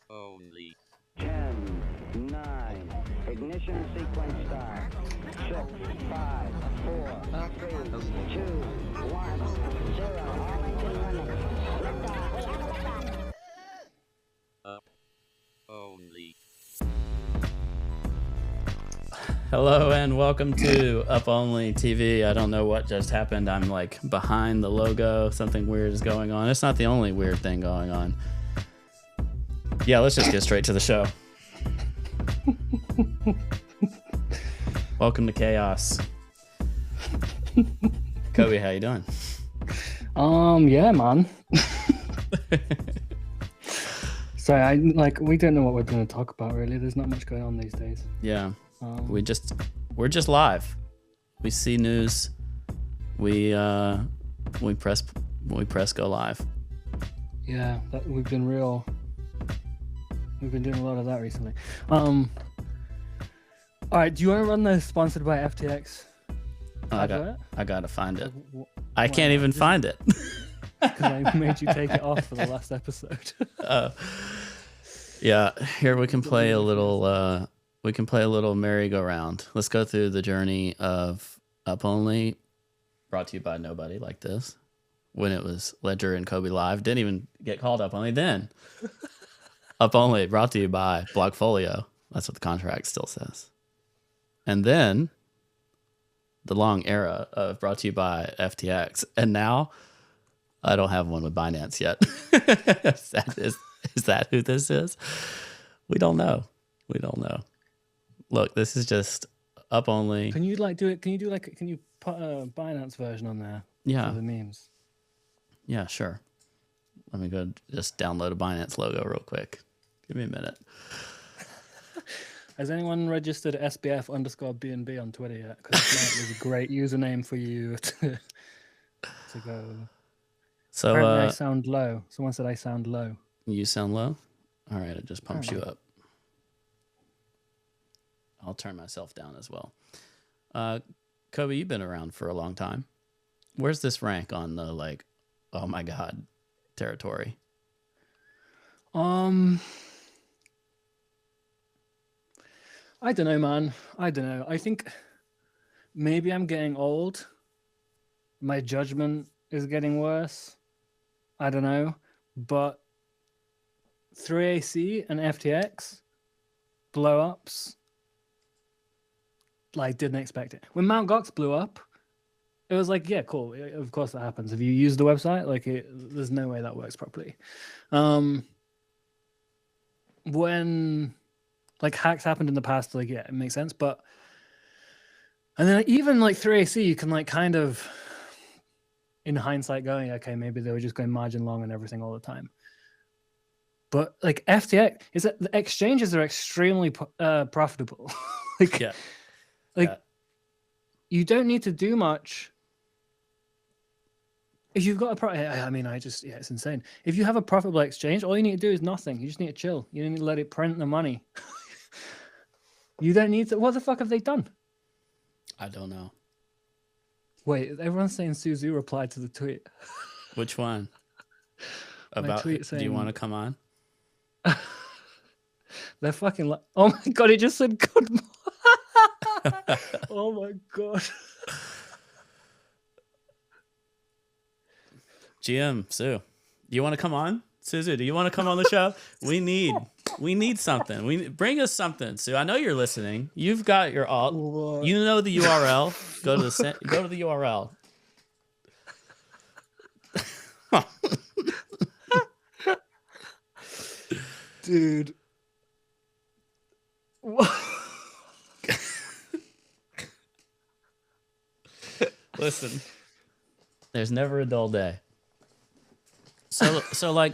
Only. 10, 9, ignition sequence start. 6, 5, 4, 3, 2, 1, 0. All engine running. Liftoff. We have a liftoff. Only. Hello and welcome to Up Only TV. I don't know what just happened. I'm like behind the logo. Something weird is going on. It's not the only weird thing going on. Yeah, let's just get straight to the show. Welcome to chaos. Cobie, how you doing? Yeah, man. Sorry, we don't know what we're going to talk about really. There's not much going on these days. Yeah, we're just live. We see news. We press go live. Yeah, we've been doing a lot of that recently. All right, do you want to run the sponsored by FTX? I gotta find it. I can't even find it. Because I made you take it off for the last episode. Yeah, here we can play a little. We can play a little merry-go-round. Let's go through the journey of Up Only, brought to you by nobody like this. When it was Ledger and Cobie Live, didn't even get called Up Only then. Up Only, brought to you by Blockfolio. That's what the contract still says. And then the long era of brought to you by FTX. And now I don't have one with Binance yet. Is that who this is? We don't know. Look, this is just Up Only. Can you do it? Can you put a Binance version on there? Yeah. For the memes. Yeah, sure. Let me go just download a Binance logo real quick. Give me a minute. Has anyone registered SBF_BNB on Twitter yet? Because that was a great username for you to go. So apparently I sound low. Someone said I sound low. You sound low? All right, it just pumps you up. I'll turn myself down as well. Cobie, you've been around for a long time. Where's this rank on the oh my god territory? I don't know, man. I don't know. I think maybe I'm getting old. My judgment is getting worse. I don't know. But 3AC and FTX blow-ups, didn't expect it. When Mt. Gox blew up, it was like, yeah, cool. Of course that happens. If you use the website, there's no way that works properly. When hacks happened in the past, yeah, it makes sense. But and then even 3AC, you can kind of in hindsight going, okay, maybe they were just going margin long and everything all the time. But FTX is that the exchanges are extremely profitable. You don't need to do much. If you've got it's insane. If you have a profitable exchange, all you need to do is nothing. You just need to chill. You don't need to let it print the money. You don't need to. What the fuck have they done? I don't know. Wait, everyone's saying Suzu replied to the tweet. Which one? About tweet saying, do you want to come on? They're fucking oh my god, he just said good morning. Oh my god. GM, Sue, do you want to come on? Suzu, do you want to come on the show? We need something. Bring us something, Sue. I know you're listening. You've got your alt. You know the URL. Go to the URL. Dude. Listen, there's never a dull day. So forget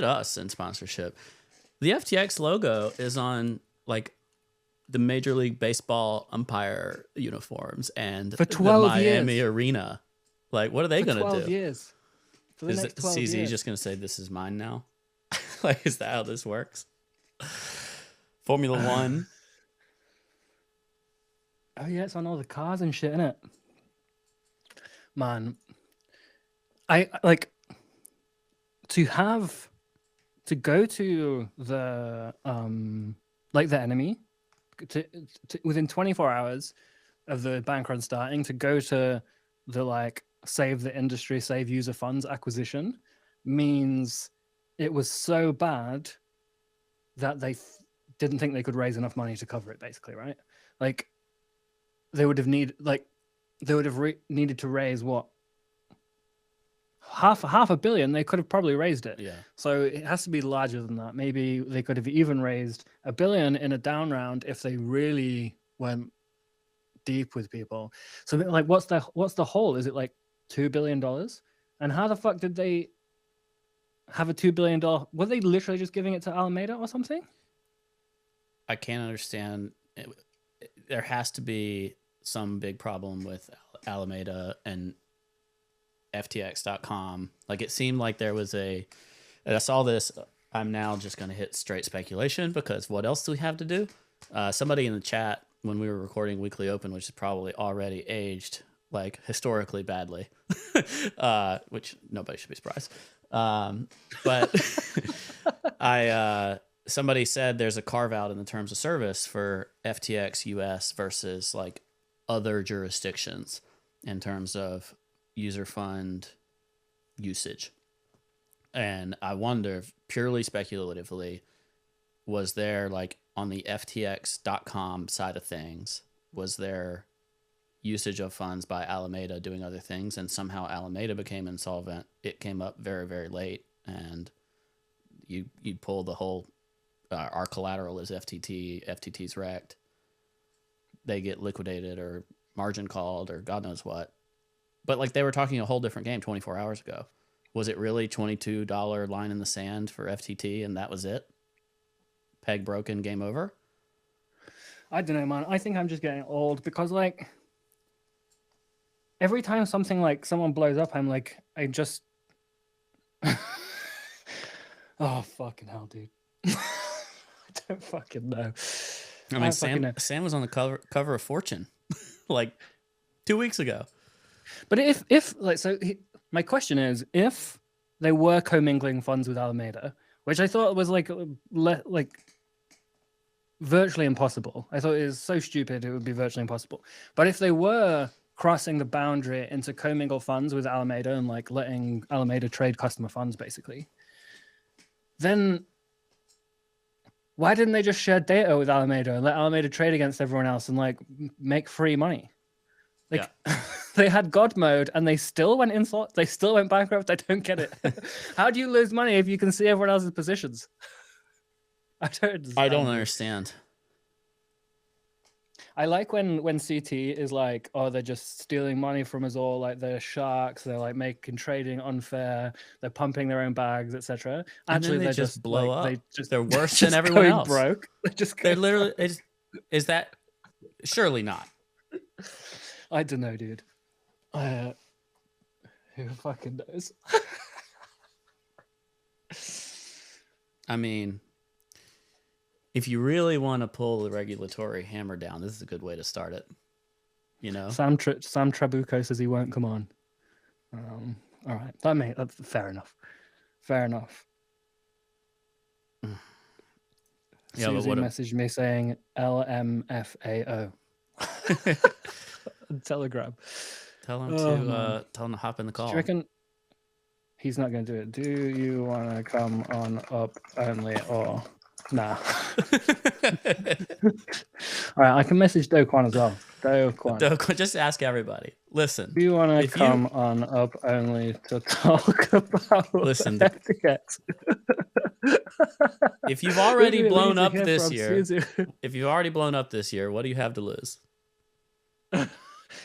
us and sponsorship. The FTX logo is on the Major League Baseball umpire uniforms and for 12 the Miami years. Arena. What are they going to do? 12 years. For the next 12 CZ years. just going to say this is mine now? Is that how this works? Formula One. Oh yeah, it's on all the cars and shit, isn't it? Man, I to to go to the like the enemy to within 24 hours of the bank run starting, to go to the like save the industry, save user funds acquisition means it was so bad that they didn't think they could raise enough money to cover it, basically, right? Like they would have needed to raise what, half a billion. They could have probably raised it. Yeah. So it has to be larger than that. Maybe they could have even raised $1 billion in a down round if they really went deep with people. So like, what's the hole? Is it like $2 billion? And how the fuck did they have a $2 billion? Were they literally just giving it to Alameda or something? I can't understand. There has to be some big problem with Alameda and FTX.com. Like, it seemed like there was and I saw this. I'm now just going to hit straight speculation because what else do we have to do? Somebody in the chat when we were recording Weekly Open, which is probably already aged like historically badly, which nobody should be surprised. But somebody said there's a carve out in the terms of service for FTX US versus like other jurisdictions in terms of user fund usage. And I wonder if, purely speculatively, was there like on the FTX.com side of things, was there usage of funds by Alameda doing other things, and somehow Alameda became insolvent? It came up very, very late, and you pull the whole our collateral is FTT's wrecked. They get liquidated or margin called or God knows what. But like, they were talking a whole different game 24 hours ago. Was it really $22 line in the sand for FTT and that was it? Peg broken, game over? I don't know, man. I think I'm just getting old because like every time something like someone blows up, I'm like, I just oh fucking hell, dude. I don't fucking know. I mean, Sam was on the cover of Fortune like 2 weeks ago. But if like, so my question is, if they were commingling funds with Alameda, which I thought was like virtually impossible. I thought it was so stupid it would be virtually impossible. But if they were crossing the boundary into commingle funds with Alameda and like letting Alameda trade customer funds, basically, then why didn't they just share data with Alameda and let Alameda trade against everyone else and like make free money? Like, yeah. They had God mode and they still went they still went bankrupt. I don't get it. How do you lose money if you can see everyone else's positions? I don't understand. I like when CT is like, oh, they're just stealing money from us all, like they're sharks, they're like making trading unfair, they're pumping their own bags, etc. Actually, they just blow up. They're worse than everyone else. Broke. They're literally. Is that surely not? I don't know, dude. Who fucking knows? I mean, if you really want to pull the regulatory hammer down, this is a good way to start it. You know, Sam Trabucco says he won't come on. All right, that's fair enough. Fair enough. Yeah, Susie messaged me saying LMFAO. Telegram. Tell him to hop in the call. Do you reckon he's not going to do it? Do you want to come on up only or nah? All right, I can message Do Kwon as well. Do Kwon. Just ask everybody. Listen. Do you want to come on up only to talk about FTX? If you've already blown up this year, what do you have to lose?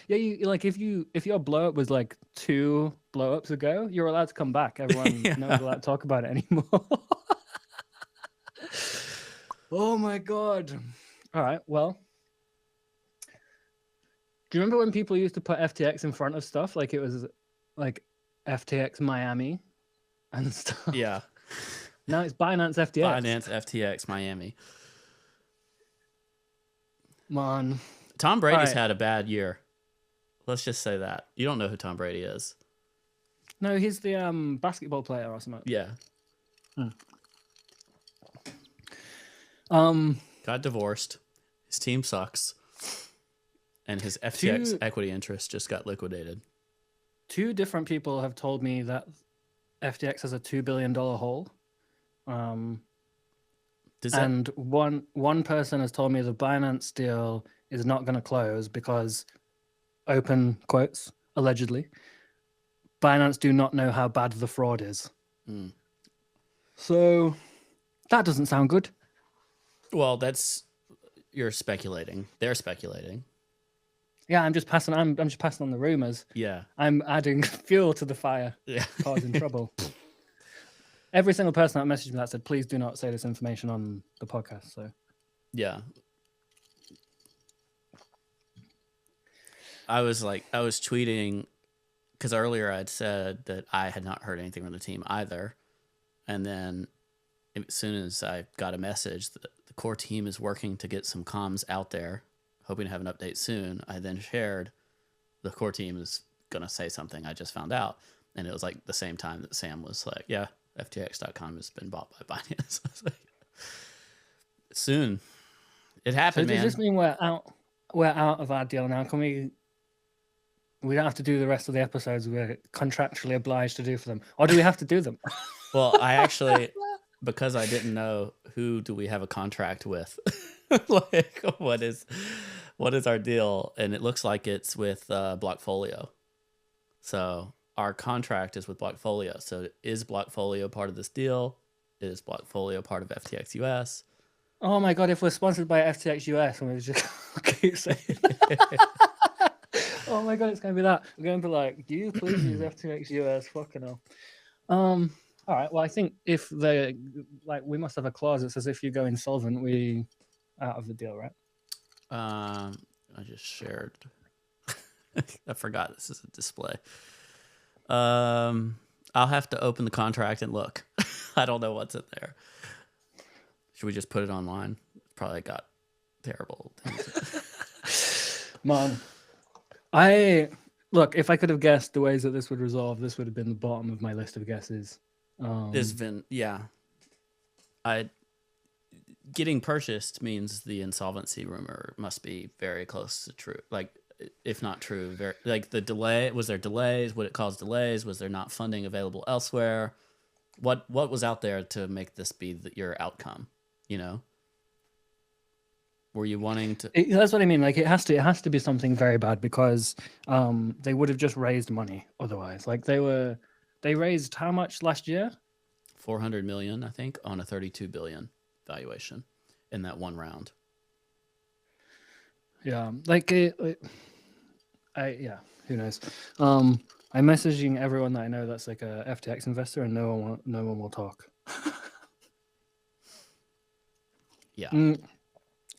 Yeah, if your blow up was like 2 blow ups ago, you're allowed to come back. Everyone not allowed to talk about it anymore. Oh my god. All right, well, do you remember when people used to put FTX in front of stuff like it was like FTX Miami and stuff? Yeah. Now it's Binance FTX. Binance FTX Miami. Man. Tom Brady's had a bad year. Let's just say that. You don't know who Tom Brady is. No, he's the basketball player or something. Yeah. Got divorced. His team sucks. And his FTX equity interest just got liquidated. 2 different people have told me that FTX has a $2 billion hole. And one person has told me the Binance deal is not going to close because, open quotes, allegedly, Binance do not know how bad the fraud is. So that doesn't sound good. Well, you're speculating. They're speculating. Yeah, I'm just passing on the rumors. Yeah. I'm adding fuel to the fire. Yeah. Causing trouble. Every single person that messaged me that said, please do not say this information on the podcast. So yeah. I was tweeting because earlier I'd said that I had not heard anything from the team either. And then as soon as I got a message that the core team is working to get some comms out there, hoping to have an update soon, I then shared the core team is going to say something I just found out. And it was like the same time that Sam was like, yeah, FTX.com has been bought by Binance. I was like, soon. It happened, man. Does this mean we're out of our deal now? Can we don't have to do the rest of the episodes we're contractually obliged to do for them? Or do we have to do them? Well, I actually, because I didn't know who do we have a contract with, like what is our deal? And it looks like it's with Blockfolio. So our contract is with Blockfolio. So is Blockfolio part of this deal? Is Blockfolio part of FTX US? Oh my God, if we're sponsored by FTX US, and we just keep saying oh my God, it's going to be that. We're going to be like, do you please use FTX US? Fucking hell. All right, well, I think if we must have a clause that says if you go insolvent, we out of the deal, right? I just shared. I forgot this is a display. I'll have to open the contract and look. I don't know what's in there. Should we just put it online? Probably got terrible things. Man, look, if I could have guessed the ways that this would resolve, this would have been the bottom of my list of guesses. There's been, yeah. Getting purchased means the insolvency rumor must be very close to true. Like, if not true, very like the delay. Was there delays? Would it cause delays? Was there not funding available elsewhere? What was out there to make this be your outcome? You know, were you wanting to? That's what I mean. Like, it has to be something very bad because they would have just raised money otherwise. Like they raised how much last year? 400 million, I think, on a 32 billion valuation in that one round. Yeah, like who knows? I'm messaging everyone that I know that's like a FTX investor, and no one will talk. Yeah.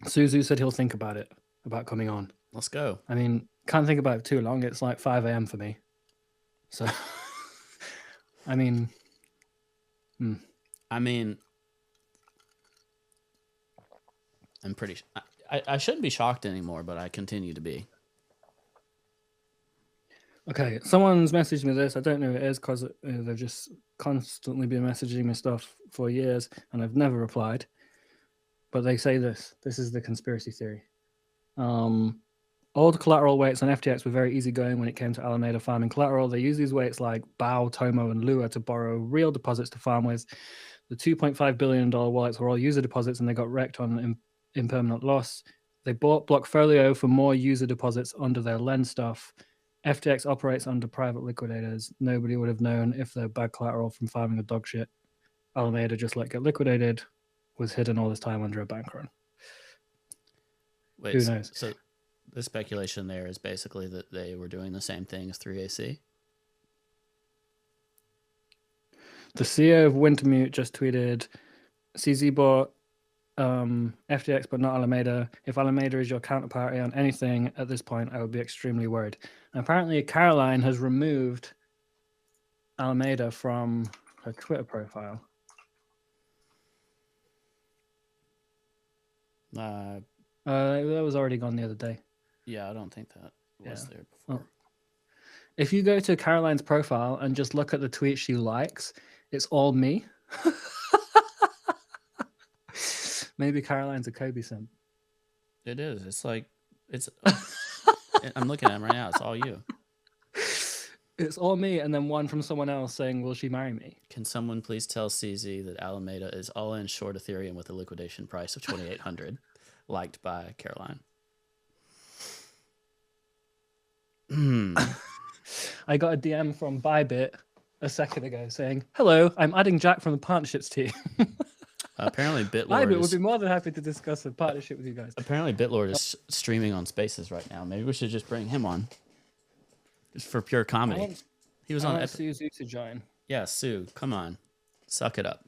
Suzu said he'll think about coming on. Let's go. I mean, can't think about it too long. It's like 5 a.m. for me. So, I mean, I'm pretty. I shouldn't be shocked anymore, but I continue to be. Okay, someone's messaged me this. I don't know who it is because they've just constantly been messaging me stuff for years, and I've never replied. But they say this. This is the conspiracy theory. Old collateral weights on FTX were very easygoing when it came to Alameda farming collateral. They use these weights like Bao, Tomo, and Lua to borrow real deposits to farm with. The $2.5 billion wallets were all user deposits, and they got wrecked on impermanent loss. They bought Blockfolio for more user deposits under their lend stuff. FTX operates under private liquidators. Nobody would have known if they're bad collateral from farming a dog shit. Alameda just let get liquidated, was hidden all this time under a bank run. Wait, who knows? So the speculation there is basically that they were doing the same thing as 3AC? The CEO of Wintermute just tweeted, CZ bought FTX but not Alameda. If Alameda is your counterparty on anything at this point, I would be extremely worried. And apparently Caroline has removed Alameda from her Twitter profile. That was already gone the other day. Yeah, I don't think that was there before. Oh. If you go to Caroline's profile and just look at the tweets she likes, it's all me. Maybe Caroline's a Cobie simp. It is. It's like it's. I'm looking at him right now. It's all you. It's all me, and then one from someone else saying, "Will she marry me?" Can someone please tell CZ that Alameda is all in short Ethereum with a liquidation price of 2,800, liked by Caroline. I got a DM from Bybit a second ago saying, "Hello, I'm adding Jack from the partnerships team." Apparently, Bybit BitLord would be more than happy to discuss a partnership with you guys. Apparently, BitLord is streaming on Spaces right now. Maybe we should just bring him on, just for pure comedy. He was on. Sue to join. Yeah, Sue, come on, suck it up.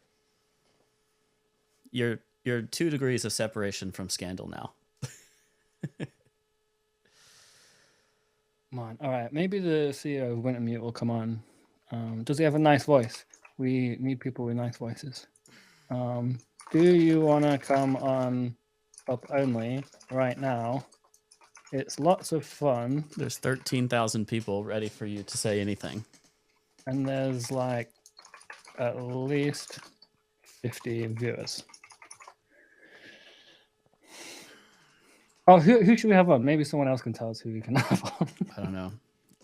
You're 2 degrees of separation from scandal now. Come on. All right, maybe the CEO of Wintermute will come on. Does he have a nice voice? We need people with nice voices. Do you want to come on up only right now? It's lots of fun. There's 13,000 people ready for you to say anything. And there's like at least 50 viewers. Oh, who should we have on? Maybe someone else can tell us who we can have on. I don't know.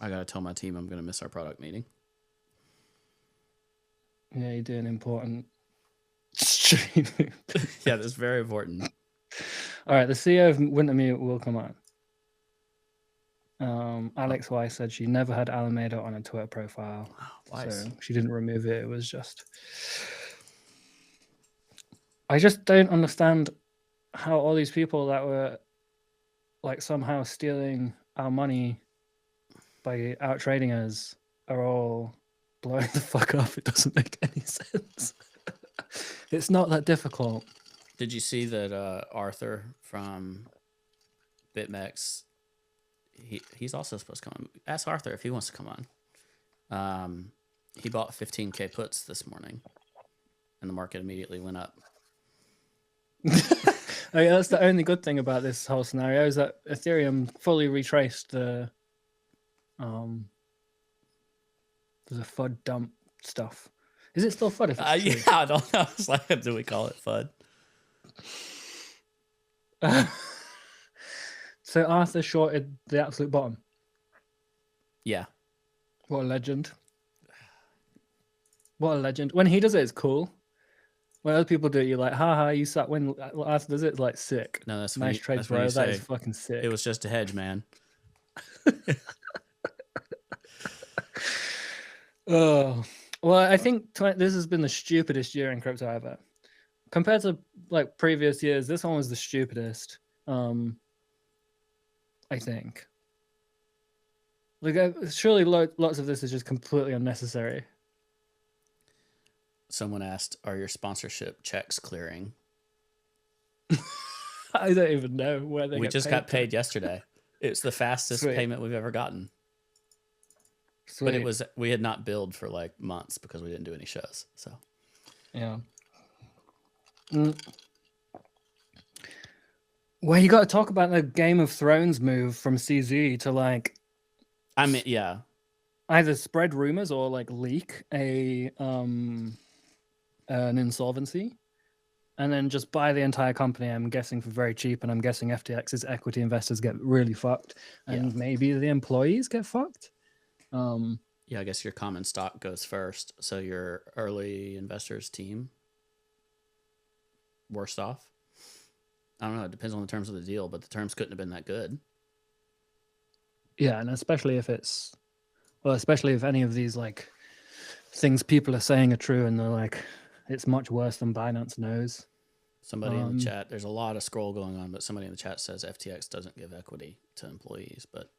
I got to tell my team I'm going to miss our product meeting. Yeah, you do an important stream. Yeah, that's very important. All right, the CEO of Wintermute will come on. Alex Weiss said she never had Alameda on a Twitter profile. So she didn't remove it. It was just... I just don't understand how all these people that were like somehow stealing our money by out trading us are all blowing the fuck up. It doesn't make any sense. It's not that difficult. Did you see that Arthur from BitMEX, he's also supposed to come on. Ask Arthur if he wants to come on. He bought 15K puts this morning and the market immediately went up. Oh, yeah, that's the only good thing about this whole scenario is that Ethereum fully retraced the there's a FUD dump stuff. Is it still FUD? If it's yeah, I don't know. It's like, do we call it FUD? So Arthur shorted the absolute bottom. Yeah. What a legend. What a legend. When he does it, it's cool. When other people do it, you're like, haha, you suck. When Arthur does it, it's like sick. No, that's nice trade, bro. That is fucking sick. It was just a hedge, man. Oh, well, I think this has been the stupidest year in crypto ever. Compared to like previous years, this one was the stupidest. I think. Like, surely lots of this is just completely unnecessary. Someone asked, "Are your sponsorship checks clearing?" I don't even know where they. We just got paid yesterday. It's the fastest payment we've ever gotten. Sweet. But we had not billed for like months because we didn't do any shows. So yeah. Well, you got to talk about the Game of Thrones move from CZ to like. I mean, yeah. Either spread rumors or like leak an insolvency, and then just buy the entire company. I'm guessing for very cheap, and I'm guessing FTX's equity investors get really fucked, and maybe the employees get fucked. Yeah, I guess your common stock goes first, so your early investors team worse off. I don't know. It depends on the terms of the deal, but the terms couldn't have been that good. Yeah, and especially if any of these like things people are saying are true, and they're like, it's much worse than Binance knows. Somebody in the chat, there's a lot of scroll going on, but somebody in the chat says FTX doesn't give equity to employees, but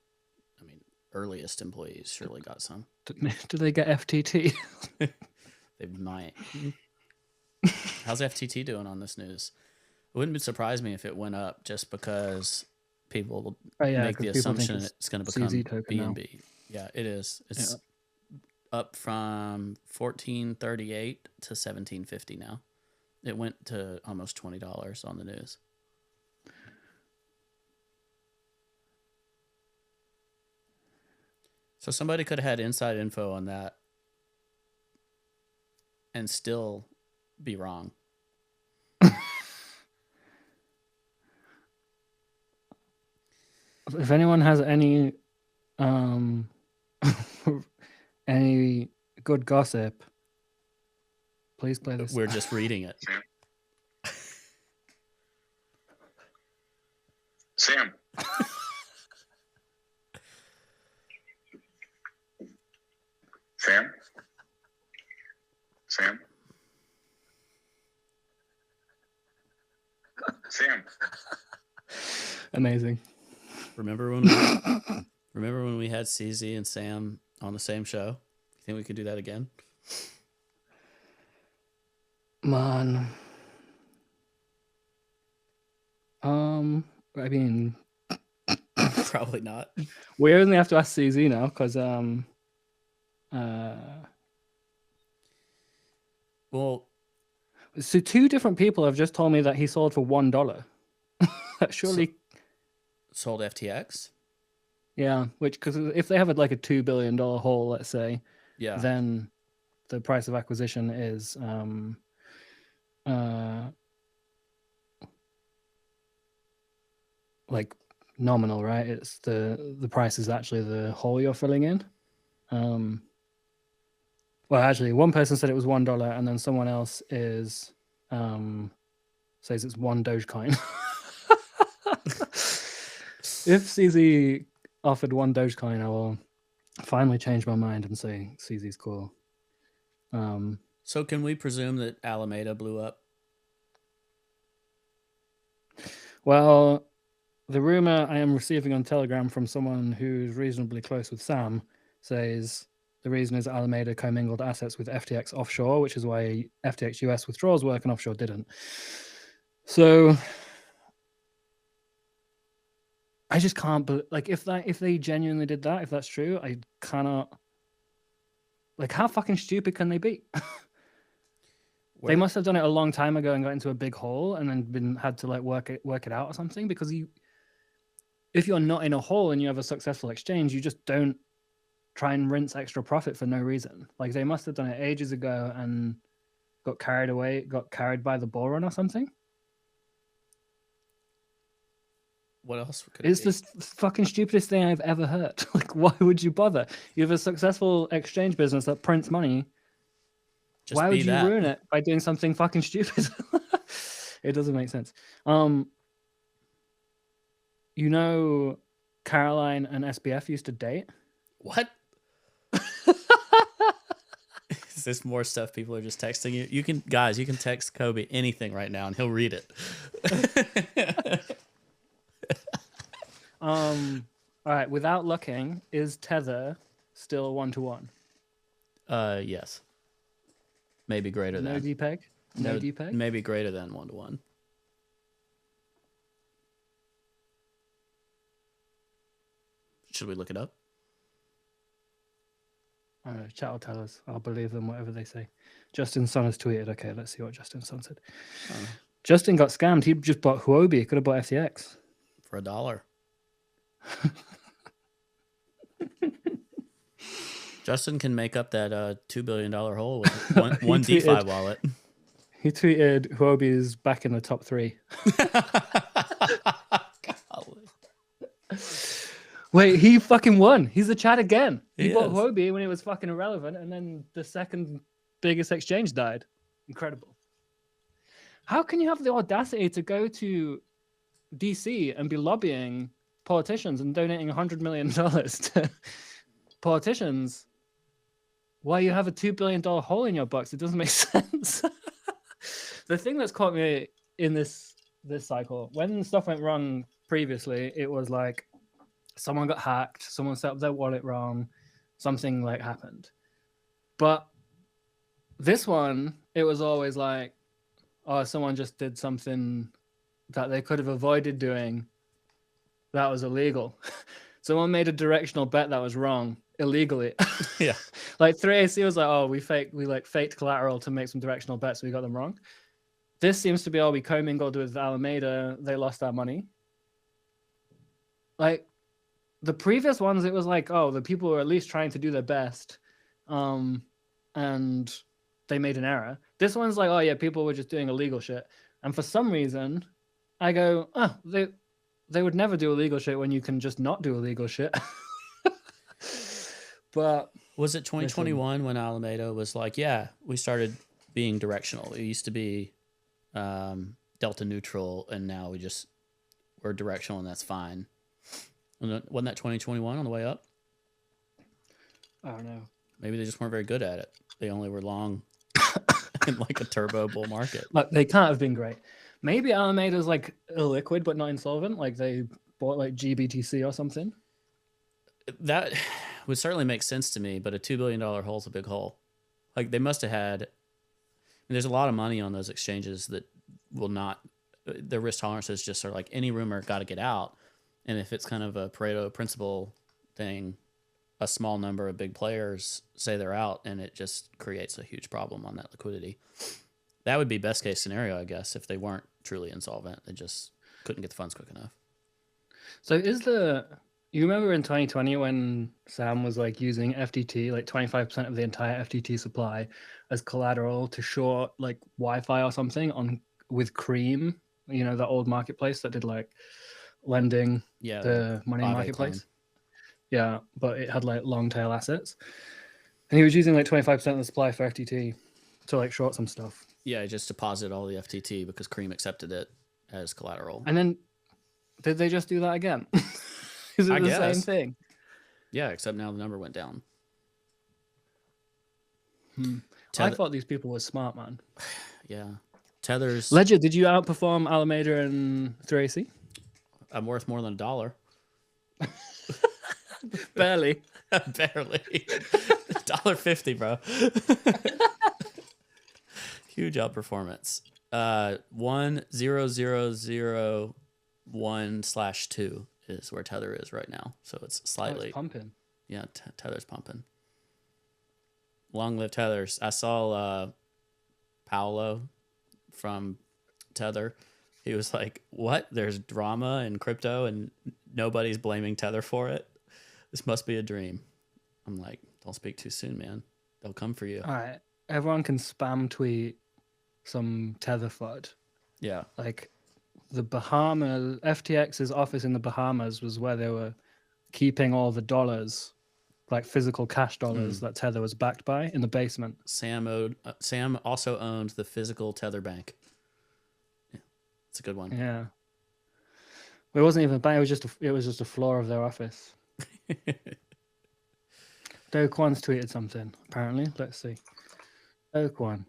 I mean, earliest employees surely got some. Do they get FTT? They might. How's FTT doing on this news? It wouldn't surprise me if it went up just because people make the assumption it's going to become BNB. Yeah, it is. It's up from 1438 to 1750 now. It went to almost $20 on the news. So somebody could have had inside info on that and still be wrong. if anyone has any any good gossip, please play this. We're just reading it. Sam. Sam. Sam. Sam. Amazing. Remember when we had CZ and Sam on the same show? You think we could do that again? Man. I mean, Probably not. we only have to ask CZ now because Well, so 2 different people have just told me that he sold for $1. Surely, sold FTX. yeah. Which, because if they have like a $2 billion hole, let's say, Yeah. then the price of acquisition is like nominal, right? It's the price is actually the hole you're filling in. Well, actually, one person said it was $1, and then someone else is says it's 1 Dogecoin. If CZ offered 1 Dogecoin, I will finally change my mind and say CZ's cool. So can we presume that Alameda blew up? Well, the rumor I am receiving on Telegram from someone who's reasonably close with Sam says the reason is Alameda commingled assets with FTX offshore, which is why FTX US withdrawals work and offshore didn't. So I just can't like if they genuinely did that, if that's true, I cannot. Like, how fucking stupid can they be? They must have done it a long time ago and got into a big hole and then had to like work it out or something. Because if you're not in a hole and you have a successful exchange, you just don't try and rinse extra profit for no reason. Like, they must have done it ages ago and got carried by the bull run or something. What else could It's it be? the fucking stupidest thing I've ever heard. Like, why would you bother? You have a successful exchange business that prints money. Just why be would you that. ruin it by doing something fucking stupid? It doesn't make sense. You know, Caroline and SBF used to date. What? Is this more stuff people are just texting you? You can text Cobie anything right now and he'll read it. All right, without looking, is Tether still 1-to-1? Yes. Maybe greater No than. DPEG? No DPEG? Maybe greater than 1-to-1. Should we look it up? I don't know, chat will tell us. I'll believe them, whatever they say. Justin Sun has tweeted. Okay, let's see what Justin Sun said. Justin got scammed. He just bought Huobi. He could have bought FTX. For $1. Justin can make up that $2 billion hole with one DeFi wallet. He tweeted Huobi is back in the top 3. Wait, he fucking won. He's the chat again. He bought Huobi when it was fucking irrelevant, and then the second biggest exchange died. Incredible. How can you have the audacity to go to DC and be lobbying politicians and donating $100 million to politicians while you have a $2 billion hole in your box? It doesn't make sense. The thing that's caught me in this cycle, when stuff went wrong previously, it was like someone got hacked, someone set up their wallet wrong, something like happened. But this one, it was always like, oh, someone just did something that they could have avoided doing that was illegal. Someone made a directional bet that was wrong illegally. Yeah. Like 3AC was like, oh, we faked collateral to make some directional bets, so we got them wrong. This seems to be all we commingled with Alameda. They lost our money. Like the previous ones, it was like, oh, the people were at least trying to do their best, and they made an error. This one's like, oh yeah, people were just doing illegal shit. And for some reason, I go, oh, they they would never do illegal shit when you can just not do illegal shit. But was it 2021 when Alameda was like, yeah, we started being directional. It used to be delta neutral, and now we're directional, and that's fine. Wasn't that 2021 on the way up? I don't know. Maybe they just weren't very good at it. They only were long in like a turbo bull market. Like, they can't have been great. Maybe Alameda's like illiquid but not insolvent. Like they bought like GBTC or something. That would certainly make sense to me, but a $2 billion hole is a big hole. Like they must have had. There's a lot of money on those exchanges that will not. Their risk tolerances just are like any rumor got to get out, and if it's kind of a Pareto principle thing, a small number of big players say they're out, and it just creates a huge problem on that liquidity. That would be best case scenario, I guess, if they weren't truly insolvent. They just couldn't get the funds quick enough. So you remember in 2020 when Sam was like using FTT, like 25% of the entire FTT supply as collateral to short like Wi-Fi or something with Cream, you know, the old marketplace that did like lending, the money marketplace. Claim. Yeah, but it had like long tail assets. And he was using like 25% of the supply for FTT to like short some stuff. Yeah, just deposit all the FTT because Cream accepted it as collateral. And then did they just do that again? Is it the same thing? Yeah, except now the number went down. I thought these people were smart, man. Yeah. Tether's... Ledger, did you outperform Alameda and 3AC? I'm worth more than $1. Barely. Barely. $1.50, bro. Huge outperformance. 1.0001/2 is where Tether is right now. So it's slightly pumping. Yeah, Tether's pumping. Long live Tethers. I saw Paolo from Tether. He was like, "What? There's drama in crypto and nobody's blaming Tether for it. This must be a dream." I'm like, "Don't speak too soon, man. They'll come for you." All right. Everyone can spam tweet some Tether FUD. Yeah. Like the Bahamas, FTX's office in the Bahamas was where they were keeping all the dollars, like physical cash dollars that Tether was backed by, in the basement. Sam also owned the physical Tether bank. Yeah, it's a good one. Yeah. It wasn't even a bank. It was just a floor of their office. Kwon's tweeted something, apparently. Let's see. Kwon.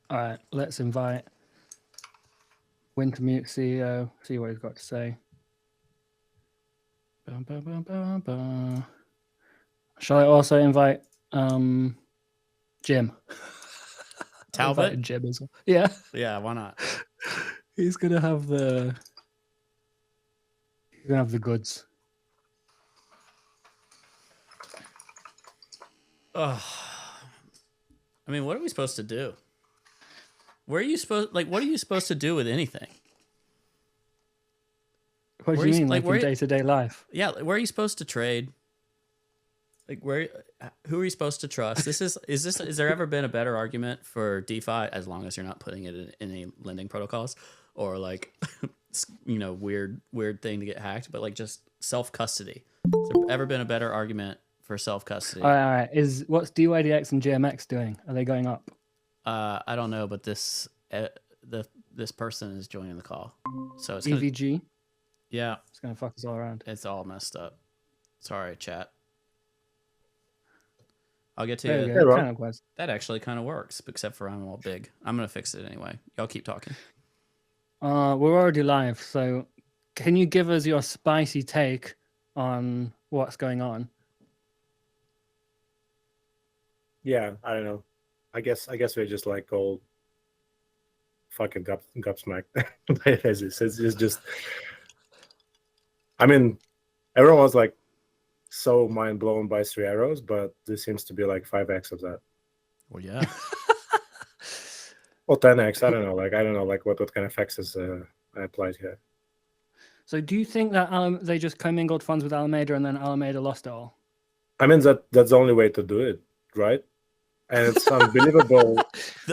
All right, let's invite Wintermute CEO, see what he's got to say. Shall I also invite Jim? Talbot? Jim as well. Yeah. Yeah, why not? He's gonna have the goods. Oh, I mean, what are we supposed to do? What are you supposed to do with anything? What do you mean, like in day-to-day life? Yeah, where are you supposed to trade? Like who are you supposed to trust? Is there ever been a better argument for DeFi, as long as you're not putting it in any lending protocols or like weird thing to get hacked, but like just self-custody? Has there ever been a better argument for self-custody? All right. What's DYDX and GMX doing? Are they going up? I don't know, but this person is joining the call, so it's EVG. Yeah, it's gonna fuck us all around. It's all messed up. Sorry, chat. I'll get to you. That actually kind of works, except for I'm all big. I'm gonna fix it anyway. Y'all keep talking. We're already live, so can you give us your spicy take on what's going on? Yeah, I don't know. I guess we're just like old fucking gobsmacked. It's just. I mean, everyone was like so mind blown by 3 arrows, but this seems to be like 5x of that. Well, yeah. Or 10x. I don't know. Like what kind of effects is applied here. So do you think that they just commingled funds with Alameda and then Alameda lost it all? I mean, that's the only way to do it, right? And it's unbelievable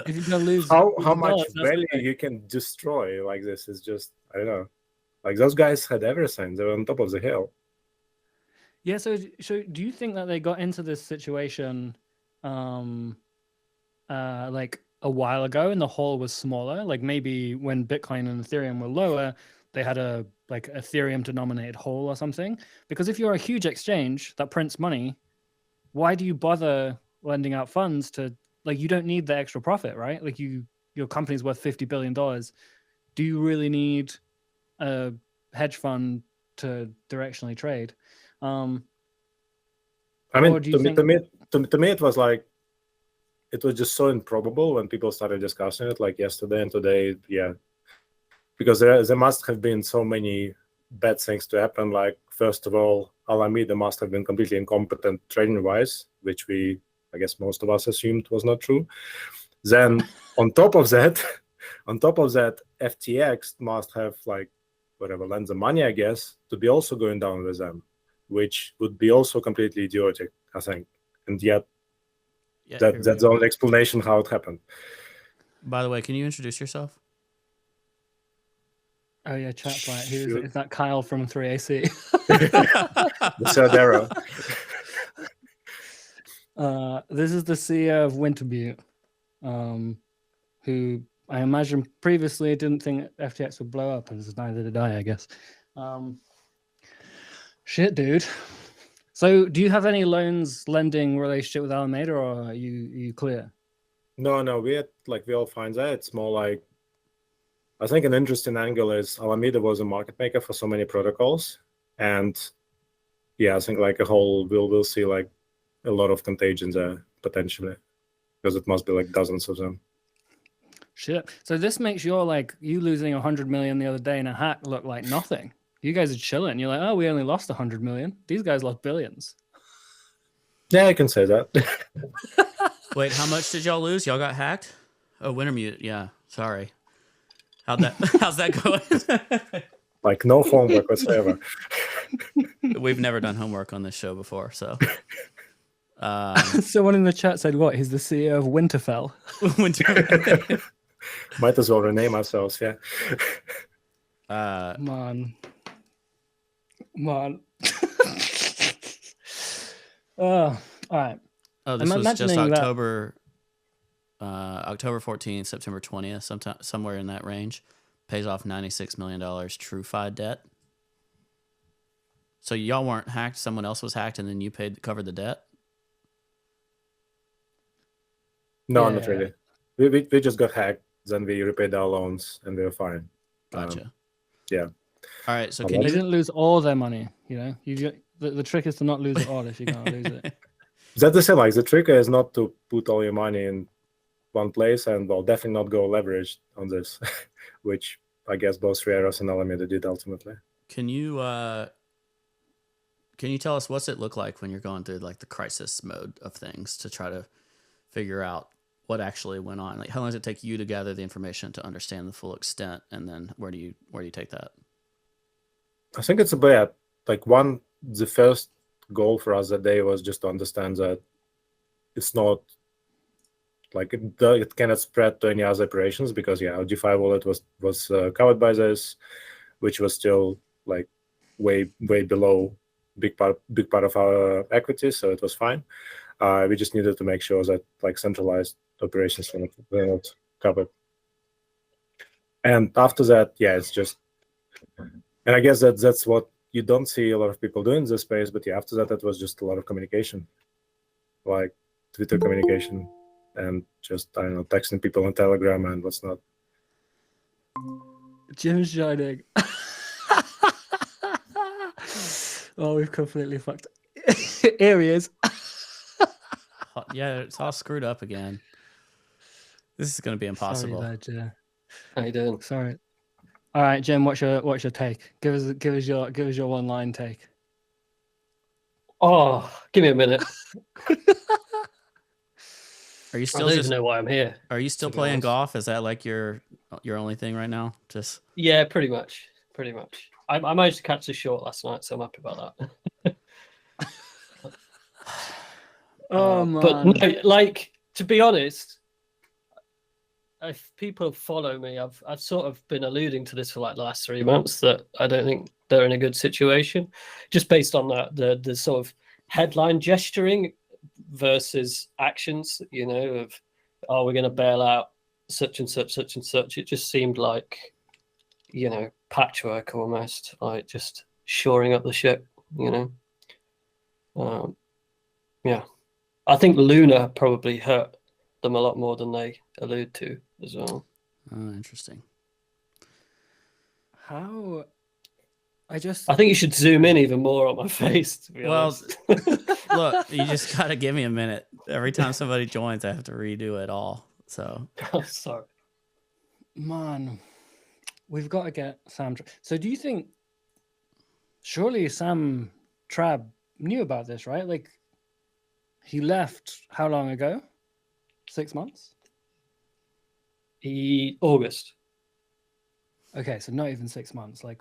If you're gonna lose how $1 much billion, that's value the thing. you can destroy like this. Is just, I don't know. Like those guys had everything. They were on top of the hill. Yeah, so do you think that they got into this situation like a while ago and the hole was smaller? Like maybe when Bitcoin and Ethereum were lower, they had a like Ethereum denominated hole or something? Because if you're a huge exchange that prints money, why do you bother lending out funds to, like, you don't need the extra profit, right? Like your company's worth $50 billion. Do you really need a hedge fund to directionally trade? I mean, Or do you think- to me, it was like, it was just so improbable when people started discussing it, like yesterday and today. Yeah, because there must have been so many bad things to happen. Like, first of all, Alameda must have been completely incompetent trading-wise, which I guess most of us assumed was not true. Then on top of that, FTX must have, like, whatever, lent the money, I guess, to be also going down with them, which would be also completely idiotic, I think. And yet, that's the only explanation how it happened. By the way, can you introduce yourself? Oh yeah, chat's like, who is it? Is that Kyle from 3AC? The third arrow. This is the CEO of Wintermute, who I imagine previously didn't think FTX would blow up, and neither did I guess. Shit, dude. So do you have any lending relationship with Alameda, or are you clear? No, we all find that. It's more like, I think an interesting angle is Alameda was a market maker for so many protocols. And yeah, I think like we'll see like a lot of contagion there potentially, because it must be like dozens of them. Shit. So this makes you losing 100 million the other day in a hack look like nothing. You guys are chilling. You're like, oh, we only lost 100 million. These guys lost billions. Yeah, I can say that. Wait, how much did y'all lose? Y'all got hacked? Oh, Wintermute. Yeah, sorry. How's that going? Like no homework whatsoever. We've never done homework on this show before, so. Someone in the chat said, what? He's the CEO of Winterfell. Might as well rename ourselves, yeah. Man. All right. Oh, this was just October 14th, September 20th, somewhere in that range. Pays off $96 million TrueFi debt. So y'all weren't hacked, someone else was hacked, and then you covered the debt? No, not really. We just got hacked, then we repaid our loans, and we were fine. Gotcha. Yeah. All right, so they didn't lose all their money, you know? The trick is to not lose it all if you're going to lose it. That's the same. Like, the trick is not to put all your money in one place, and well, definitely not go leveraged on this, which I guess both 3 arrows and Alameda did ultimately. Can you tell us what's it look like when you're going through like the crisis mode of things to try to figure out what actually went on? Like, how long does it take you to gather the information to understand the full extent, and then where do you take that? I think it's about like the first goal for us that day was just to understand that it's not like it cannot spread to any other operations, because our DeFi wallet was covered by this, which was still like way below big part of our equity, so it was fine. We just needed to make sure that like centralized operations were not covered. And after that, it's just, and I guess that's what you don't see a lot of people doing in this space. But after that, was just a lot of communication, like Twitter communication, and just, I don't know, texting people on Telegram and what's not. Jim's shining. Oh, we've completely fucked. Here he is. Yeah, it's all screwed up again. This is going to be impossible. Sorry, Ledger. How you doing? Sorry. All right, Jim. What's your take? Give us your one-line take. Oh, give me a minute. Are you I still don't even know why I'm here. Are you still playing golf? Is that like your only thing right now? Yeah, pretty much. I managed to catch the short last night, so I'm happy about that. Oh But man. no, like, to be honest, if people follow me, I've sort of been alluding to this for like the last 3 months, that I don't think they're in a good situation, just based on the sort of headline gesturing versus actions, you know, of, oh, we're going to bail out such and such, such and such. It just seemed like, you know, patchwork almost, like just shoring up the ship, you know. Yeah, I think Luna probably hurt them a lot more than they allude to as well. Oh, interesting. How? I think you should zoom in even more on my face, to be honest. Look, you just got to give me a minute. Every time somebody joins, I have to redo it all. So, Oh, sorry. Man, we've got to get Sam. So do you think, surely Sam Trab knew about this, right? Like, he left how long ago? 6 months? August. Okay, so not even 6 months. Like,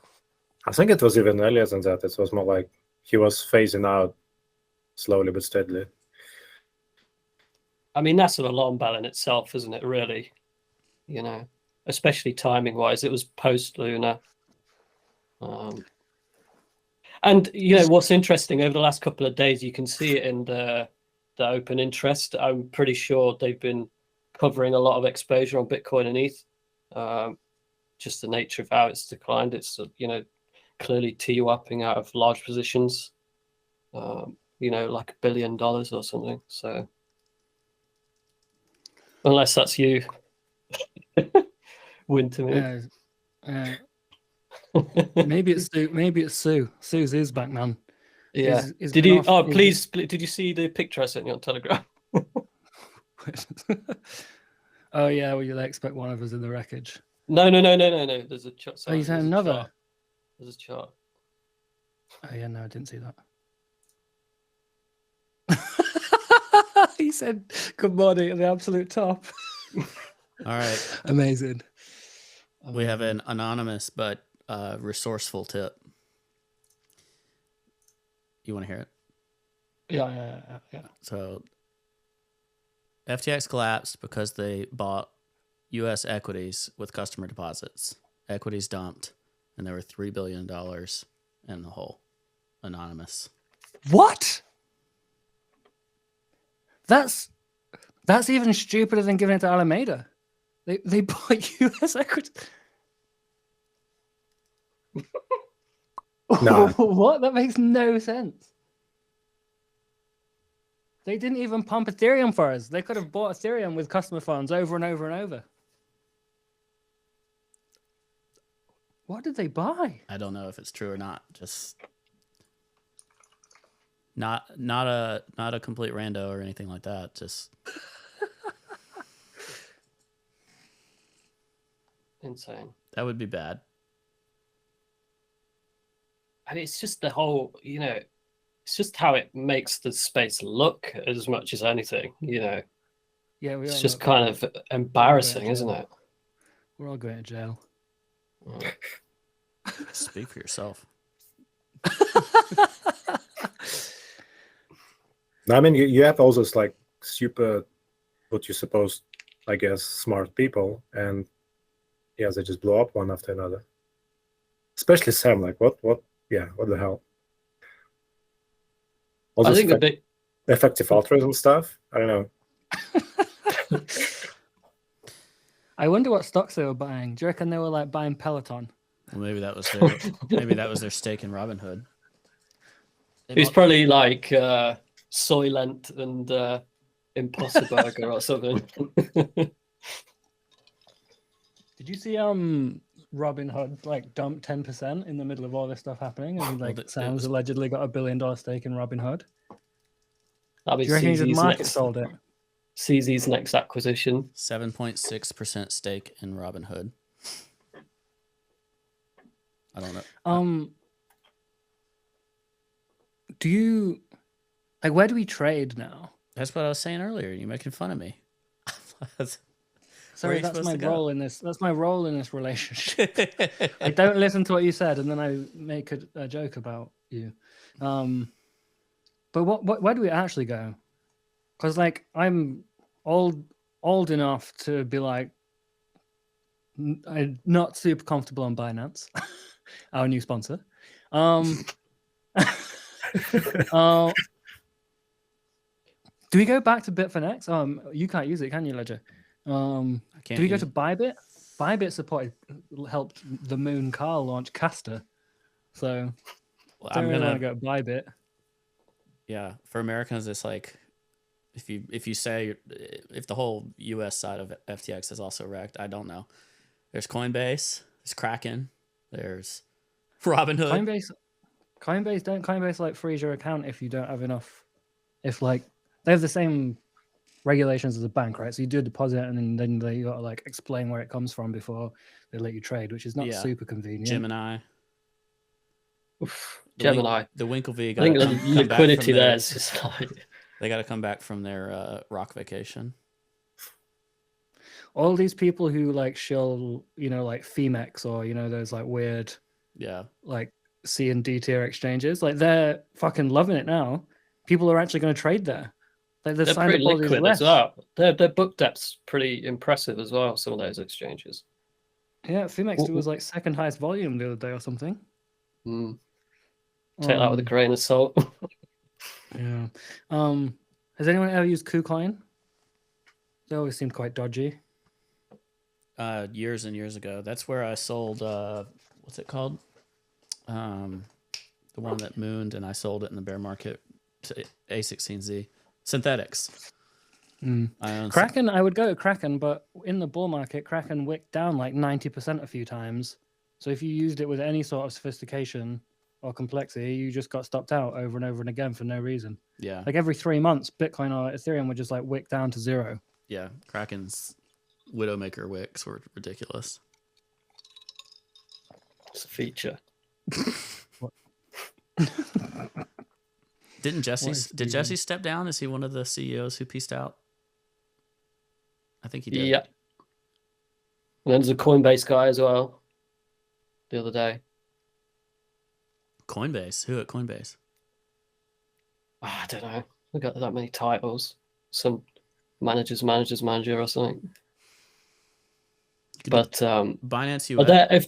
I think it was even earlier than that. It was more like he was phasing out slowly but steadily. I mean, that's an alarm bell in itself, isn't it, really? You know, especially timing-wise. It was post-Luna. And, you know, what's interesting, over the last couple of days, you can see it in the open interest. I'm pretty sure they've been covering a lot of exposure on Bitcoin and ETH. Just the nature of how it's declined. It's, you know, clearly TWApping out of large positions, you know, like $1 billion or something. So, unless that's you, Wintermute. maybe it's Sue. Maybe it's Sue. Sue's back, man. Yeah. He's did been you? off- Oh, he's- please! Did you see the picture I sent you on Telegram? Oh yeah, well, you'll expect one of us in the wreckage. No. There's a chart. Oh, you sent another? There's a chart. Oh yeah, no, I didn't see that. He said good morning at the absolute top. all right. Amazing. We have an anonymous but resourceful tip. You want to hear it? Yeah. So, FTX collapsed because they bought U.S. equities with customer deposits. Equities dumped, and there were $3 billion in the hole. Anonymous. What? That's even stupider than giving it to Alameda. They bought U.S. equity. No. What? That makes no sense. They didn't even pump Ethereum for us. They could have bought Ethereum with customer funds over and over and over. What did they buy? I don't know if it's true or not. Just not a complete rando or anything like that. Just Insane. that would be bad. And it's just the whole, you know, it's just how it makes the space look as much as anything, you know. Yeah, It's just kind of embarrassing, isn't it? We're all going to jail. Speak for yourself. I mean, you have all those like super, what you suppose, I guess, smart people, and yeah, they just blow up one after another. Especially Sam, like what the hell? All I this think effective altruism stuff. I don't know. I wonder what stocks they were buying. Do you reckon they were like buying Peloton? Well, maybe that was their stake in Robinhood. it's probably like Soylent and Impossible Burger or something. Did you see Robinhood like dumped 10% in the middle of all this stuff happening? And like Sam's allegedly got $1 billion stake in Robinhood. That'd be Do you reckon the CZ's market sold it? CZ's next acquisition. 7.6% stake in Robinhood. I don't know. Do you like where do we trade now? That's what I was saying earlier. You're making fun of me. So Sorry, you that's supposed my to go? role in this. That's my role in this relationship. I don't listen to what you said, and then I make a joke about you. But where do we actually go? Because like I'm old enough to be like, I'm not super comfortable on Binance, our new sponsor. Do we go back to Bitfinex? You can't use it, can you, Ledger? I can't Do we go use- to Bybit? Bybit helped the Moon car launch Caster. So Well, don't I'm really gonna. want to go Bybit. Yeah, for Americans, it's like if you say if the whole U.S. side of FTX is also wrecked, I don't know. There's Coinbase, there's Kraken, there's Robinhood. Coinbase like freeze your account if you don't have enough. If like they have the same regulations as a bank, right? So you do a deposit and then they got to like explain where it comes from before they let you trade, which is not Yeah. super convenient. Gemini. Oof, The Gemini. the Winklevi I got think to the come back liquidity from there their, is just like they got to come back from their rock vacation. All these people who like shill, like Femex or those like weird Yeah, like C and D tier exchanges, like they're fucking loving it now. People are actually going to trade there. Like they've they're signed pretty up all these liquid as refs. well. Their book depth's pretty impressive as well. Some of those exchanges. Yeah, Femex was like second highest volume the other day or something. Mm. Take that with a grain of salt. Yeah. Has anyone ever used KuCoin? They always seemed quite dodgy. years and years ago. That's where I sold. What's it called? The one that mooned, and I sold it in the bear market. A16Z synthetics. I own Kraken, I would go to Kraken, but in the bull market, Kraken wicked down like 90% a few times. So if you used it with any sort of sophistication or complexity, you just got stopped out over and over and again for no reason. Yeah, Like every 3 months, Bitcoin or Ethereum would just like wick down to zero. yeah. Kraken's Widowmaker wicks were ridiculous. It's a feature. Did Steven? Jesse step down? Is he one of the CEOs who pieced out? I think he did. Yeah. And then there's a Coinbase guy as well. The other day. Coinbase. Who at Coinbase? I don't know. We got that many titles. Some manager or something. But Binance US.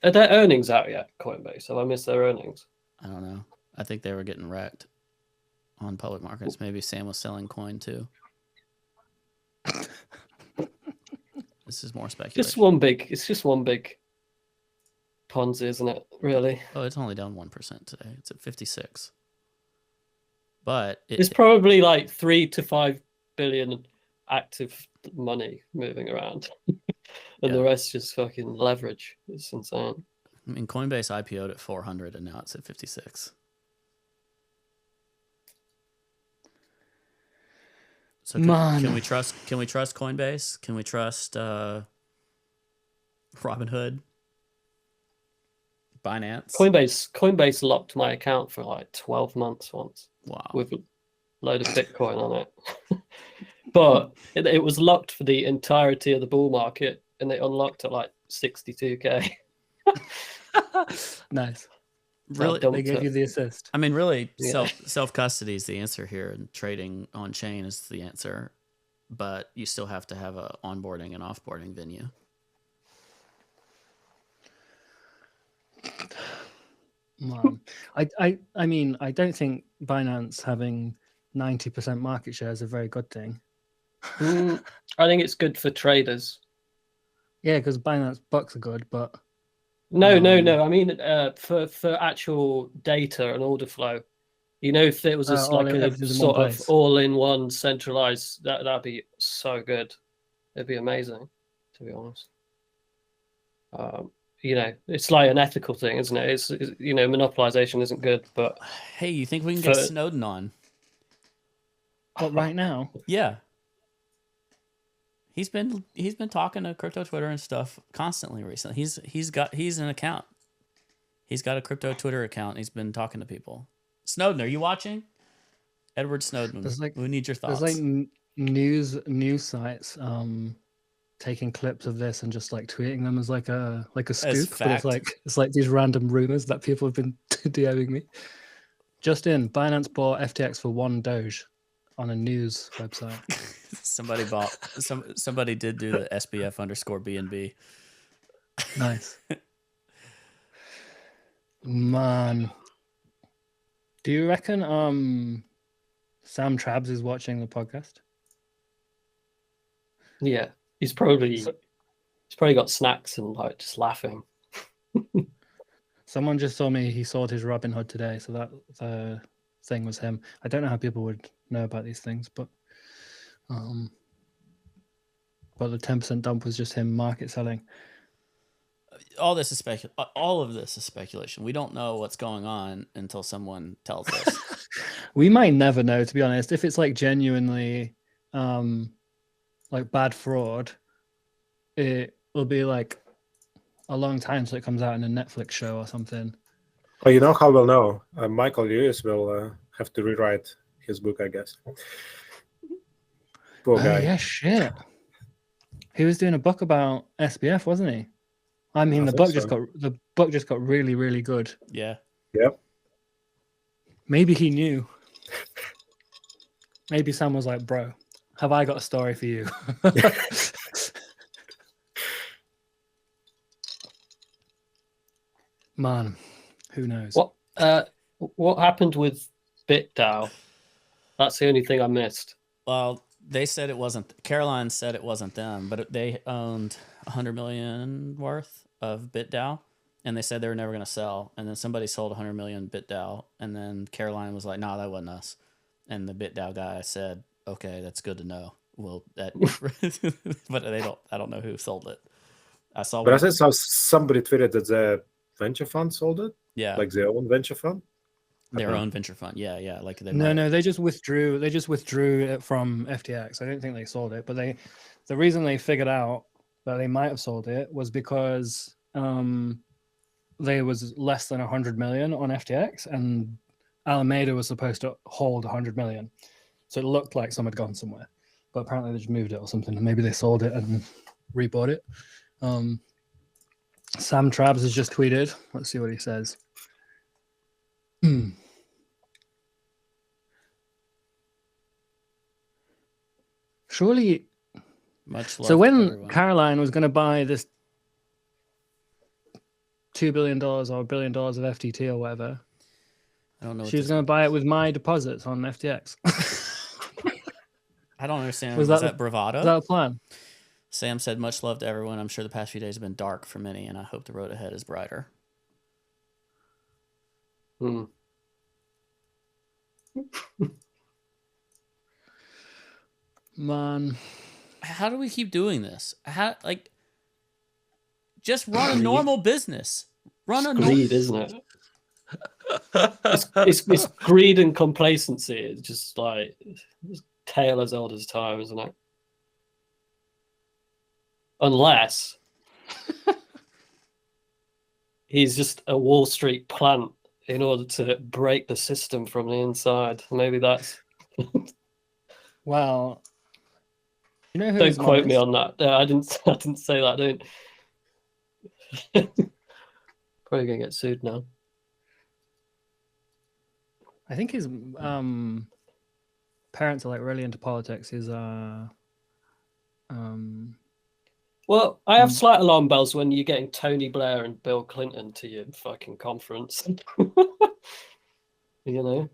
are their earnings out yet? Coinbase. Have I missed their earnings? I don't know. I think they were getting wrecked on public markets. Maybe Sam was selling coin too. This is more speculation. It's just one big Ponzi, isn't it? Really? Oh, it's only down 1% today. It's at 56. But It's probably like 3 to 5 billion active money moving around, and the rest just fucking leverage. It's insane. I mean, Coinbase IPO'd at 400 and now it's at 56. So can we trust Coinbase? Can we trust Robinhood? Binance? Coinbase locked my account for like 12 months once. Wow. With a load of Bitcoin on it. But it was locked for the entirety of the bull market, and they unlocked at like 62k. Nice. Really, they gave you the assist. I mean, really, self custody is the answer here, and trading on chain is the answer. But you still have to have a onboarding and offboarding venue. I mean, I don't think Binance having 90% market share is a very good thing. I think it's good for traders. Yeah, because Binance bucks are good, but no. I mean, for actual data and order flow, if there was just like a sort of all-in-one centralized, that'd be so good. It'd be amazing, to be honest. It's like an ethical thing, isn't it? It's monopolization isn't good, but hey, you think we can get Snowden on? But right now, yeah. He's been talking to crypto Twitter and stuff constantly recently. He's an account. He's got a crypto Twitter account. He's been talking to people. Snowden, are you watching? Edward Snowden. We need your thoughts. There's like news sites taking clips of this and just like tweeting them as like a scoop, but fact. it's like these random rumors that people have been DMing me. Just in, Binance bought FTX for 1 Doge on a news website. Somebody did do the SBF_BNB. Nice. Man. Do you reckon Sam Trabs is watching the podcast? Yeah, he's probably got snacks and like just laughing. Someone just told me he sold his Robinhood today, so that the thing was him. I don't know how people would know about these things, but the 10% dump was just him market selling. All of this is speculation. We don't know what's going on until someone tells us. We might never know, to be honest. If it's like genuinely like bad fraud, it will be like a long time till it comes out in a Netflix show or something. Well, you know how we'll know? Michael Lewis will have to rewrite his book, I guess. Poor guy. Yeah, shit. He was doing a book about SBF, wasn't he? I mean, the book just got really, really good. Yeah. Yep. Maybe he knew. Maybe Sam was like, "Bro, have I got a story for you?" Man, who knows? What happened with BitDAO? That's the only thing I missed. Well, they said it wasn't. Caroline said it wasn't them, but they owned 100 million worth of BitDAO, and they said they were never going to sell. And then somebody sold 100 million BitDAO, and then Caroline was like, "No, that wasn't us." And the BitDAO guy said, "Okay, that's good to know." Well, that, but I don't know who sold it. I saw. But I saw somebody tweeted that the venture fund sold it. Yeah, like their own venture fund. Their own venture fund. Yeah. Like they no, they just withdrew. They just withdrew it from FTX. I don't think they sold it, but the reason they figured out that they might have sold it was because there was less than 100 million on FTX, and Alameda was supposed to hold 100 million, so it looked like some had gone somewhere, but apparently they just moved it or something, and maybe they sold it and rebought it. Sam Trabs has just tweeted. Let's see what he says. Surely, much love. So when Caroline was going to buy this $2 billion or $1 billion of FTT or whatever, I don't know. She was going to buy it with my deposits on FTX. I don't understand. Was that bravado? Was that a plan? Sam said, "Much love to everyone. I'm sure the past few days have been dark for many, and I hope the road ahead is brighter." Man, how do we keep doing this? Just run a normal business. Greed, isn't it? It's greed and complacency. It's just like it's tale as old as time, isn't it? Unless he's just a Wall Street plant in order to break the system from the inside. Maybe that's. Well, you know who? Don't quote me on that. I didn't say that. Don't. Probably gonna get sued now. I think his parents are like really into politics. His Well, I have slight alarm bells when you're getting Tony Blair and Bill Clinton to your fucking conference. You know?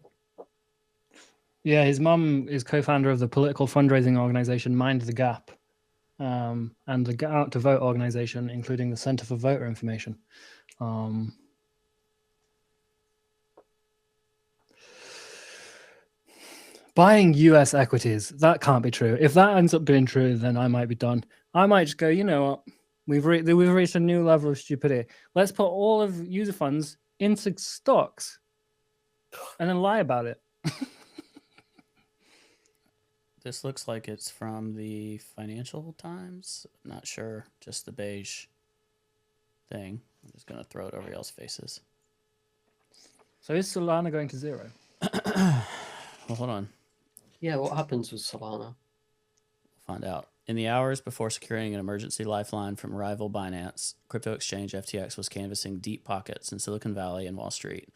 Yeah, his mum is co-founder of the political fundraising organization Mind the Gap, and the Get Out to Vote organization, including the Center for Voter Information. Buying US equities, that can't be true. If that ends up being true, then I might be done. I might just go, you know what? We've reached a new level of stupidity. Let's put all of user funds into stocks and then lie about it. This looks like it's from the Financial Times. I'm not sure. Just the beige thing. I'm just going to throw it over y'all's faces. So is Solana going to zero? Well, hold on. Yeah, what happens with Solana? We'll find out. In the hours before securing an emergency lifeline from rival Binance, crypto exchange FTX was canvassing deep pockets in Silicon Valley and Wall Street.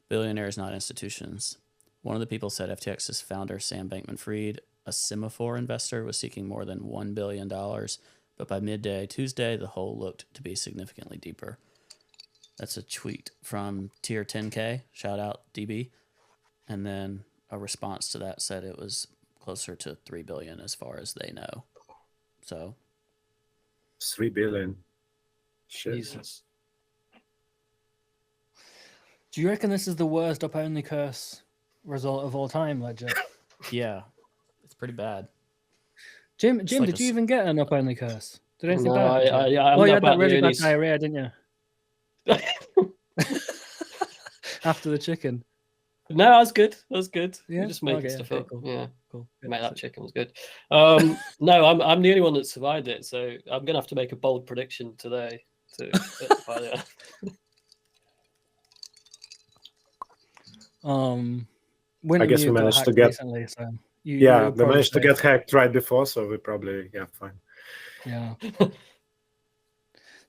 Billionaires, not institutions. One of the people said FTX's founder, Sam Bankman-Fried, a semaphore investor, was seeking more than $1 billion, but by midday Tuesday, the hole looked to be significantly deeper. That's a tweet from Tier 10K, shout out DB. And then a response to that said it was closer to 3 billion as far as they know. So 3 billion. Shit. Jesus. Do you reckon this is the worst up-only curse result of all time, Ledger? yeah, it's pretty bad. Jim, like did you even get an up-only curse? Did anything No, bad happen to you? I'm Oh, you not had that about really the bad only- diarrhea, didn't you? After the chicken. No, that was good. That was good. Yeah? We just making Okay, stuff okay, up. cool. Yeah, Cool. mate, that chicken was good. No, I'm the only one that survived it, so I'm gonna have to make a bold prediction today to rectify that. I guess we Wintermute got managed to hacked get. recently, so you Yeah, you're we probably managed to safe. get hacked right before, so we probably fine. Yeah.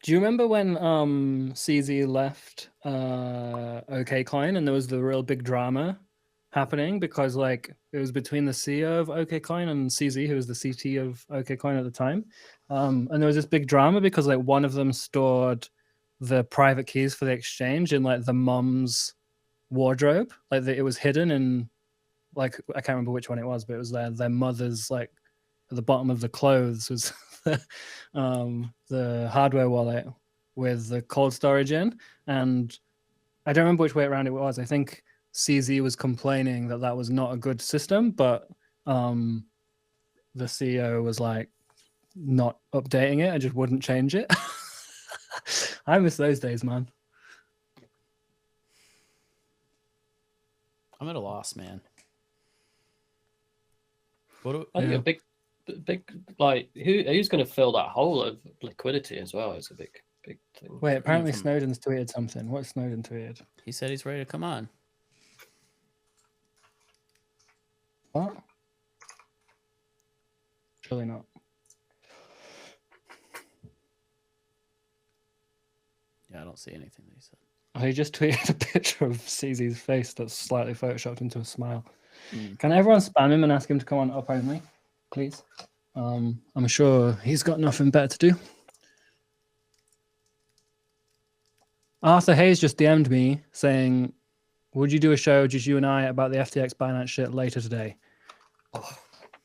Do you remember when CZ left OKCoin and there was the real big drama happening because like it was between the CEO of OKCoin and CZ, who was the CT of OKCoin at the time, and there was this big drama because like one of them stored the private keys for the exchange in like the mom's wardrobe, like it was hidden in like I can't remember which one it was, but it was their mother's like at the bottom of the clothes was the hardware wallet with the cold storage in, and I don't remember which way around it was. I think CZ was complaining that that was not a good system, but the CEO was like not updating it and just wouldn't change it. I miss those days, man. I'm at a loss, man. I think a big like who's going to fill that hole of liquidity as well is a big thing. Wait, apparently Snowden's tweeted something. What Snowden tweeted? He said he's ready to come on. What? Surely not. Yeah, I don't see anything that he said. Oh, he just tweeted a picture of CZ's face that's slightly photoshopped into a smile. Can everyone spam him and ask him to come on up only, please? I'm sure he's got nothing better to do. Arthur Hayes just DM'd me saying, would you do a show, just you and I, about the FTX Binance shit later today? Oh,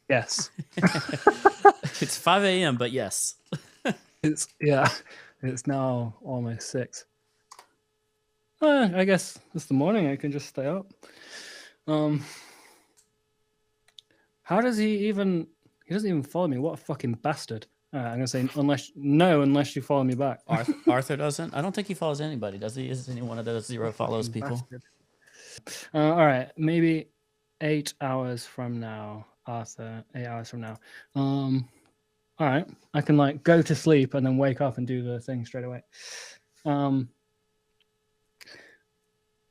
yes. It's 5 a.m., but yes. It's now almost 6. I guess it's the morning. I can just stay up. How does he even... He doesn't even follow me. What a fucking bastard. I'm going to say unless you follow me back. Arthur doesn't? I don't think he follows anybody, does he? Is any one of those 0 follows people? All right. Maybe 8 hours from now, Arthur. 8 hours from now. All right. I can like go to sleep and then wake up and do the thing straight away.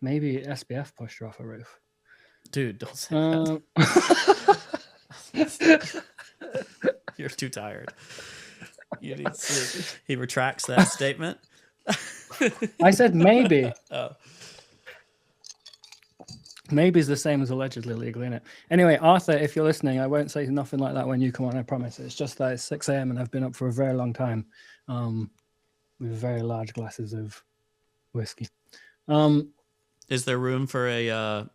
Maybe SBF pushed her off a roof. Dude, don't say that. You're too tired. You need sleep. He retracts that statement. I said maybe. Oh. Maybe is the same as allegedly legally, isn't it? Anyway, Arthur, if you're listening, I won't say nothing like that when you come on, I promise. It's just that it's 6 a.m. and I've been up for a very long time with very large glasses of whiskey. Is there room for a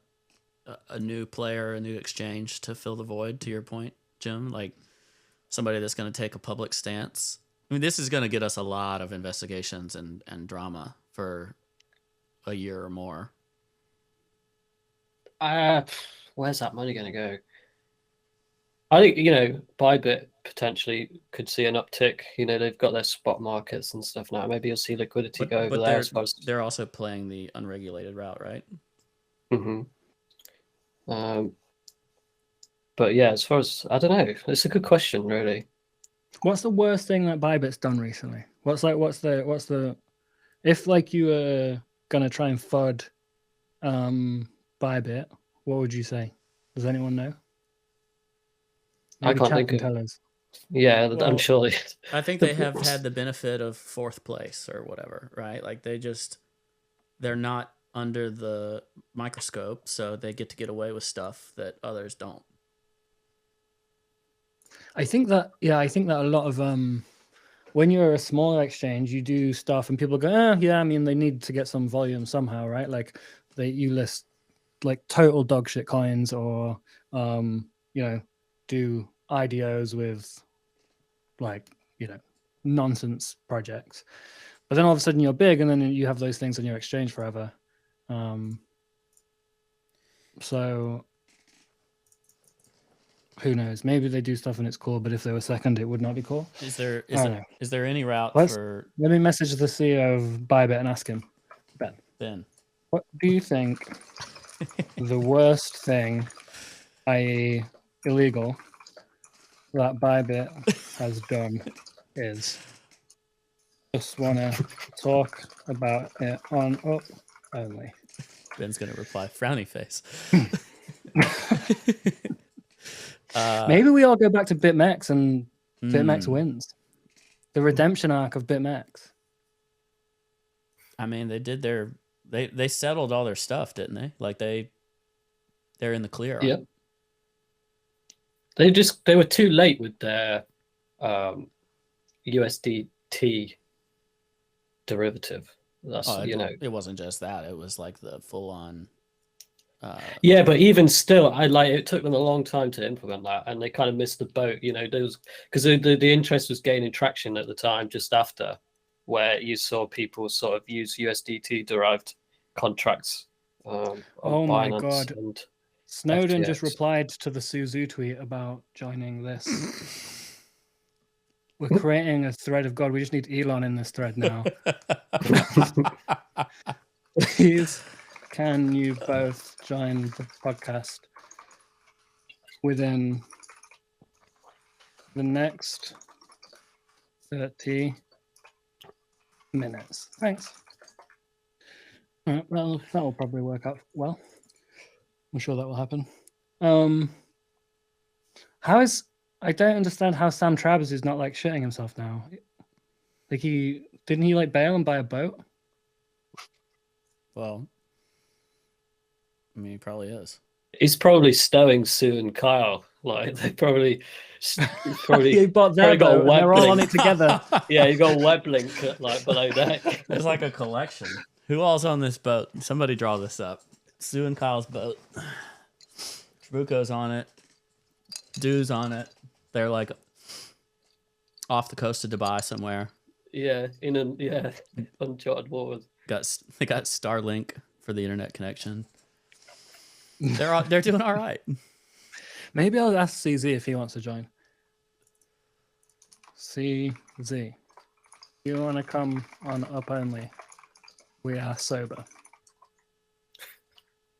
new player, a new exchange to fill the void, to your point, Jim? Like somebody that's going to take a public stance? I mean, this is going to get us a lot of investigations and drama for a year or more. Where's that money going to go? I think, Bybit potentially could see an uptick. They've got their spot markets and stuff now. Maybe you'll see liquidity go over there. They're also playing the unregulated route, right? Mm-hmm. But yeah, as far as, I don't know. It's a good question, really. What's the worst thing that Bybit's done recently? What's the if like you were gonna try and FUD Bybit, what would you say? Does anyone know? I can't think of. Tell us. Yeah, I'm Well, sure. I think they have had the benefit of fourth place or whatever, right? Like they're not under the microscope, so they get away with stuff that others don't. I think that a lot of when you're a smaller exchange, you do stuff and people go, yeah, I mean they need to get some volume somehow, right? Like you list like total dog shit coins or do IDOs with like, nonsense projects. But then all of a sudden you're big and then you have those things on your exchange forever. So who knows? Maybe they do stuff and it's cool, but if they were second, it would not be cool. Is there any route for Let me message the CEO of Bybit and ask him. Ben? What do you think the worst thing, i.e. illegal, that Bybit has done is? Just want to talk about it on up only. Ben's gonna reply frowny face. Maybe we all go back to BitMEX and BitMEX wins. The redemption arc of BitMEX. I mean, they settled all their stuff, didn't they? Like they're in the clear. Yeah. They were too late with their USDT derivative. That's it wasn't just that. It was like the full on. Yeah, but even still, it took them a long time to implement that, and they kind of missed the boat. Because the interest was gaining traction at the time, just after, where you saw people sort of use USDT derived contracts. On my Binance God! And Snowden FTX. just replied to the Suzu tweet about joining this. We're creating a thread of God. We just need Elon in this thread now. Please, can you both join the podcast within the next 30 minutes? Thanks. All right, well, that will probably work out well. I'm sure that will happen. I don't understand how Sam Travers is not like shitting himself now. Like didn't he like bail and buy a boat? Well, I mean, he probably is. He's probably stowing Sue and Kyle. Like they probably He bought their got a boat and web they're all on link. it together. Yeah, he's got a web link below deck. It's like a collection. Who all's on this boat? Somebody draw this up. Sue and Kyle's boat. Trabucco's on it. Dude's on it. They're like off the coast of Dubai somewhere. Yeah, uncharted waters. They got Starlink for the internet connection. They're doing all right. Maybe I'll ask CZ if he wants to join. CZ, you want to come on up only? We are sober.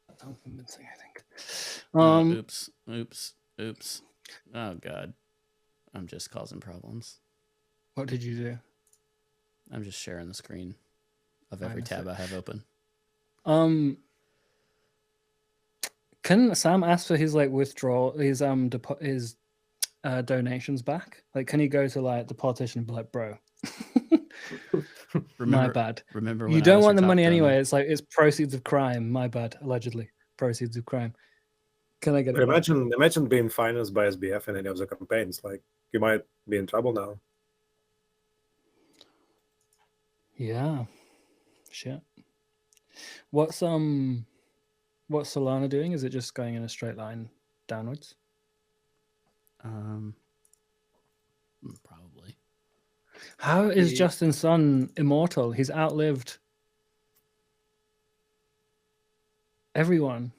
That's convincing, I think. Oops. Oh God, I'm just causing problems. What did you do? I'm just sharing the screen of every tab I have open. Can Sam ask for his like withdrawal, his donations back? Like, can he go to like the politician and be like, bro? My bad. Remember when you don't want the money anyway. It's like it's proceeds of crime. My bad. Allegedly, proceeds of crime. Can I get it? Imagine being financed by SBF in any of the campaigns. Like you might be in trouble now. Yeah. Shit. What's Solana doing? Is it just going in a straight line downwards? Probably. How is Justin Sun immortal? He's outlived everyone.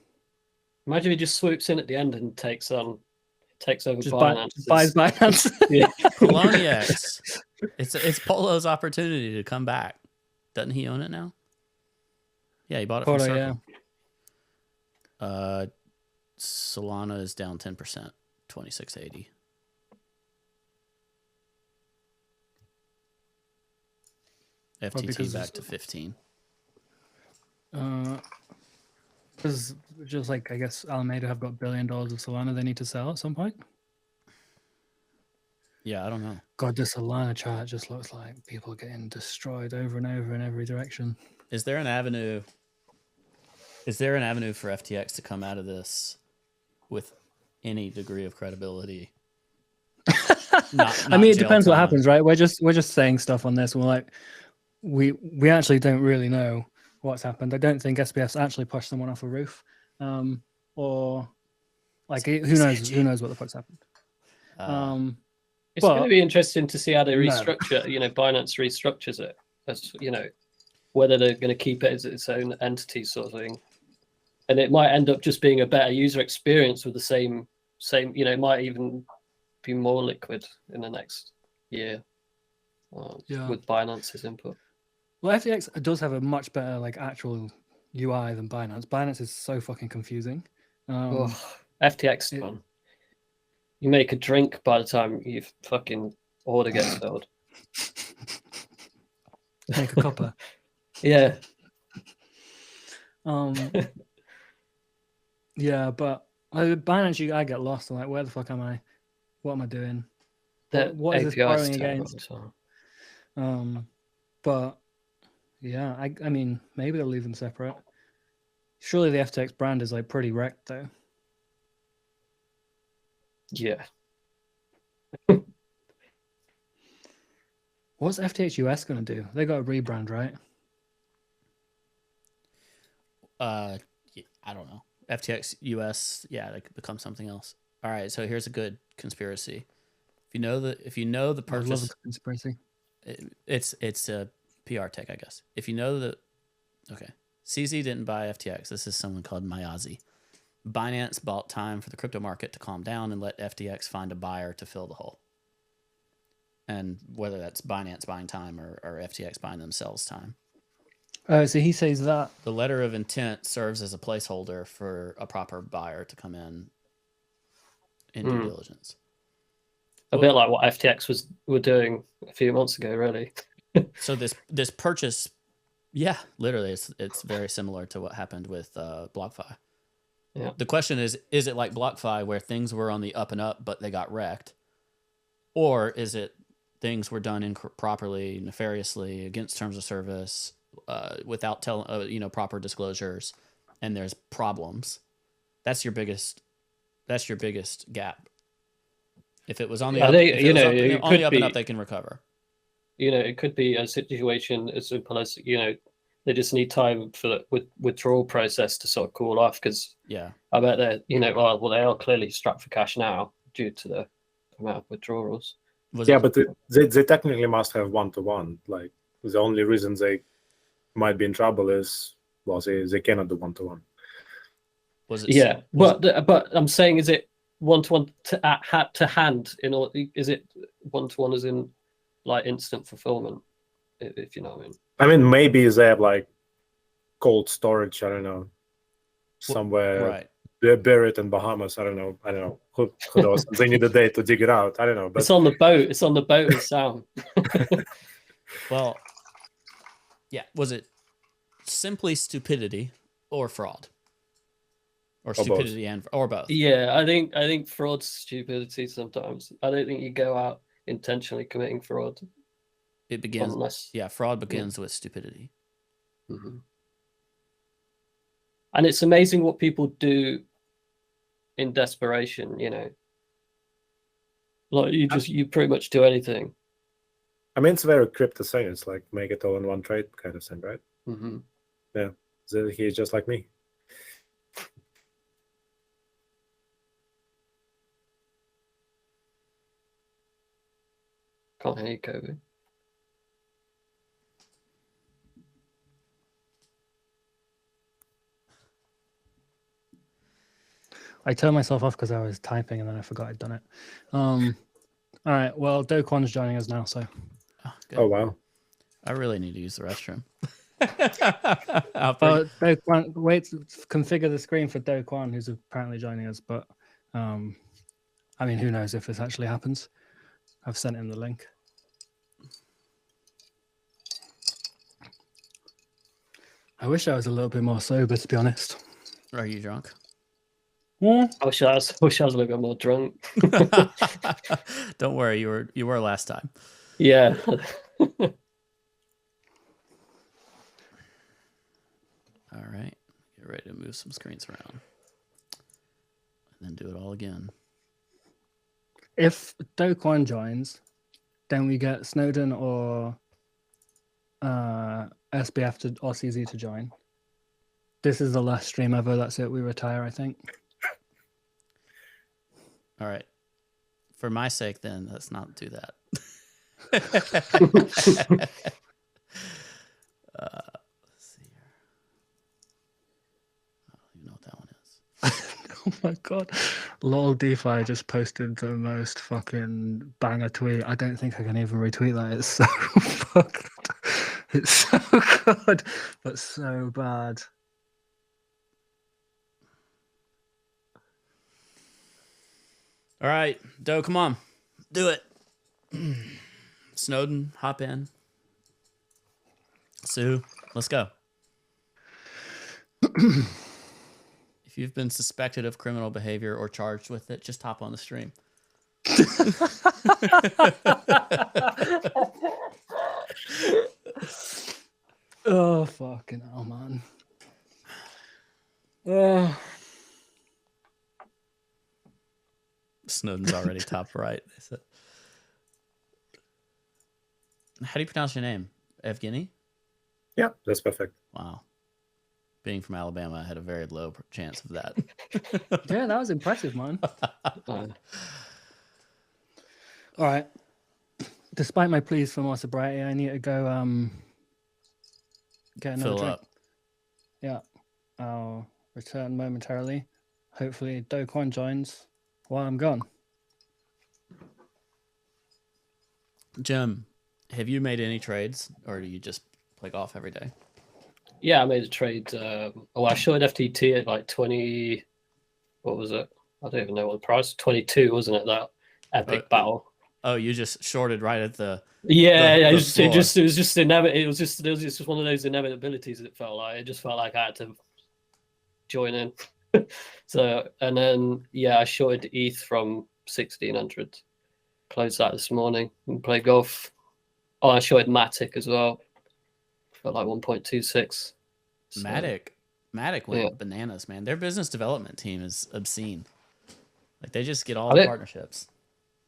Imagine he just swoops in at the end and takes over Just Binance. buys Binance. Yeah. Poloniex. It's Polo's opportunity to come back. Doesn't he own it now? Yeah, he bought it from Circle. Yeah. Solana is down 10%, 2680. FTT back to 15. Because just like I guess Alameda have got $1 billion of Solana they need to sell at some point. Yeah, I don't know. God, this Solana chart just looks like people getting destroyed over and over in every direction. Is there an avenue? Is there an avenue for FTX to come out of this with any degree of credibility? I mean, it jail depends what time. happens, right? We're just saying stuff on this. We're like, we actually don't really know what's happened. I don't think SBF's actually pushed someone off a roof, or like who knows what the fuck's happened. It's going to But- be interesting to see how they No. restructure. Binance restructures it. As whether they're going to keep it as its own entity, sort of thing, and it might end up just being a better user experience with the same. It might even be more liquid in the next year with Binance's input. Well, FTX does have a much better like actual UI than Binance. Binance is so fucking confusing. FTX, man. You make a drink by the time your fucking order gets filled. Make a copper. Yeah. Yeah, but Binance, I get lost. I'm like, where the fuck am I? What am I doing? What is this borrowing against? But yeah, I mean, maybe they'll leave them separate. Surely the FTX brand is like pretty wrecked though. Yeah. What's FTX US going to do? They got a rebrand, right? I don't know. FTX US, yeah, they could become something else. All right, so here's a good conspiracy. If you know the I love purchase, a conspiracy. it's a PR tech, I guess. If you know okay, CZ didn't buy FTX. This is someone called Mayazi. Binance bought time for the crypto market to calm down and let FTX find a buyer to fill the hole. And whether that's Binance buying time or FTX buying themselves time. So he says that The letter of intent serves as a placeholder for a proper buyer to come in due diligence. A bit like what FTX were doing a few months ago, really. So this purchase, yeah, literally, it's very similar to what happened with BlockFi. Yeah. The question is it like BlockFi where things were on the up and up, but they got wrecked? Or is it things were done improperly, nefariously, against terms of service, without proper disclosures, and there's problems? That's your biggest gap. If it was on the up, on the up and up, they can recover. It could be a situation as simple as they just need time for the withdrawal process to sort of cool off, because I bet they're they are clearly strapped for cash now due to the amount of withdrawals. But they technically must have one-to-one. Like the only reason they might be in trouble is they cannot do one-to-one. But I'm saying, is it one-to-one to hand? Is it one-to-one as in like instant fulfillment? If you know what I mean. I mean, maybe they have like cold storage. I don't know, somewhere buried in Bahamas. I don't know. Who knows? They need a day to dig it out. I don't know. But it's on the boat. It's on the boat with Sam. Well, yeah. Was it simply stupidity or fraud, or stupidity or both? Yeah, I think fraud's stupidity sometimes. I don't think you go out intentionally committing fraud. It begins. Fraud begins with stupidity. Mm-hmm. And it's amazing what people do in desperation. Like you pretty much do anything. I mean, it's very crypto thing. It's like make it all in one trade kind of thing, right? Mm-hmm. Yeah, he's just like me. Can't hear you, Cobie. I turned myself off because I was typing and then I forgot I'd done it. All right. Well, Do Kwon's joining us now, so. Oh wow! I really need to use the restroom. Do Kwon, wait, configure the screen for Do Kwon, who's apparently joining us. But I mean, who knows if this actually happens? I've sent him the link. I wish I was a little bit more sober, to be honest. Are you drunk? I wish I was a little bit more drunk. Don't worry, you were last time. Yeah. All right, get ready to move some screens around, and then do it all again. If Kwon joins, then we get Snowden or SBF or CZ to join. This is the last stream ever. That's it. We retire, I think. All right. For my sake, then, let's not do that. Let's see here. I don't even know what that one is. Oh my god. LOL DeFi just posted the most fucking banger tweet. I don't think I can even retweet that. It's so fucked. It's so good, but so bad. All right, Doe, come on. Do it. Snowden, hop in. Sue, let's go. If you've been suspected of criminal behavior or charged with it, just hop on the stream. Oh, fucking hell, man. Snowden's already top right. How do you pronounce your name? Evgeny? Yeah, that's perfect. Wow. Being from Alabama, I had a very low chance of that. Yeah, that was impressive, man. All right. Despite my pleas for more sobriety, I need to go get another Fill drink. up. Yeah. I'll return momentarily. Hopefully Kwon joins while I'm gone. Jim, have you made any trades, or do you just play golf every day? Yeah, I made a trade. I shorted FTT at like 20. What was it? I don't even know what the price. 22, wasn't it? That epic battle. Oh, you just shorted right at the. Yeah, the it was just inevitable. It was just one of those inevitabilities. It felt like it just felt like I had to join in. So, and then I shorted ETH from 1600. Closed that this morning and played golf. Oh, I shorted Matic as well. Got like 1.26. So, Matic went bananas, man. Their business development team is obscene. Like they just get all the partnerships.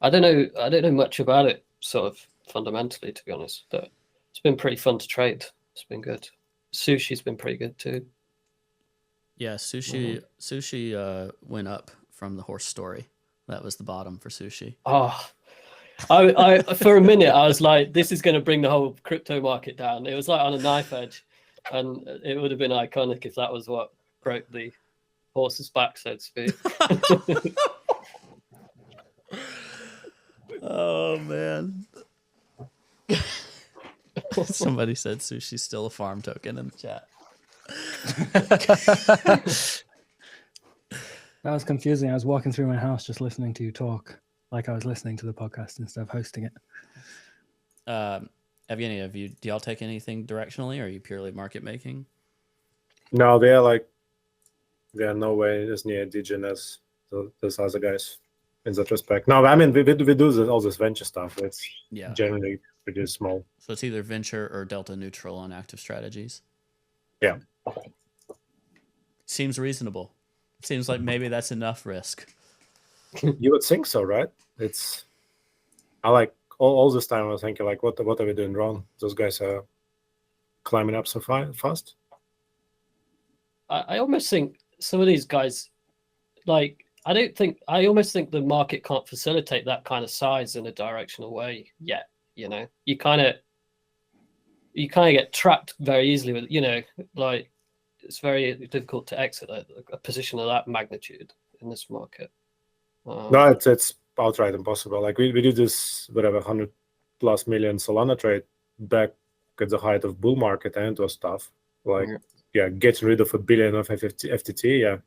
I don't know much about it, sort of fundamentally, to be honest. But it's been pretty fun to trade. It's been good. Sushi's been pretty good too. Yeah, sushi went up from the horse story. That was the bottom for sushi. Oh, I for a minute I was like, this is going to bring the whole crypto market down. It was like on a knife edge, and it would have been iconic if that was what broke the horse's back, so to speak. Oh man. Somebody said sushi's still a farm token in the chat. That was confusing. I was walking through my house just listening to you talk, like I was listening to the podcast instead of hosting it. Evgeny, do y'all take anything directionally, or are you purely market making? No, they are no way as near degen as those other guys in that respect. No, I mean we do all this venture stuff. It's generally pretty small. So it's either venture or delta neutral on active strategies. Yeah. Seems reasonable. Seems like maybe that's enough risk. You would think so, right? I like all this time I was thinking like, what are we doing wrong? Those guys are climbing up so fast. I almost think some of these guys, like, I almost think the market can't facilitate that kind of size in a directional way yet. You know, you kind of get trapped very easily with, like it's very difficult to exit a position of that magnitude in this market. No, it's outright impossible. Like we did this whatever 100+ million Solana trade back at the height of bull market, and it was tough. Like getting rid of $1 billion of FTT,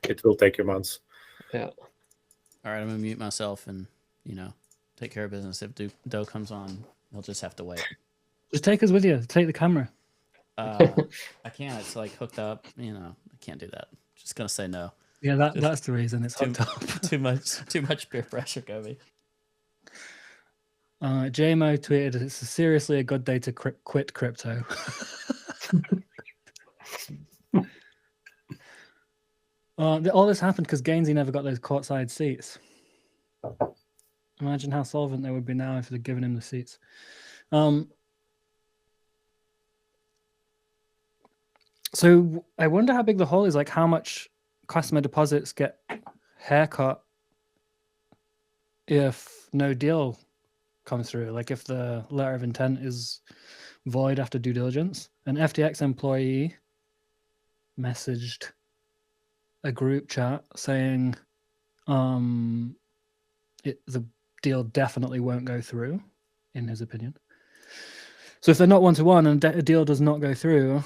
it will take you months. Yeah. All right, I'm gonna mute myself and take care of business. If Doe comes on, he'll just have to wait. Just take us with you. Take the camera. I can't. It's like hooked up. I can't do that. Just gonna say no. Yeah, that's the reason it's hooked up. Too much peer pressure, Cobie. JMO tweeted, "It's seriously a good day to quit crypto." All this happened because Gainzy never got those courtside seats. Imagine how solvent they would be now if they'd given him the seats. So I wonder how big the hole is, like how much customer deposits get haircut if no deal comes through, like if the letter of intent is void after due diligence. An FTX employee messaged a group chat saying the deal definitely won't go through, in his opinion. So if they're not one-to-one and a deal does not go through,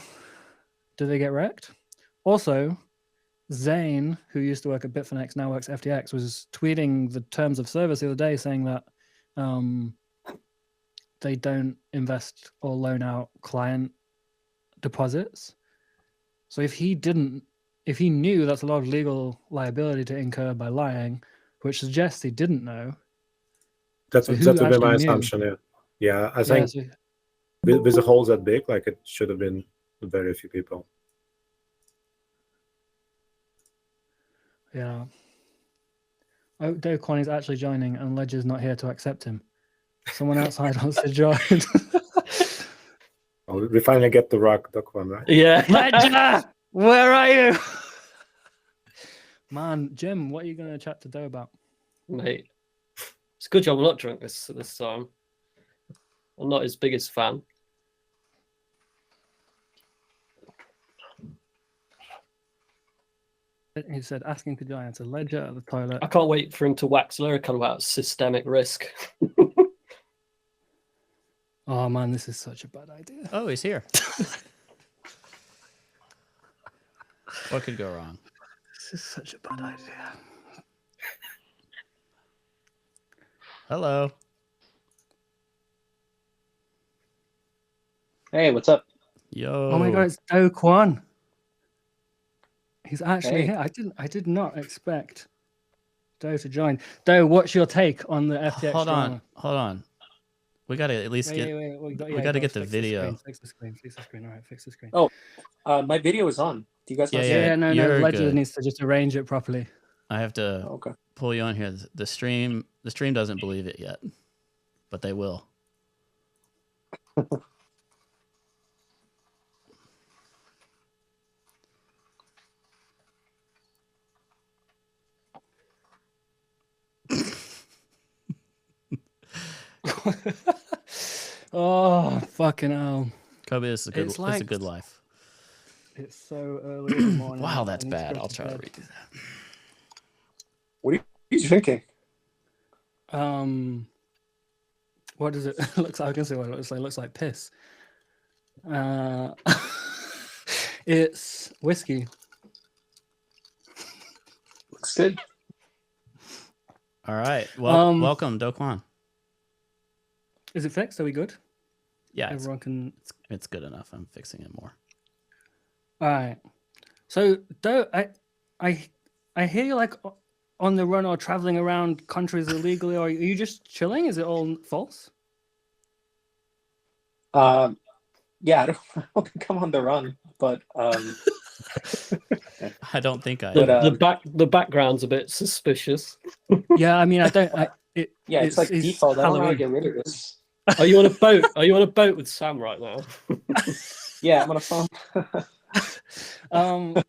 do they get wrecked? Also, Zane, who used to work at Bitfinex, now works at FTX, was tweeting the terms of service the other day saying that they don't invest or loan out client deposits. So if he knew that's a lot of legal liability to incur by lying, which suggests he didn't know. That So would who be my actually knew? assumption. Yeah, I think with the holes that big, like it should have been very few people. Yeah. Oh, Dave Kwon is actually joining, and Ledger's not here to accept him. Someone outside wants to join. Oh, we finally get the rock duck one, right? Yeah. Ledger, where are you? Man, Jim, what are you going to chat to Do about? Mate, it's a good job I'm not drunk this time. I'm not his biggest fan. He said, asking to join. It's a Ledger at the toilet. I can't wait for him to wax lyrical about systemic risk. Oh man, this is such a bad idea. Oh, he's here. What could go wrong? This is such a bad idea. Hello. Hey, what's up? Yo. Oh my god, it's Do Kwon. He's actually Hey. here. I did not expect Do to join. Do, what's your take on the FTX drama? Hold on. We gotta at least get. Wait. We gotta get the video. Fix the screen. All right, fix the screen. Oh, my video is on. Do you guys want to see Yeah, it? No. you're Ledger good. needs to just arrange it properly. I have to Okay. pull you on here. The stream doesn't believe it yet, but they will. Oh, fucking hell. Cobie, it's a good life. It's so early in the morning. Wow, that's I need to bad. go I'll to try to bed. redo that. What are you drinking? What does it look like? I can see what it looks like. It looks like piss. It's whiskey. Looks good. All right. Well, welcome, Do Kwon. Is it fixed? Are we good? Yeah, Everyone can. it's good enough. I'm fixing it more. All right. So, I hear you like on the run or traveling around countries illegally, or are you just chilling? Is it all false? Yeah, I don't think I'm on the run, but I don't think I. The background's a bit suspicious. Yeah, I mean, I don't. yeah, it's like default. I don't know how to Halloween. get rid of this. Are you on a boat? Are you on a boat with Sam right now? Yeah, I'm on a phone. So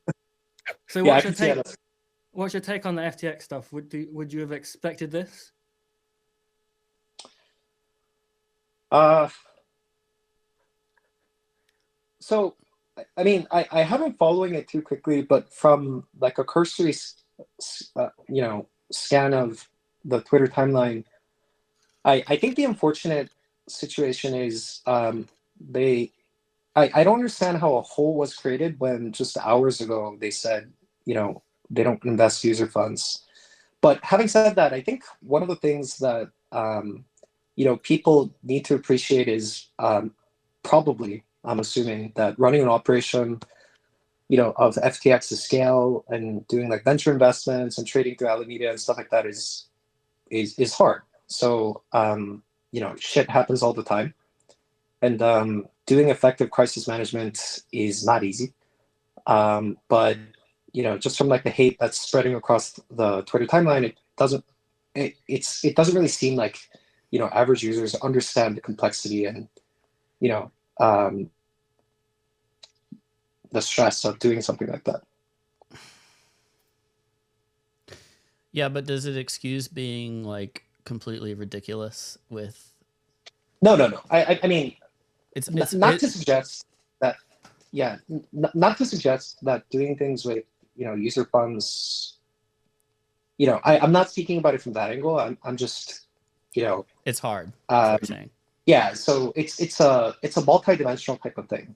Yeah, I what's can your see take? that. What's your take on the FTX stuff? Would you have expected this? So, I mean, I haven't following it too quickly, but from like a cursory, scan of the Twitter timeline, I think the unfortunate situation is I don't understand how a hole was created when just hours ago they said, they don't invest user funds. But having said that, I think one of the things that, people need to appreciate is probably, I'm assuming, that running an operation of FTX's scale and doing like venture investments and trading through Alameda and stuff like that is hard. So shit happens all the time, and doing effective crisis management is not easy. But just from like the hate that's spreading across the Twitter timeline, it doesn't really seem like average users understand the complexity and the stress of doing something like that. Yeah, but does it excuse being like completely ridiculous with? No. I mean, it's not to suggest that. Yeah, not to suggest that doing things with user funds. I'm not speaking about it from that angle. I'm just it's hard. That's what you're saying. Yeah, so it's a multi-dimensional type of thing.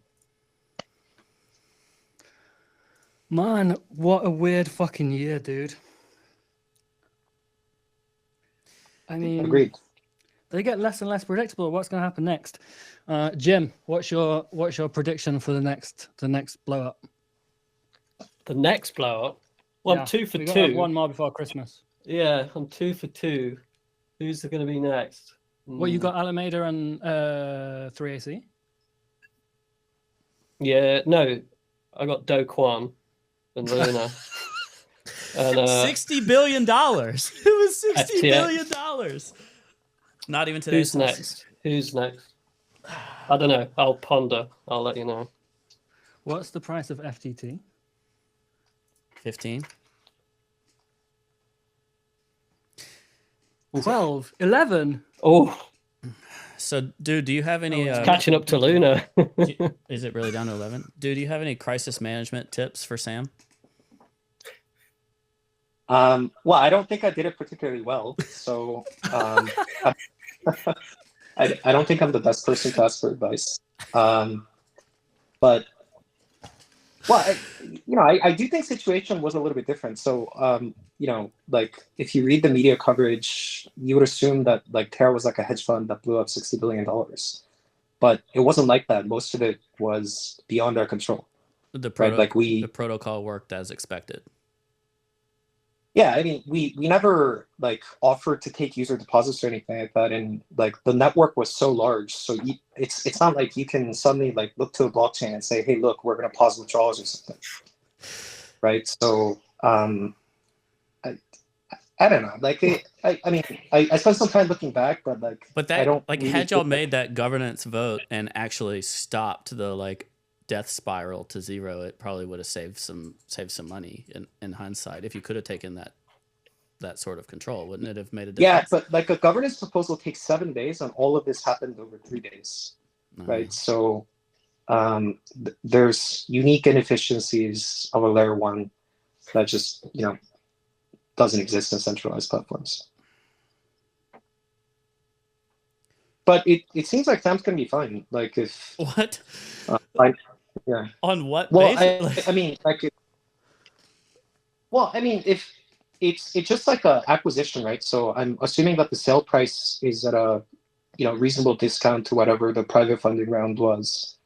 Man, what a weird fucking year, dude. I mean, agreed. They get less and less predictable. What's going to happen next? Jim, what's your prediction for the next blow up? The next blow up? Well, yeah, I'm 2 for we 2. Got one more before Christmas. Yeah, I'm 2 for 2. Who's going to be next? Well, you got Alameda and 3AC? Yeah, no. I got Kwon and Luna. And, $60 billion. It was $60 billion. Not even today. Who's next? I don't know. I'll ponder. I'll let you know. What's the price of FTT? 15. 12, 11. Oh. So, dude, do you have any... catching up to Luna. Is it really down to 11? Dude, do you have any crisis management tips for Sam? Well, I don't think I did it particularly well. So I don't think I'm the best person to ask for advice. But, well, I do think situation was a little bit different. So, like if you read the media coverage, you would assume that like Terra was like a hedge fund that blew up $60 billion. But it wasn't like that. Most of it was beyond our control. The protocol worked as expected. Yeah, I mean, we never like offered to take user deposits or anything like that, and like the network was so large, so it's not like you can suddenly like look to the blockchain and say, hey, look, we're going to pause withdrawals or something, right? So I don't know, like I mean, I spent some time looking back, but that I don't like really had y'all made that governance vote and actually stopped the like death spiral to zero, it probably would have saved some money in hindsight. If you could have taken that sort of control, wouldn't it have made a difference? Yeah, but like a governance proposal takes 7 days, and all of this happened over 3 days, right? So there's unique inefficiencies of a layer 1 that just doesn't exist in centralized platforms. But it seems like Sam's gonna be fine. Like if what? Yeah. On what? Well, basis? I mean, like, if it's just like a acquisition, right? So I'm assuming that the sale price is at a reasonable discount to whatever the private funding round was.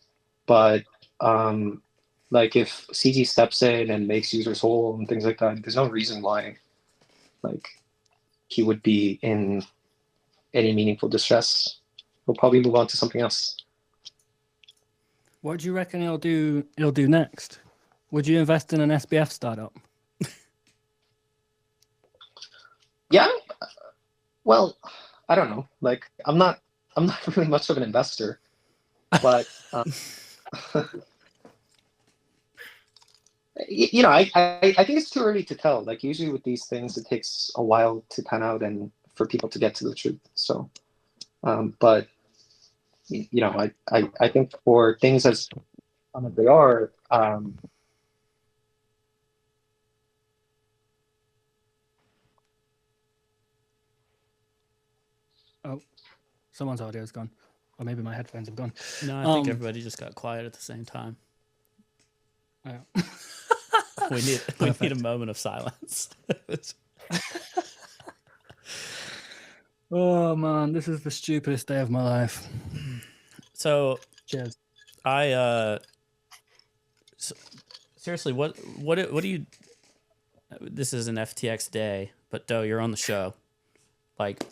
But like if CG steps in and makes users whole and things like that, there's no reason why like he would be in any meaningful distress. He'll probably move on to something else. What do you reckon he'll do next? Would you invest in an SBF startup? Yeah. Well, I don't know. Like I'm not really much of an investor, but I think it's too early to tell. Like usually with these things, it takes a while to pan out and for people to get to the truth. So, but I think for things as they are, oh, someone's audio is gone, or maybe my headphones have gone. No, I think everybody just got quiet at the same time. Yeah. we need a moment of silence. Oh man, this is the stupidest day of my life. So cheers. So seriously, what do you? This is an FTX day, but Doe, you're on the show. Like,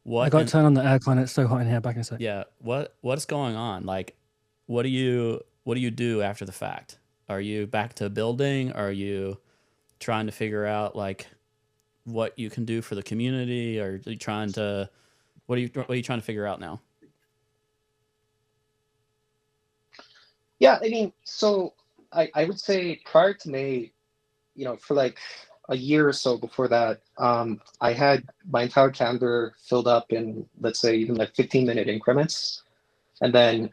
what? I got to turn on the aircon. It's so hot in here. Back in a sec. Yeah. What's going on? Like, what do you do after the fact? Are you back to building? Are you trying to figure out like what you can do for the community? Or are you trying to what are you trying to figure out now? Yeah, I mean, so I would say prior to May, you know, for like a year or so before that, I had my entire calendar filled up in, let's say, even like 15-minute increments. And then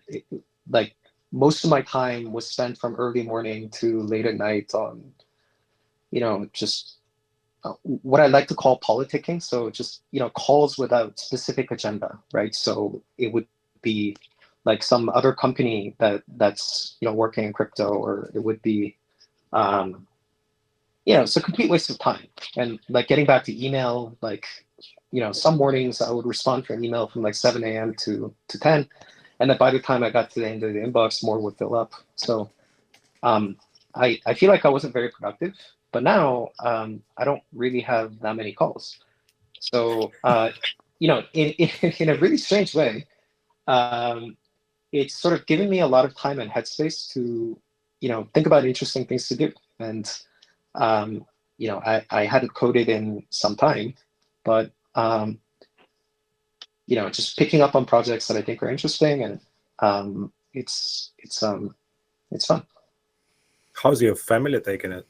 like most of my time was spent from early morning to late at night on, you know, just what I like to call politicking. So just, you know, calls without specific agenda, right? So it would be like some other company that's, you know, working in crypto, or it would be, you know, it's a complete waste of time. And like getting back to email, like, you know, some mornings I would respond to an email from like 7 a.m. to 10. And then by the time I got to the end of the inbox, more would fill up. So I feel like I wasn't very productive, but now I don't really have that many calls. So, you know, in a really strange way, it's sort of given me a lot of time and headspace to, you know, think about interesting things to do. And, you know, I hadn't coded in some time, but, you know, just picking up on projects that I think are interesting, and it's fun. How's your family taking it?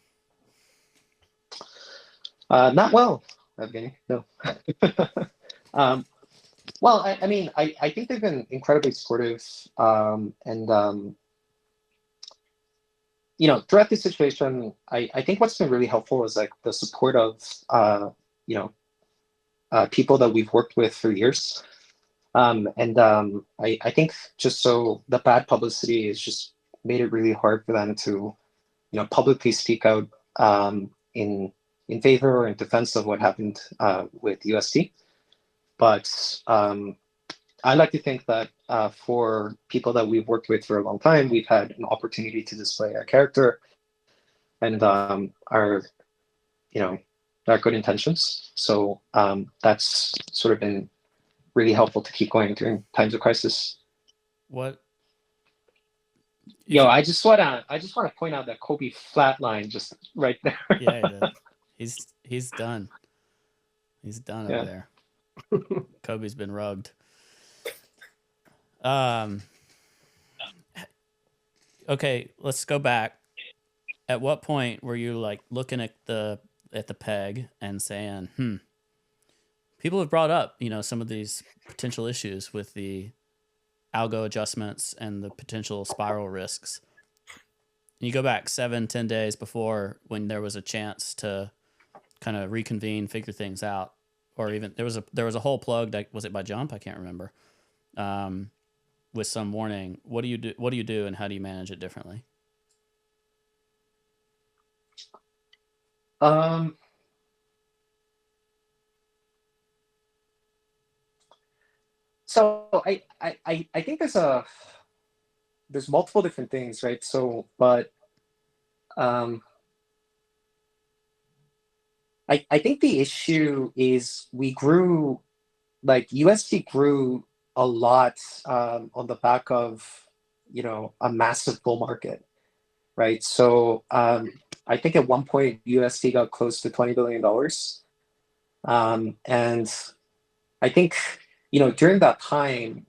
Not well, Evgeny, no. Well, I mean, I think they've been incredibly supportive, and you know, throughout this situation, I think what's been really helpful is like the support of you know, people that we've worked with for years, and I think just so the bad publicity has just made it really hard for them to, you know, publicly speak out in favor or in defense of what happened with USD. But I like to think that for people that we've worked with for a long time, we've had an opportunity to display our character and our, you know, our good intentions. So that's sort of been really helpful to keep going during times of crisis. What? Yo, I just wanna point out that Cobie flatlined just right there. Yeah, he did. He's done. He's done over there. Cobie's been rugged. Okay, let's go back. At what point were you like looking at the peg and saying, people have brought up, you know, some of these potential issues with the algo adjustments and the potential spiral risks. You go back 7-10 days before, when there was a chance to kind of reconvene, figure things out, or even there was a whole plug that was it by Jump? I can't remember. With some warning. What do you do, and how do you manage it differently? So I think there's multiple different things, right? So, but I think the issue is we grew, like USD grew a lot on the back of, you know, a massive bull market, right? So I think at one point USD got close to $20 billion. And I think, you know, during that time,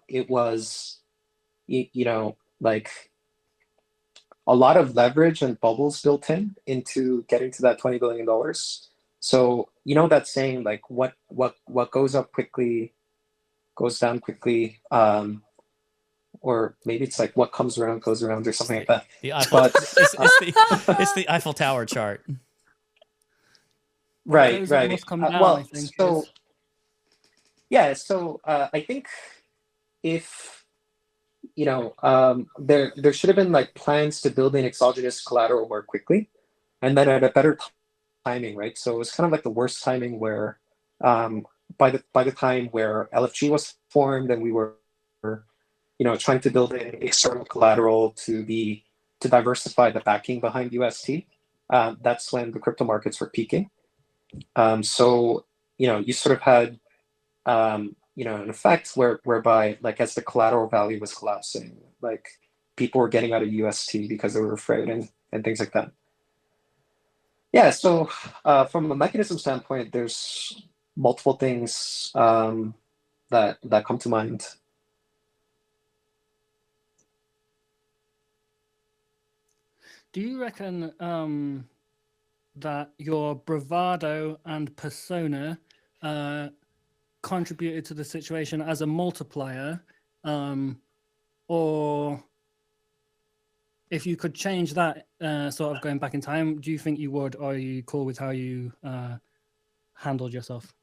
it was, you know, like a lot of leverage and bubbles built into getting to that $20 billion. So, you know, that saying, like what goes up quickly goes down quickly, or maybe it's like what comes around goes around, or something like that. The Eiffel, it's the Eiffel Tower chart. Right. Come down, Well, I think so yeah, so I think if, you know, there should have been like plans to build in exogenous collateral more quickly, and then at a better timing, right? So it was kind of like the worst timing where by the time where LFG was formed and we were, you know, trying to build in external collateral to be, to diversify the backing behind UST, that's when the crypto markets were peaking. So, you sort of had, an effect whereby, like, as the collateral value was collapsing, like, people were getting out of UST because they were afraid and things like that. Yeah, so from a mechanism standpoint, there's multiple things that come to mind. Do you reckon that your bravado and persona contributed to the situation as a multiplier, or if you could change that sort of going back in time, do you think you would, or are you cool with how you handled yourself?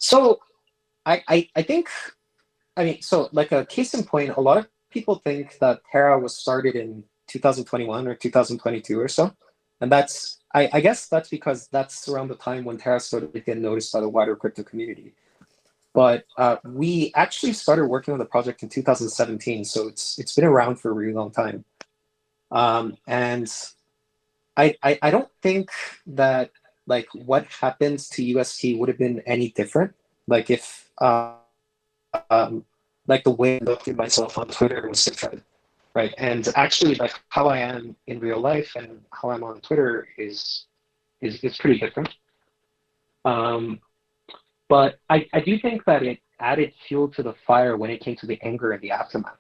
So I think, so like a case in point, a lot of people think that Terra was started in 2021 or 2022 or so. And that's, I guess that's because that's around the time when Terra started to get noticed by the wider crypto community. But we actually started working on the project in 2017. So it's been around for a really long time. And I don't think that like what happens to UST would have been any different. Like if like the way I looked at myself on Twitter was different, right? And actually, like how I am in real life and how I'm on Twitter is pretty different. But I do think that it added fuel to the fire when it came to the anger and the aftermath,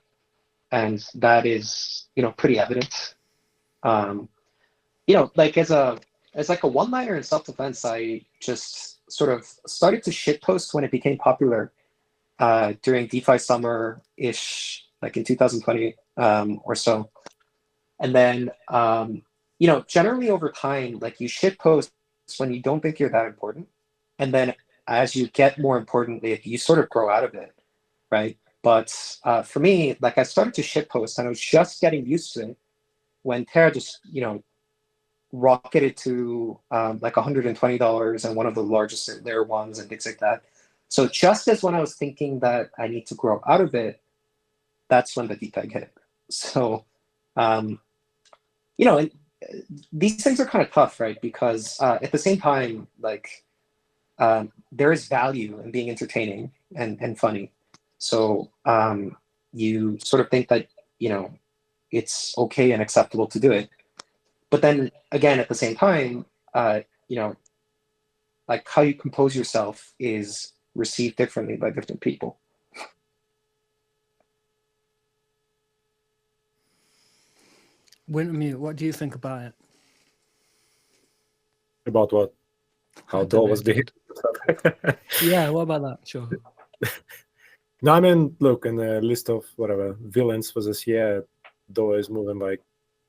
and that is pretty evident. Like as like a one-liner in self-defense, I just sort of started to shitpost when it became popular during DeFi summer-ish, like in 2020 or so. And then, generally over time, like you shitpost when you don't think you're that important. And then as you get more importantly, you sort of grow out of it, right? But for me, like I started to shitpost and I was just getting used to it when Terra just, rocketed to like $120 and one of the largest layer ones and things like that. So just as when I was thinking that I need to grow out of it, that's when the DPEG hit. So, these things are kind of tough, right? Because at the same time, like there is value in being entertaining and funny. So you sort of think that, it's okay and acceptable to do it. But then again, at the same time, like how you compose yourself is received differently by different people. Wintermute, what do you think about it? About what? How Dole was behaving? Yeah, what about that? Sure. No, I mean, look, in the list of whatever villains for this year, Dole is moving like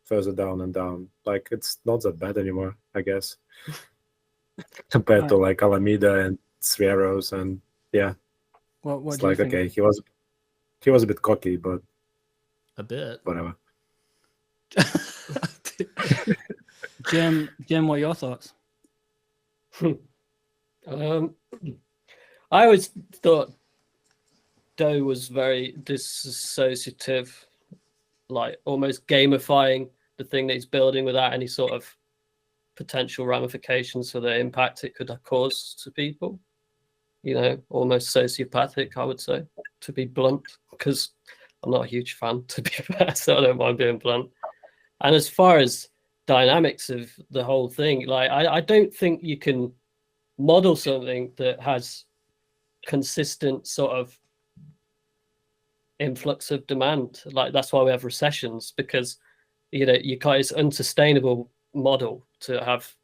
further down and down. Like it's not that bad anymore, I guess, compared to like Alameda and Sweros, and yeah. What it's do you like think? Okay, he was a bit cocky, but A bit. whatever. Jim, what are your thoughts? I always thought Doe was very dissociative, like almost gamifying the thing that he's building without any sort of potential ramifications for the impact it could cause to people. Almost sociopathic, I would say, to be blunt, because I'm not a huge fan, to be fair, so I don't mind being blunt. And as far as dynamics of the whole thing, like I don't think you can model something that has consistent sort of influx of demand. Like that's why we have recessions, because you can't, it's unsustainable model to have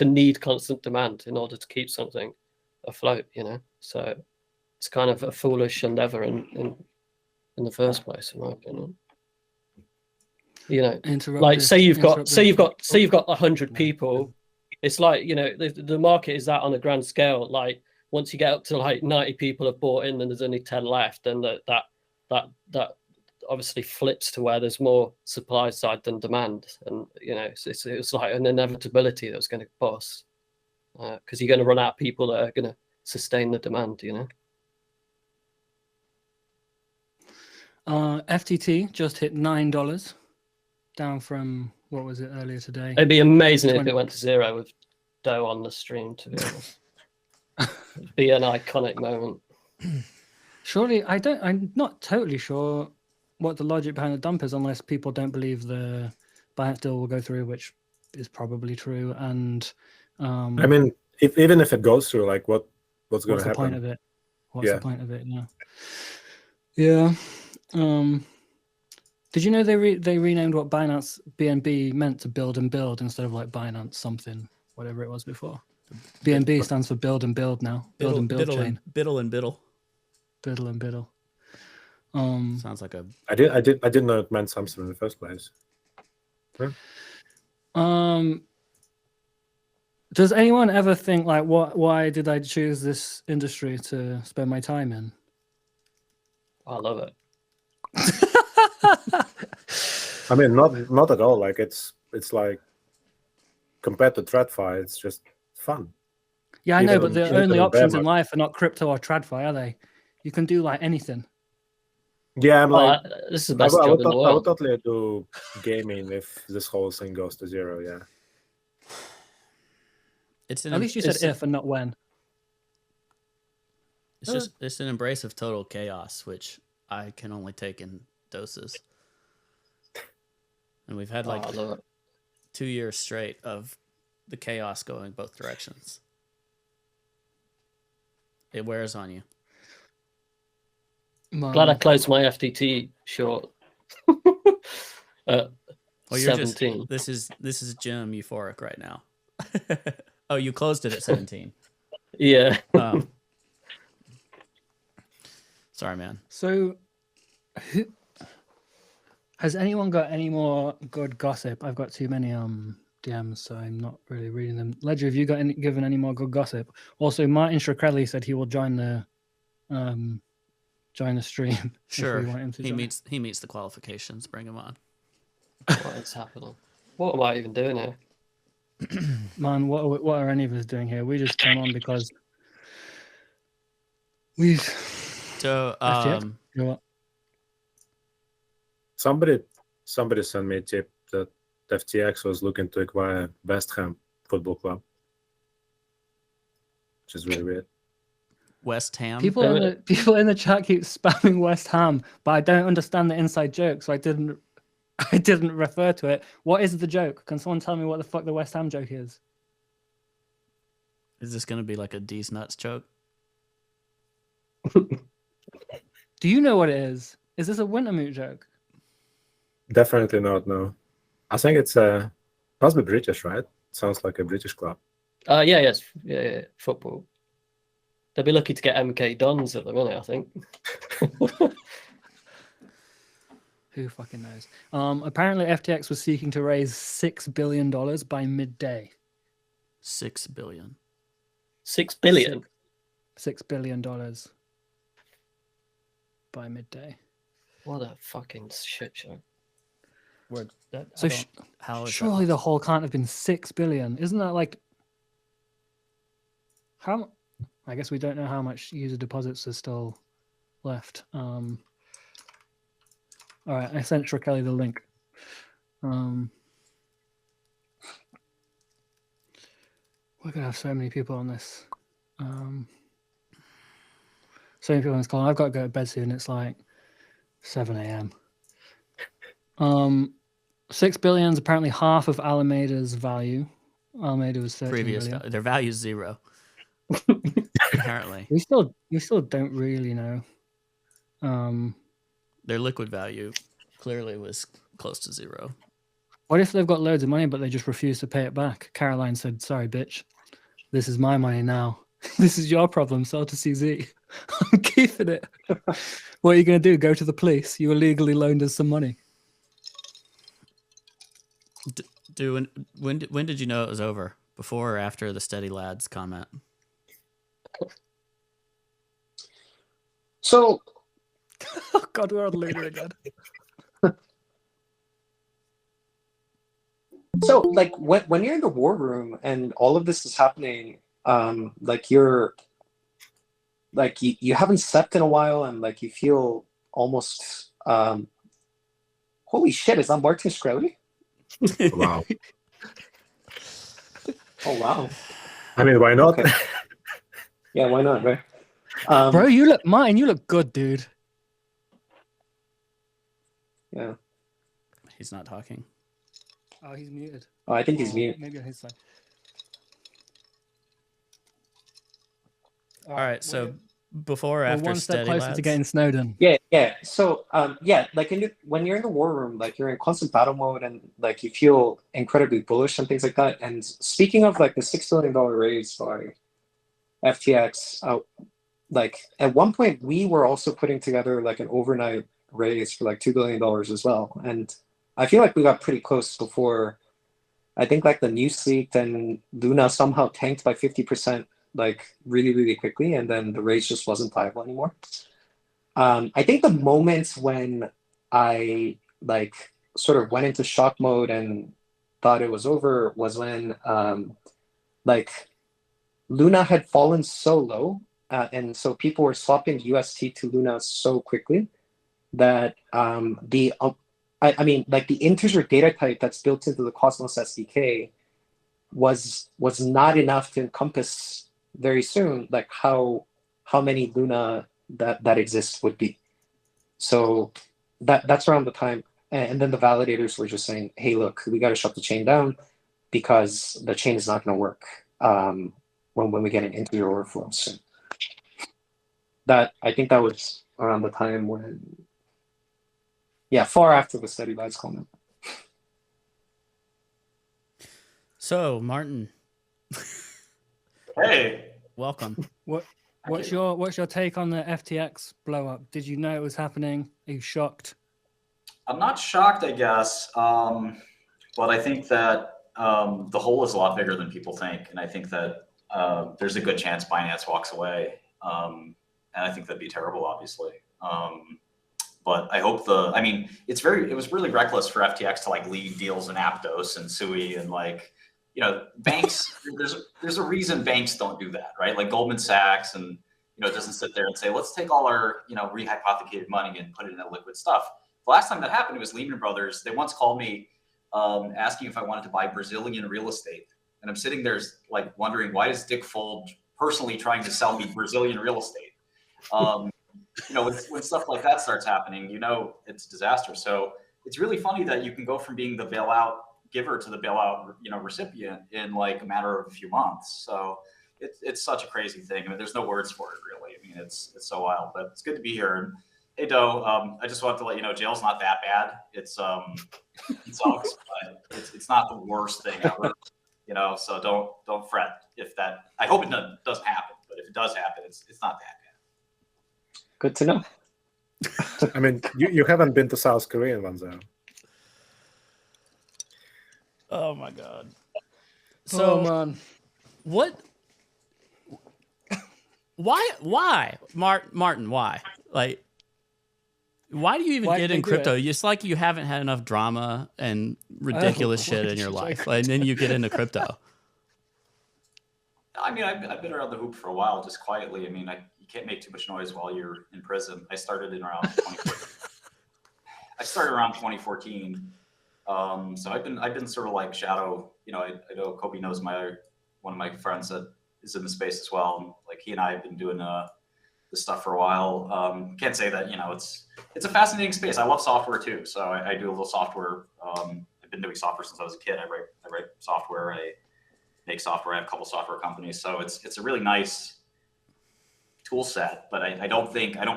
need constant demand in order to keep something afloat, so it's kind of a foolish endeavor in the first place, in my opinion. Like say you've got 100 people, it's like the market is that on a grand scale. Like once you get up to like 90 people have bought in, then there's only 10 left, and that obviously flips to where there's more supply side than demand, and it's like an inevitability that was going to bust, because you're going to run out of people that are going to sustain the demand, you know. FTT just hit $9, down from what was it earlier today? It'd be amazing if 20. it went to zero with Doe on the stream, to be honest. It'd be an iconic moment. Surely, I'm not totally sure what the logic behind the dump is, unless people don't believe the Binance deal will go through, which is probably true. And I mean, even if it goes through, like what's going what's to the point happen? of it? What's Yeah. the point of it? Yeah. Did you know they renamed what Binance BNB meant to build and build instead of like Binance something, whatever it was before? BNB stands for build and build now. Build and build chain. Biddle and biddle. Biddle and biddle. Sounds like a. I didn't know it meant something in the first place. Does anyone ever think like, why did I choose this industry to spend my time in? I love it. I mean, not at all. Like it's like compared to TradFi, it's just fun. Yeah, I know, Even- but the even only in options bear in life are not crypto or TradFi, are they? You can do like anything. Yeah, I'm like, This is the I best would, I, job would, in the tot- I would world. totally do gaming if this whole thing goes to zero. Yeah. It's At least you said if and not when. It's an embrace of total chaos, which I can only take in doses. And we've had like I love it. 2 years straight of the chaos going both directions. It wears on you. Glad I closed my FTT short. At Well, you're 17. this is Jim euphoric right now. Oh, you closed it at 17. Yeah. Oh. Sorry, man. So, has anyone got any more good gossip? I've got too many DMs, so I'm not really reading them. Ledger, have you given any more good gossip? Also, Martin Shkreli said he will join the stream. if Sure. we want him to He join. meets the qualifications. Bring him on. What is happening? What am I even doing here? Man, what are any of us doing here? We just came on because we've. So, FTX? You know what? Somebody sent me a tip that FTX was looking to acquire West Ham Football Club, which is really weird. West Ham. People in the chat keep spamming West Ham, but I don't understand the inside joke, so I didn't refer to it. What is the joke? Can someone tell me what the fuck the West Ham joke is? Is this going to be like a D's nuts joke? Do you know what it is? Is this a Wintermute joke? Definitely not. No, I think it's must be British, right? Sounds like a British club. Yes. Yeah. Football. They'll be lucky to get MK Dons at the minute, I think. Who fucking knows? Apparently FTX was seeking to raise $6 billion by midday. $6 billion. 6 billion? $6 billion by midday. What a fucking shit show. So how is surely the whole can't have been 6 billion. Isn't that like how? I guess we don't know how much user deposits are still left. All right, I sent Shkreli the link. We're gonna have so many people on this. So many people on this call. I've got to go to bed soon. It's like 7 a.m. 6 billion is apparently half of Alameda's value. Alameda was 13 previous billion. their value is 0. Apparently, We still don't really know. their liquid value clearly was close to 0. What if they've got loads of money but they just refuse to pay it back? Caroline said, "Sorry, bitch. This is my money now. This is your problem. Sell to CZ. I'm keeping it." What are you going to do? Go to the police? You illegally loaned us some money. When did you know it was over? Before or after the Steady Lads comment? So, Oh God, we're on Luna again. so like when you're in the war room and all of this is happening, like you're like you haven't slept in a while, and like you feel almost holy shit, is that Martin Shkreli? Wow. Oh wow. I mean, why not? Okay. Yeah, why not, right? Bro, Martin, you look good, dude. Yeah. He's not talking. Oh, he's muted. Oh, I think he's Or mute. Maybe on his side. All right, so before or We're after one step Steady closer Lads? to getting Snowden. Yeah. So yeah, like when you're in the war room, like you're in constant battle mode, and like you feel incredibly bullish and things like that. And speaking of like the $6 billion raise by FTX, like at one point we were also putting together like an overnight raise for like $2 billion as well. And I feel like we got pretty close before. I think like the news leaked and Luna somehow tanked by 50%, like really, really quickly, and then the raise just wasn't viable anymore. I think the moments when I like sort of went into shock mode and thought it was over was when like Luna had fallen so low, and so people were swapping UST to Luna so quickly that I mean, like the integer data type that's built into the Cosmos SDK was not enough to encompass very soon like how many Luna that exists would be. So that's around the time, and then the validators were just saying, hey, look, we got to shut the chain down because the chain is not going to work when we get an integer overflow. So that, I think that was around the time when, yeah, far after the Steady Lads comment. So, Martin, Hey, welcome. What's your take on the FTX blow up? Did you know it was happening? Are you shocked? I'm not shocked, I guess, but I think that the hole is a lot bigger than people think, and I think that there's a good chance Binance walks away, and I think that'd be terrible, obviously. But I hope I mean, it was really reckless for FTX to like lead deals in Aptos and Sui and like, you know, banks, there's a reason banks don't do that, right? Like Goldman Sachs and, you know, doesn't sit there and say, let's take all our, you know, rehypothecated money and put it into liquid stuff. The last time that happened, it was Lehman Brothers. They once called me asking if I wanted to buy Brazilian real estate. And I'm sitting there like wondering, why is Dick Fold personally trying to sell me Brazilian real estate? You know, when stuff like that starts happening, you know, it's a disaster. So it's really funny that you can go from being the bailout giver to the bailout, you know, recipient in like a matter of a few months. So it's such a crazy thing. I mean, there's no words for it really. I mean, it's so wild, but it's good to be here. And hey, Doe, I just wanted to let you know, jail's not that bad. It sucks, but it's not the worst thing ever, you know. So don't fret if that. I hope it doesn't happen, but if it does happen, it's not that bad. Good to know. I mean, you haven't been to South Korea, Vanzo. Oh my god. So, man, what? Why? Martin, why? Like, why do you even get in crypto? It's like you haven't had enough drama and ridiculous shit in your life, and then you get into crypto. I mean, I've been around the hoop for a while, just quietly. I mean, you can't make too much noise while you're in prison. I started in around 2014. So I've been sort of like shadow. You know, I know Cobie knows one of my friends that is in the space as well. And like he and I have been doing this stuff for a while. Can't say that, you know, it's a fascinating space. I love software too, so I do a little software. I've been doing software since I was a kid. I write software. I make software. I have a couple software companies, so it's a really nice tool set. But I don't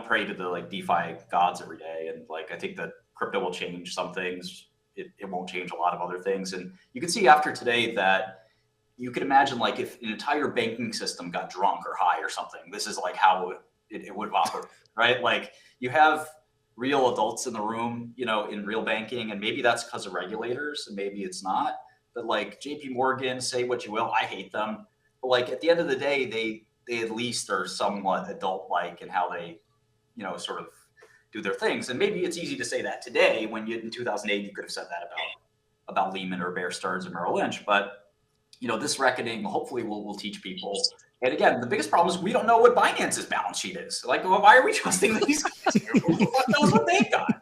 pray to the like DeFi gods every day. And like I think that crypto will change some things. It won't change a lot of other things. And you can see after today that you could imagine like if an entire banking system got drunk or high or something, this is like how it would operate, right? Like you have real adults in the room, you know, in real banking, and maybe that's because of regulators and maybe it's not. But like JP Morgan, say what you will, I hate them. But like at the end of the day, they at least are somewhat adult-like in how they, you know, sort of do their things. And maybe it's easy to say that today when in 2008, you could have said that about Lehman or Bear Stearns or Merrill Lynch. But, this reckoning hopefully will teach people. And again, the biggest problem is we don't know what Binance's balance sheet is. Like, well, why are we trusting these guys? Who the fuck knows what they got,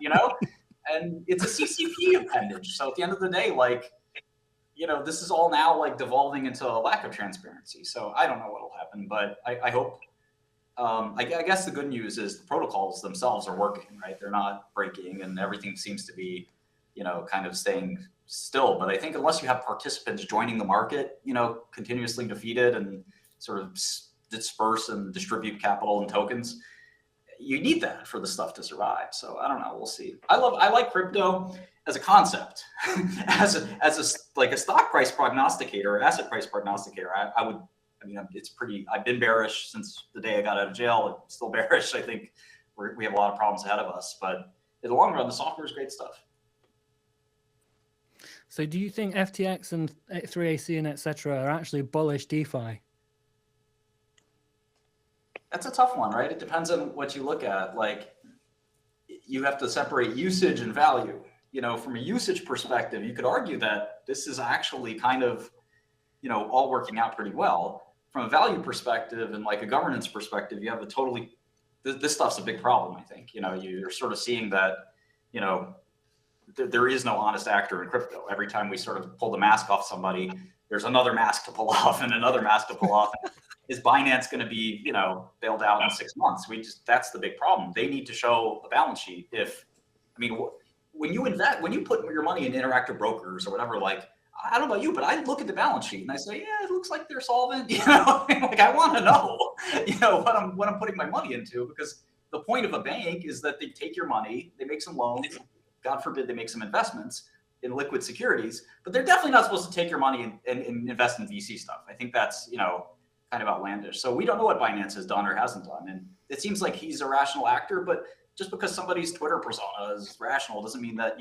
And it's a CCP appendage. So at the end of the day, like, this is all now like devolving into a lack of transparency. So I don't know what'll happen, but I hope. I guess the good news is the protocols themselves are working, right? They're not breaking, and everything seems to be, kind of staying still. But I think unless you have participants joining the market, continuously defeated and sort of disperse and distribute capital and tokens, you need that for the stuff to survive. So I don't know. We'll see. I like crypto as a concept, as a stock price prognosticator, asset price prognosticator. I've been bearish since the day I got out of jail. I'm still bearish. I think we have a lot of problems ahead of us, but in the long run, the software is great stuff. So do you think FTX and 3AC and etc. are actually bullish DeFi? That's a tough one, right? It depends on what you look at. Like, you have to separate usage and value. From a usage perspective, you could argue that this is actually kind of, all working out pretty well. From a value perspective and like a governance perspective, you have this stuff's a big problem, I think. You're sort of seeing that, there is no honest actor in crypto. Every time we sort of pull the mask off somebody, there's another mask to pull off and another mask to pull off. Is Binance going to be, bailed out in 6 months? That's the big problem. They need to show a balance sheet. When you put your money in interactive brokers or whatever, like, I don't know about you, but I look at the balance sheet and I say, yeah, it looks like they're solvent. Like, I want to know, what I'm putting my money into, because the point of a bank is that they take your money, they make some loans, God forbid they make some investments in liquid securities, but they're definitely not supposed to take your money and invest in VC stuff. I think that's, kind of outlandish. So we don't know what Binance has done or hasn't done. And it seems like he's a rational actor, but just because somebody's Twitter persona is rational doesn't mean that,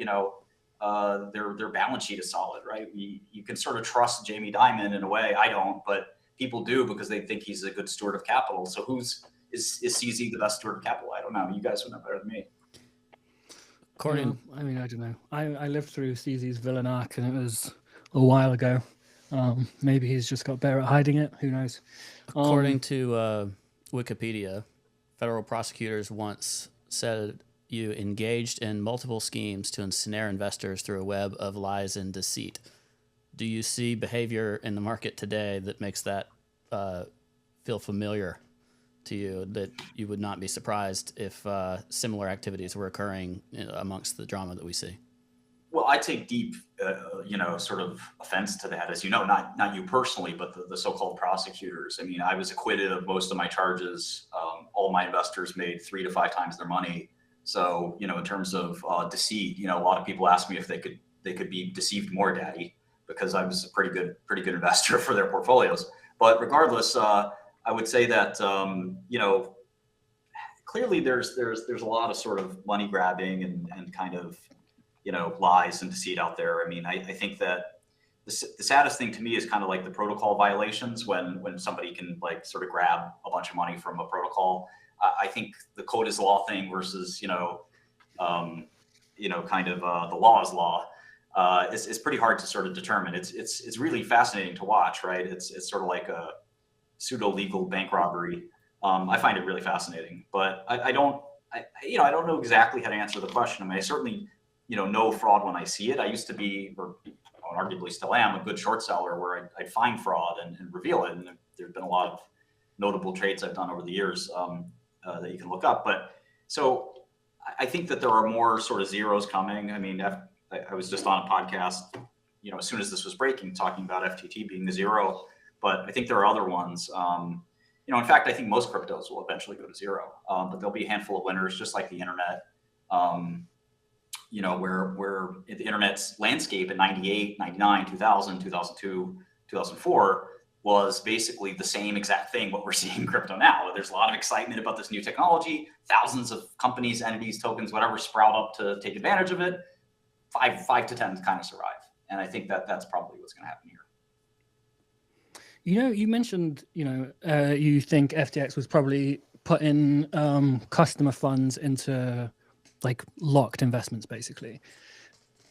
their balance sheet is solid, right? You can sort of trust Jamie Dimon in a way. I don't, but people do because they think he's a good steward of capital. So is CZ the best steward of capital? I don't know. You guys would know better than me. I don't know. I lived through CZ's villain arc, and it was a while ago. Maybe he's just got better at hiding it. Who knows? According to Wikipedia, federal prosecutors once said you engaged in multiple schemes to ensnare investors through a web of lies and deceit. Do you see behavior in the market today that makes that feel familiar to you, that you would not be surprised if similar activities were occurring amongst the drama that we see? Well, I take deep, sort of offense to that, as you know, not you personally, but the so-called prosecutors. I mean, I was acquitted of most of my charges. All my investors made 3 to 5 times their money. So, in terms of deceit, a lot of people ask me if they could be deceived more, Daddy, because I was a pretty good investor for their portfolios. But regardless, I would say that clearly there's a lot of sort of money grabbing and kind of lies and deceit out there. I mean, I think that the saddest thing to me is kind of like the protocol violations when somebody can like sort of grab a bunch of money from a protocol. I think the code is law thing versus kind of the law is law. It's pretty hard to sort of determine. It's really fascinating to watch, right? It's sort of like a pseudo legal bank robbery. I find it really fascinating, but I don't know exactly how to answer the question. I mean, I certainly know fraud when I see it. I used to be, or arguably still am, a good short seller where I'd find fraud and reveal it. And there's been a lot of notable trades I've done over the years that you can look up. But so I think that there are more sort of zeros coming. I mean, I was just on a podcast, as soon as this was breaking, talking about FTT being the zero, but I think there are other ones. In fact, I think most cryptos will eventually go to zero, but there'll be a handful of winners, just like the internet. Where the internet's landscape in 98, 99, 2000, 2002, 2004 was basically the same exact thing what we're seeing in crypto now. There's a lot of excitement about this new technology. Thousands of companies, entities, tokens, whatever, sprout up to take advantage of it. 5 to 10 kind of survive. And I think that's probably what's going to happen here. You mentioned, you think FTX was probably putting customer funds into like locked investments, basically.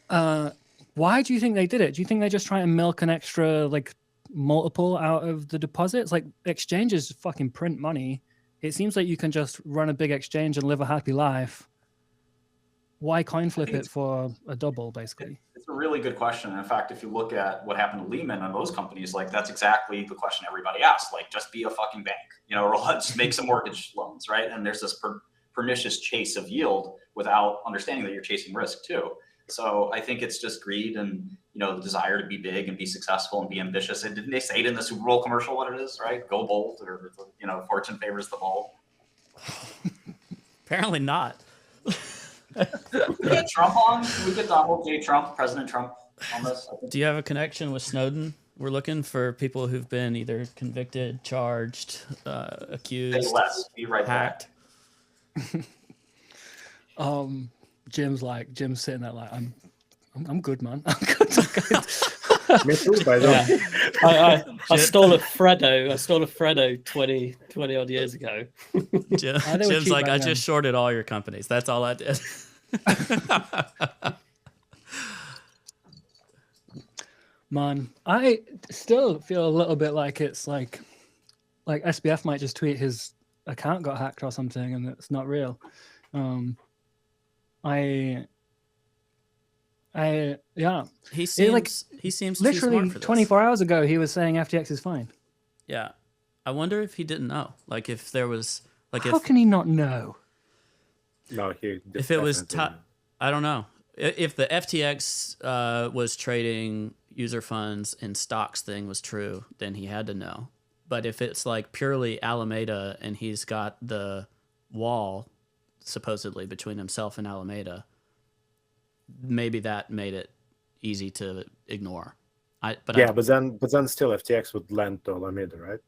Why do you think they did it? Do you think they're just trying to milk an extra like multiple out of the deposits. Like exchanges fucking print money. It seems like you can just run a big exchange and live a happy life. Why coin flip it for a double, basically? It's a really good question. In fact, if you look at what happened to Lehman and those companies, like that's exactly the question everybody asked. Like, just be a fucking bank, you know, or let's make some mortgage loans, right? And there's this pernicious chase of yield without understanding that you're chasing risk too. So I think it's just greed and, you know, the desire to be big and be successful and be ambitious. And didn't they say it in the Super Bowl commercial what it is, right? Go bold, or, you know, fortune favors the bold. Apparently not. Can we get Trump on? Can we get Donald J. Trump, President Trump, on this? Do you have a connection with Snowden? We're looking for people who've been either convicted, charged, accused, Say less. Be right hacked. back. Jim's sitting there like, I'm good, man. I'm good. Me too, by the way. I stole a Fredo 20 odd years ago. Jim's like, I just shorted all your companies. That's all I did. Man, I still feel a little bit like it's like SBF might just tweet his account got hacked or something and it's not real. Yeah. He seems literally too smart for this. 24 hours ago he was saying FTX is fine. Yeah. I wonder if he didn't know. Like if there was like how can he not know? No, if it was I don't know. If the FTX was trading user funds and stocks thing was true, then he had to know. But if it's like purely Alameda and he's got the wall supposedly between himself and Alameda, maybe that made it easy to ignore. But then still FTX would lend to Alameda, right?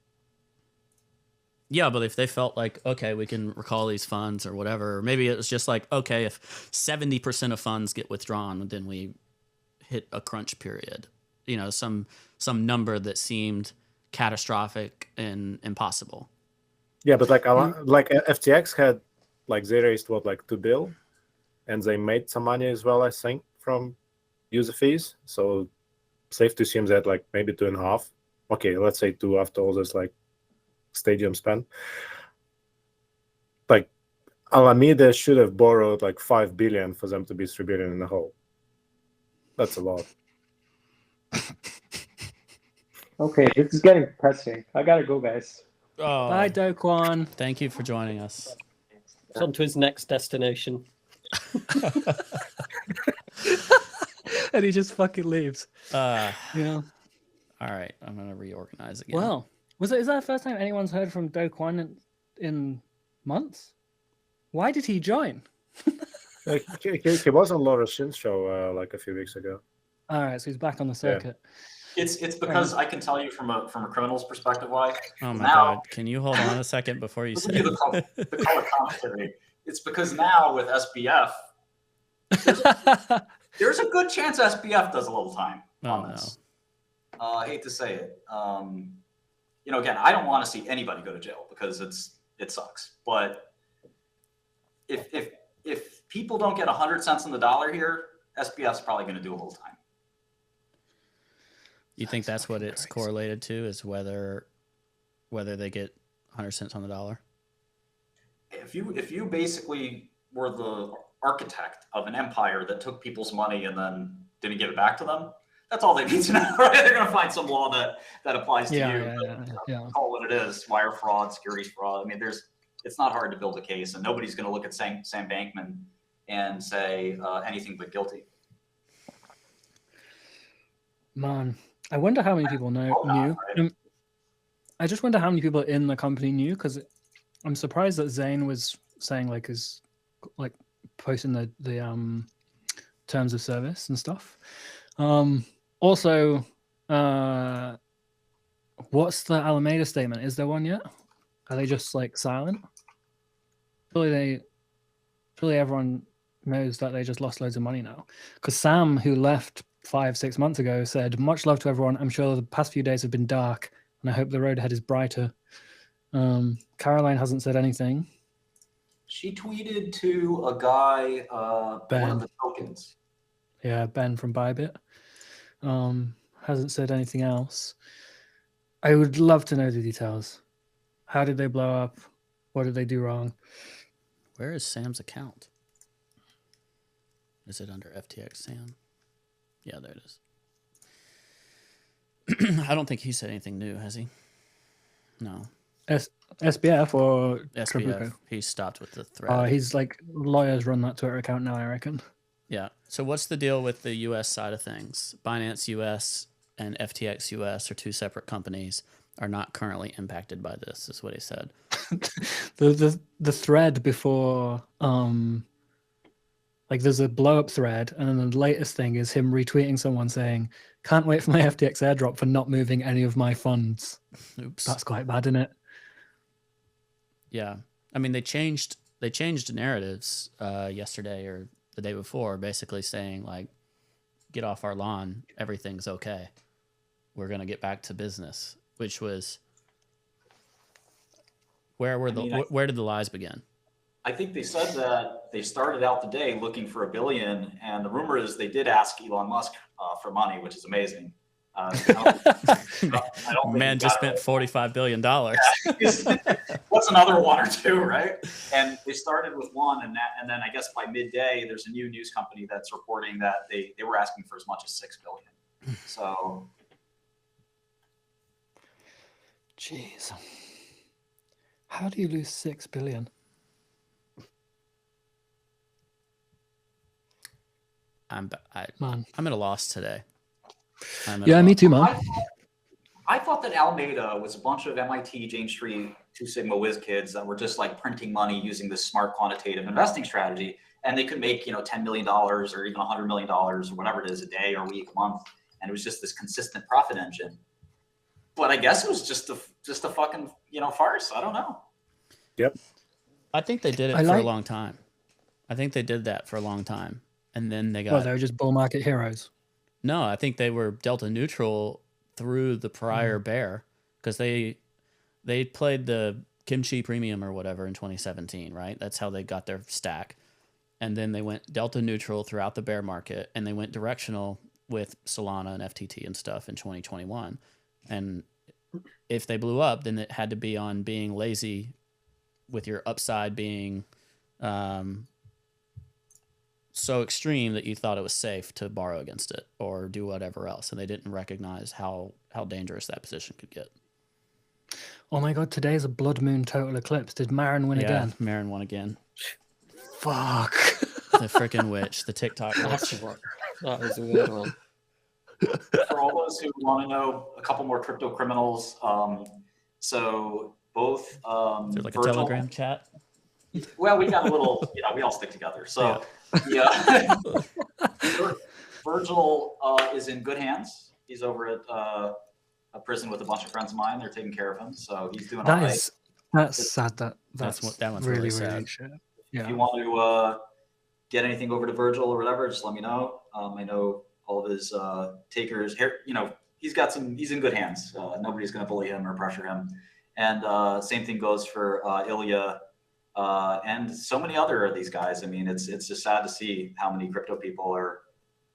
Yeah, but if they felt like, okay, we can recall these funds or whatever, or maybe it was just like, okay, if 70% of funds get withdrawn, then we hit a crunch period. You know, some number that seemed catastrophic and impossible. Yeah, but like FTX had like they raised like $2 billion, and they made some money as well, I think, from user fees. So safe to assume that like maybe 2.5. Okay, let's say 2 after all this like stadium spend. Like Alameda should have borrowed like $5 billion for them to be $3 billion in the hole. That's a lot. Okay, this is getting depressing. I gotta go, guys. Oh, Bye, Do Kwon. thank you for joining us. It's on to his next destination. And he just fucking leaves. Yeah. All right, I'm gonna reorganize again. Well, is that the first time anyone's heard from Do Kwon in months? Why did he join? He was on Laura Shin's show like a few weeks ago. All right, so he's back on the circuit. It's because I can tell you from a criminal's perspective why. Oh my God! Can you hold on a second before you say the color commentary? It's because now with SBF, there's a good chance SBF does a little time on this. No. I hate to say it. You know, again, I don't want to see anybody go to jail because it sucks. But if people don't get 100 cents on the dollar here, SBF's probably going to do a little time. You think that's what it's correlated to, is whether they get 100 cents on the dollar? If you basically were the architect of an empire that took people's money and then didn't give it back to them, that's all they need to know, right? They're going to find some law that applies to you. Call it what it is: wire fraud, securities fraud. I mean, it's not hard to build a case, and nobody's going to look at Sam Bankman and say anything but guilty. Man, I wonder how many people knew. Right? I just wonder how many people in the company knew, because I'm surprised that Zane was saying posting the terms of service and stuff. Also, what's the Alameda statement? Is there one yet? Are they just like silent? Surely everyone knows that they just lost loads of money now. Because Sam, who left 5-6 months ago, said, "Much love to everyone. I'm sure the past few days have been dark, and I hope the road ahead is brighter." Caroline hasn't said anything. She tweeted to a guy, Ben. one of the tokens. Yeah, Ben from Bybit. Hasn't said anything else. I would love to know the details. How did they blow up? What did they do wrong? Where is Sam's account? Is it under FTX Sam? Yeah, there it is. I don't think he said anything new, has he? No. SBF or SBF. Trabucco? He stopped with the thread. He's like, lawyers run that Twitter account now, I reckon. Yeah. So what's the deal with the U.S. side of things? Binance US and FTX US are two separate companies, are not currently impacted by this, is what he said. the thread before, like there's a blow up thread, and then the latest thing is him retweeting someone saying, "Can't wait for my FTX airdrop for not moving any of my funds." Oops. That's quite bad, isn't it? Yeah. I mean, they changed narratives yesterday or the day before, basically saying like, get off our lawn, everything's okay. We're going to get back to business, which was where did the lies begin? I think they said that they started out the day looking for $1 billion, and the rumor is they did ask Elon Musk for money, which is amazing. Man just spent $45 billion. What's another one or two, right? And they started with one, and then I guess by midday, there's a new news company that's reporting that they were asking for as much as $6 billion. So, jeez, how do you lose $6 billion? I'm at a loss today. Yeah, me too, man. I thought that Alameda was a bunch of MIT, Jane Street, Two Sigma whiz kids that were just like printing money using this smart quantitative investing strategy, and they could make $10 million or even $100 million or whatever it is a day or a week, a month, and it was just this consistent profit engine. But I guess it was just a fucking farce. I don't know. Yep. I think they did it for a long time. I think they did that for a long time, and then they got. Well, they were just bull market heroes. No, I think they were delta neutral through the prior bear, because they played the kimchi premium or whatever in 2017, right? That's how they got their stack. And then they went delta neutral throughout the bear market, and they went directional with Solana and FTT and stuff in 2021. And if they blew up, then it had to be on being lazy with your upside being so extreme that you thought it was safe to borrow against it or do whatever else. And they didn't recognize how dangerous that position could get. Oh my God, today's a blood moon total eclipse. Did Marin win again? Yeah, Marin won again. Fuck. The freaking witch, the TikTok witch. That is a weird one. For all those who want to know a couple more crypto criminals, so both Is there like Virgil, a Telegram chat? Well, we got a little, we all stick together. So, yeah. Virgil is in good hands. He's over at a prison with a bunch of friends of mine. They're taking care of him, so he's doing all right. That's sad. That one's really sad. shit. Yeah. If you want to get anything over to Virgil or whatever, just let me know. I know all of his takers here. He's in good hands. Nobody's going to bully him or pressure him. And same thing goes for Ilya. And so many other of these guys. I mean, it's just sad to see how many crypto people are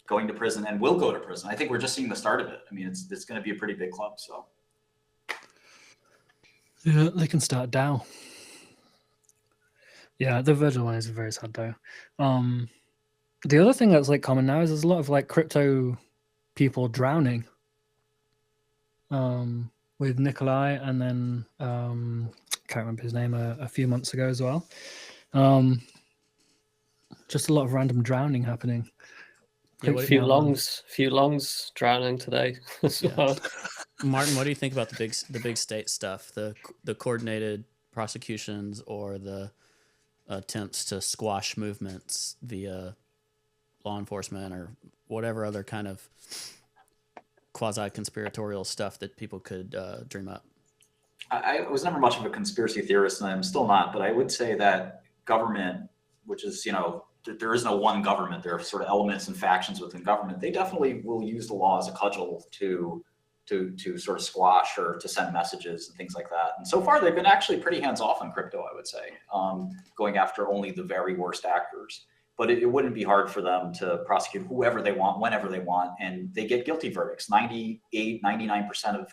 going to prison and will go to prison. I think we're just seeing the start of it. I mean, it's going to be a pretty big club. So yeah, they can start down. Yeah, the Virgil one is very sad though. The other thing that's like common now is there's a lot of like crypto people drowning. With Nikolai and then can't remember his name a few months ago as well. Just a lot of random drowning happening. Yeah, a few longs drowning today as well. Martin, what do you think about the big state stuff, the coordinated prosecutions or the attempts to squash movements via law enforcement or whatever other kind of quasi-conspiratorial stuff that people could dream up? I was never much of a conspiracy theorist, and I'm still not, but I would say that government, which is, there is no one government, there are sort of elements and factions within government. They definitely will use the law as a cudgel to sort of squash or to send messages and things like that. And so far, they've been actually pretty hands-off on crypto, I would say, going after only the very worst actors. But it wouldn't be hard for them to prosecute whoever they want, whenever they want, and they get guilty verdicts. 98, 99%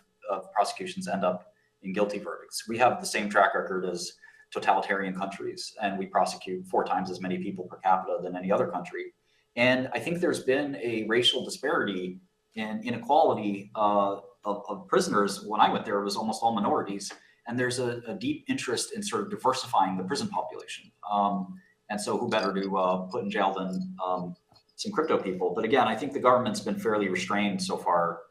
prosecutions end up in guilty verdicts. We have the same track record as totalitarian countries, and we prosecute 4 times as many people per capita than any other country. And I think there's been a racial disparity in inequality of prisoners. When I went there, it was almost all minorities. And there's a deep interest in sort of diversifying the prison population. And so who better to put in jail than some crypto people? But again, I think the government's been fairly restrained so far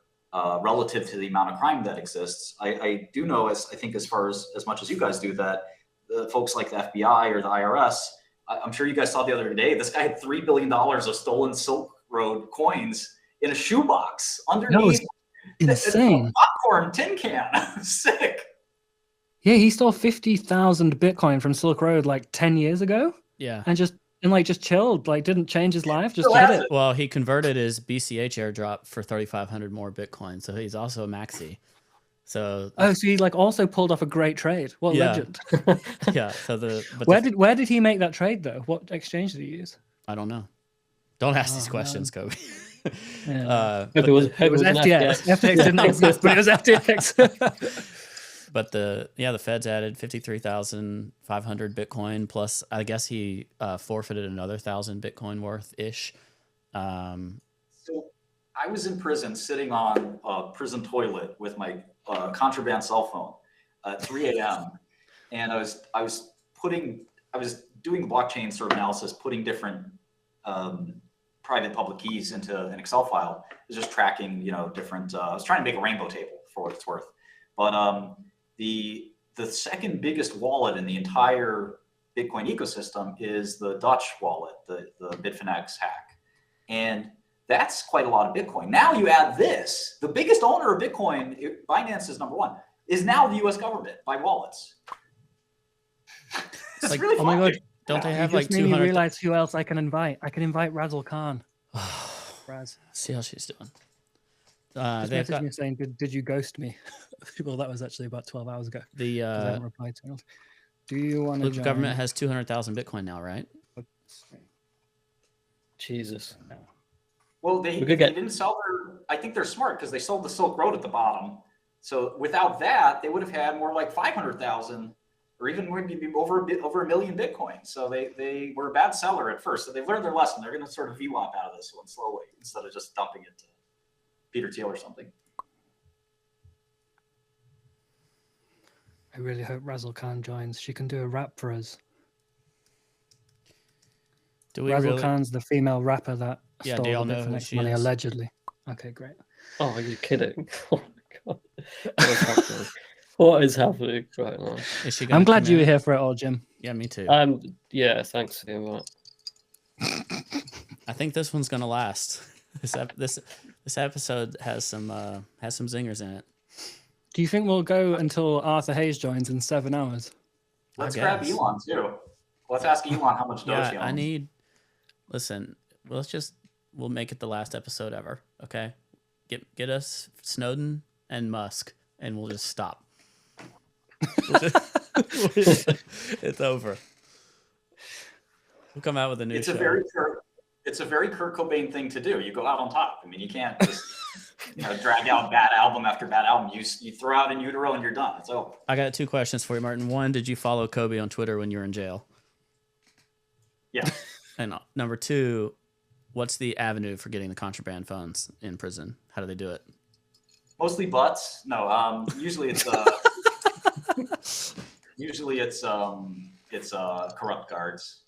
relative to the amount of crime that exists. I do know, I think as far as much as you guys do, that the folks like the FBI or the IRS, I'm sure you guys saw the other day, this guy had $3 billion of stolen Silk Road coins in a shoebox underneath insane a popcorn tin can. Sick. Yeah, he stole 50,000 Bitcoin from Silk Road like 10 years ago. Yeah. And just chilled, like didn't change his life, just hit it. Well, he converted his BCH airdrop for 3,500 more Bitcoin. So he's also a maxi. So so he like also pulled off a great trade. What legend. Yeah. So where did he make that trade though? What exchange did he use? I don't know. Don't ask these questions, Cobie. Yeah. It was FTX. FTX didn't exist, but it was FTX. But the feds added 53,500 Bitcoin plus. I guess he forfeited another 1,000 Bitcoin worth ish. So I was in prison, sitting on a prison toilet with my contraband cell phone at 3 a.m. and I was doing the blockchain sort of analysis, putting different private public keys into an Excel file. I was just tracking, different. I was trying to make a rainbow table for what it's worth, but the second biggest wallet in the entire Bitcoin ecosystem is the Dutch wallet, the Bitfinex hack, and that's quite a lot of Bitcoin. Now you add this, the biggest owner of Bitcoin, Binance is number 1, is now the U.S. government by wallets. It's like, really oh funny. my God, don't they have like 200? Made me realize who else I can invite. I can invite Razzle Khan. Raz. See how she's doing. Just messaged me saying, "Did you ghost me?" Well, that was actually about 12 hours ago. The I haven't replied to it. Do you want to? The government has 200,000 Bitcoin now, right? Jesus. Well, they didn't sell their. I think they're smart because they sold the Silk Road at the bottom. So without that, they would have had more like 500,000, or even maybe over a million Bitcoin. So they were a bad seller at first. So they've learned their lesson. They're going to sort of VWAP out of this one slowly instead of just dumping it to Peter Thiel or something. I really hope Razzle Khan joins. She can do a rap for us. Razzle Khan's the female rapper that stole do y'all the know who Bitfinex she money is? allegedly. Okay, great. Oh, are you kidding? Oh my God. What is happening? What is happening right now? Is she I'm glad you were here for it all, Jim. Yeah, me too. Yeah, thanks for the invite. I think this one's gonna last. This episode has some zingers in it. Do you think we'll go until Arthur Hayes joins in 7 hours? Let's grab Elon too. Let's ask Elon how much does he own. Listen, we'll make it the last episode ever. Okay, get us Snowden and Musk, and we'll just stop. It's over. We'll come out with a new show. It's a very Kurt Cobain thing to do. You go out on top. I mean, you can't just drag out bad album after bad album. You throw out in utero and you're done. It's over. I got 2 questions for you, Martin. One, did you follow Cobie on Twitter when you were in jail? Yeah. And number 2, what's the avenue for getting the contraband funds in prison? How do they do it? Mostly butts. No, usually it's corrupt guards.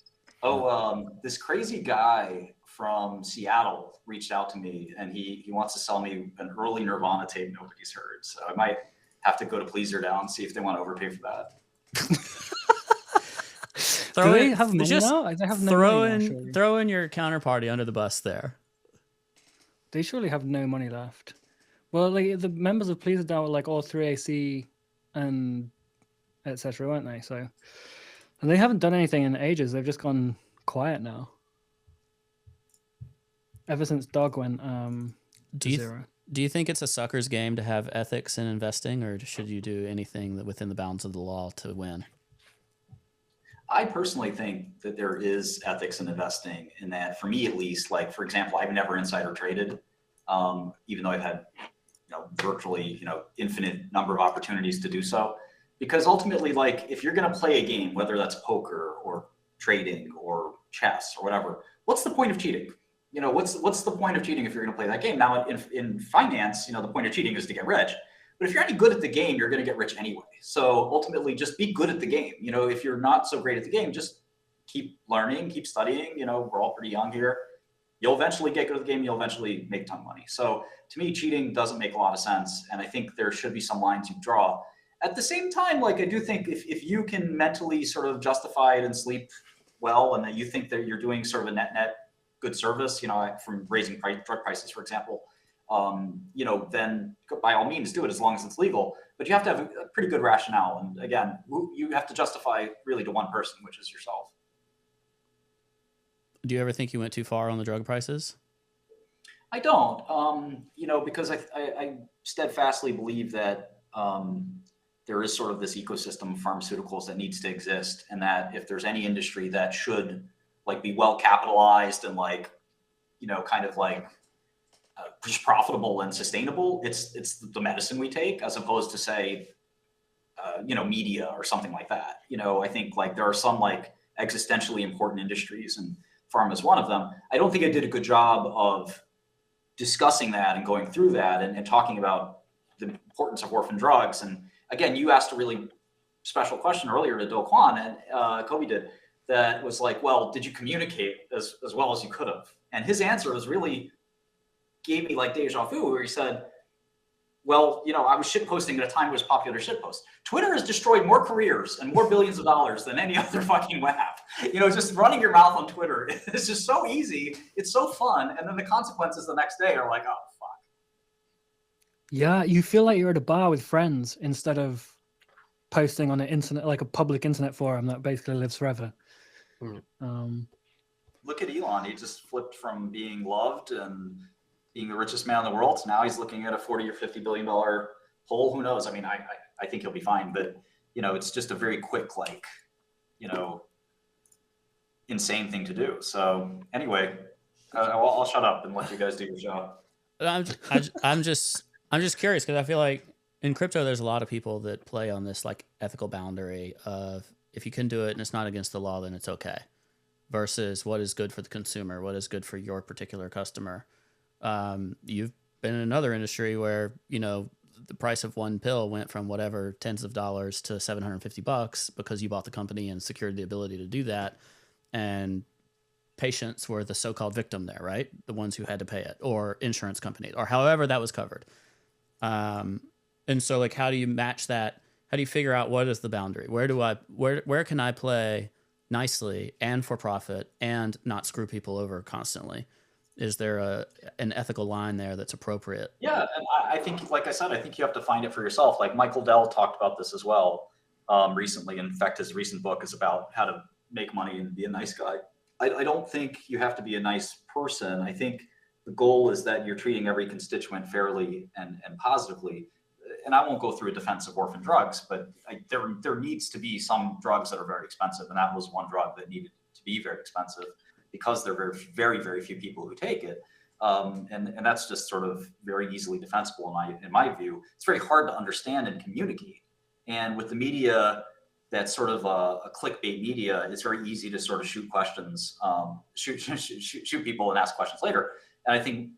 This crazy guy from Seattle reached out to me, and he wants to sell me an early Nirvana tape nobody's heard. So I might have to go to Pleaser Down and see if they want to overpay for that. Throw in your counterparty under the bus there. They surely have no money left. Well, like the members of Pleaser Down were like all 3AC and etc., weren't they? So, and they haven't done anything in ages. They've just gone quiet now. Ever since Dog went zero. Do you think it's a sucker's game to have ethics in investing, or should you do anything within the bounds of the law to win? I personally think that there is ethics in investing, in that, for me at least, like, for example, I've never insider traded, even though I've had virtually, infinite number of opportunities to do so. Because ultimately, like, if you're going to play a game, whether that's poker or trading or chess or whatever, what's the point of cheating? What's the point of cheating if you're going to play that game? Now, in finance, the point of cheating is to get rich. But if you're any good at the game, you're going to get rich anyway. So ultimately, just be good at the game. If you're not so great at the game, just keep learning, keep studying. We're all pretty young here. You'll eventually get good at the game. You'll eventually make a ton of money. So to me, cheating doesn't make a lot of sense. And I think there should be some lines you draw. At the same time, like, I do think if you can mentally sort of justify it and sleep well, and that you think that you're doing sort of a net good service, from raising drug prices, for example, then by all means do it as long as it's legal. But you have to have a pretty good rationale. And again, you have to justify really to one person, which is yourself. Do you ever think you went too far on the drug prices? I don't, because I steadfastly believe that there is sort of this ecosystem of pharmaceuticals that needs to exist, and that if there's any industry that should like be well capitalized and like, kind of like just profitable and sustainable, it's the medicine we take, as opposed to say, media or something like that. I think like there are some like existentially important industries, and pharma is one of them. I don't think I did a good job of discussing that and going through that and talking about the importance of orphan drugs. And again, you asked a really special question earlier to Do Kwon, and Cobie did, that was like, well, did you communicate as well as you could have? And his answer was really gave me like deja vu, where he said, well, I was shitposting at a time it was popular shitpost. Twitter has destroyed more careers and more billions of dollars than any other fucking web. Just running your mouth on Twitter is just so easy. It's so fun. And then the consequences the next day are like, oh, fuck. Yeah, you feel like you're at a bar with friends instead of posting on an internet, like a public internet forum that basically lives forever. Look at Elon. He just flipped from being loved and being the richest man in the world to now he's looking at a $40 or $50 billion hole. Who knows? I mean, I think he'll be fine, but it's just a very quick, like, insane thing to do. So anyway, I'll shut up and let you guys do your job. I'm just curious, because I feel like in crypto, there's a lot of people that play on this like ethical boundary of, if you can do it and it's not against the law, then it's okay, versus what is good for the consumer, what is good for your particular customer. You've been in another industry where, the price of one pill went from whatever tens of dollars to $750 because you bought the company and secured the ability to do that. And patients were the so-called victim there, right? The ones who had to pay it, or insurance company, or however that was covered. And so like, how do you match that? How do you figure out what is the boundary? Where can I play nicely and for profit and not screw people over constantly? Is there an ethical line there that's appropriate? Yeah, and I think, like I said, I think you have to find it for yourself. Like Michael Dell talked about this as well recently. In fact, his recent book is about how to make money and be a nice guy. I don't think you have to be a nice person. I think the goal is that you're treating every constituent fairly and positively. And I won't go through a defense of orphan drugs, but there needs to be some drugs that are very expensive. And that was one drug that needed to be very expensive, because there are very, very few people who take it. And that's just sort of very easily defensible in my view. It's very hard to understand and communicate. And with the media, that's sort of a clickbait media, it's very easy to sort of shoot questions, shoot people and ask questions later. And I think,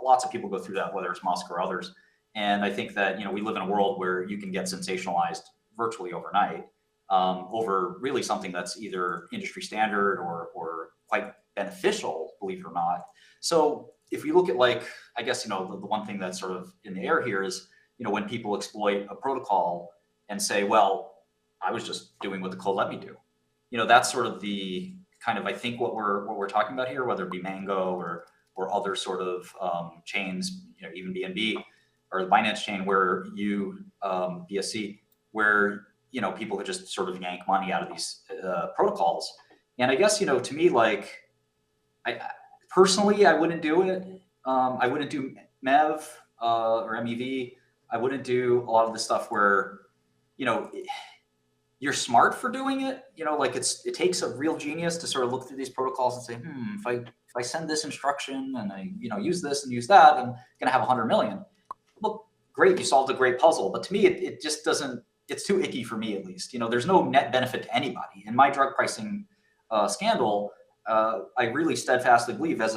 lots of people go through that, whether it's Musk or others. And I think that, we live in a world where you can get sensationalized virtually overnight over really something that's either industry standard or quite beneficial, believe it or not. So if we look at, like, I guess, the one thing that's sort of in the air here is, when people exploit a protocol and say, well, I was just doing what the code let me do. That's sort of the kind of, I think what we're talking about here, whether it be Mango or other sort of chains, even BNB or the Binance chain, where BSC, where, people could just sort of yank money out of these protocols. And I guess, to me, like, I personally, I wouldn't do it. I wouldn't do MEV or MEV. I wouldn't do a lot of the stuff where, you're smart for doing it. Like it takes a real genius to sort of look through these protocols and say, if I send this instruction and I, use this and use that, I'm going to have 100 million. Look, great, you solved a great puzzle. But to me, it just doesn't, it's too icky for me, at least. There's no net benefit to anybody. In my drug pricing scandal, I really steadfastly believe, as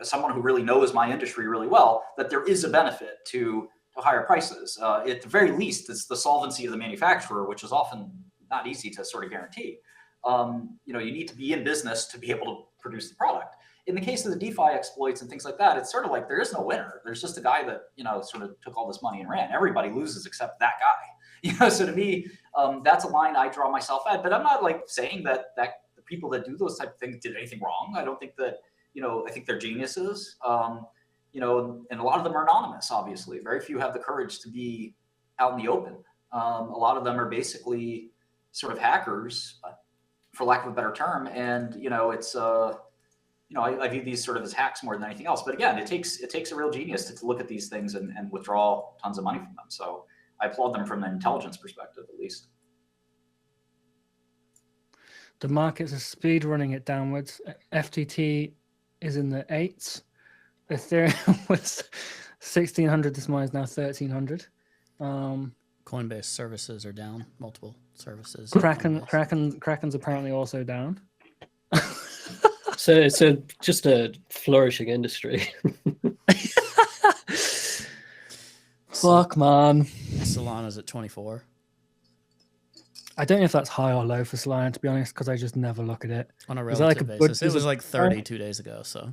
someone who really knows my industry really well, that there is a benefit to higher prices. At the very least, it's the solvency of the manufacturer, which is often not easy to sort of guarantee. You need to be in business to be able to produce the product. In the case of the DeFi exploits and things like that, it's sort of like there is no winner. There's just a guy that sort of took all this money and ran. Everybody loses except that guy. So to me, that's a line I draw myself at. But I'm not like saying that the people that do those type of things did anything wrong. I don't think that I think they're geniuses. And a lot of them are anonymous. Obviously, very few have the courage to be out in the open. A lot of them are basically sort of hackers, for lack of a better term. And it's I view these sort of as hacks more than anything else. But again, it takes a real genius to look at these things and withdraw tons of money from them. So I applaud them from an intelligence perspective, at least. The markets are speed running it downwards. FTT is in the 8s. Ethereum was 1,600 this morning, is now 1,300. Coinbase services are down. Multiple services. Kraken's apparently also down. So it's just a flourishing industry. Fuck, man. Solana's at 24. I don't know if that's high or low for Solana, to be honest, because I just never look at it. On a Is that relative like basis. It was like 30 2 days ago, so.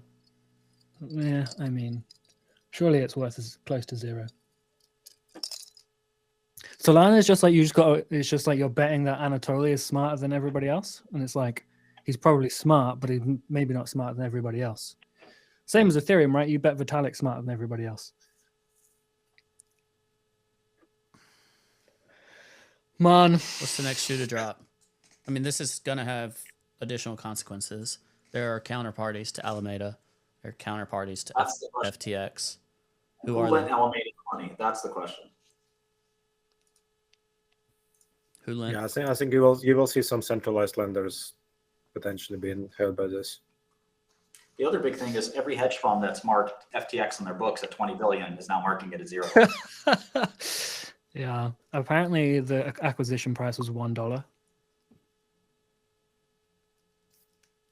Yeah, I mean, surely it's worth as close to zero. Solana is just like it's just like you're betting that Anatoly is smarter than everybody else. And it's like, he's probably smart, but he's maybe not smarter than everybody else. Same as Ethereum, right? You bet Vitalik's smarter than everybody else. Man. What's the next shoe to drop? I mean, this is going to have additional consequences. There are counterparties to Alameda. There are counterparties to FTX. Who lent Alameda money? That's the question. Who lent? Yeah, I think you will see some centralized lenders potentially being held by this. The other big thing is every hedge fund that's marked FTX on their books at 20 billion is now marking it at zero. Yeah, apparently the acquisition price was $1.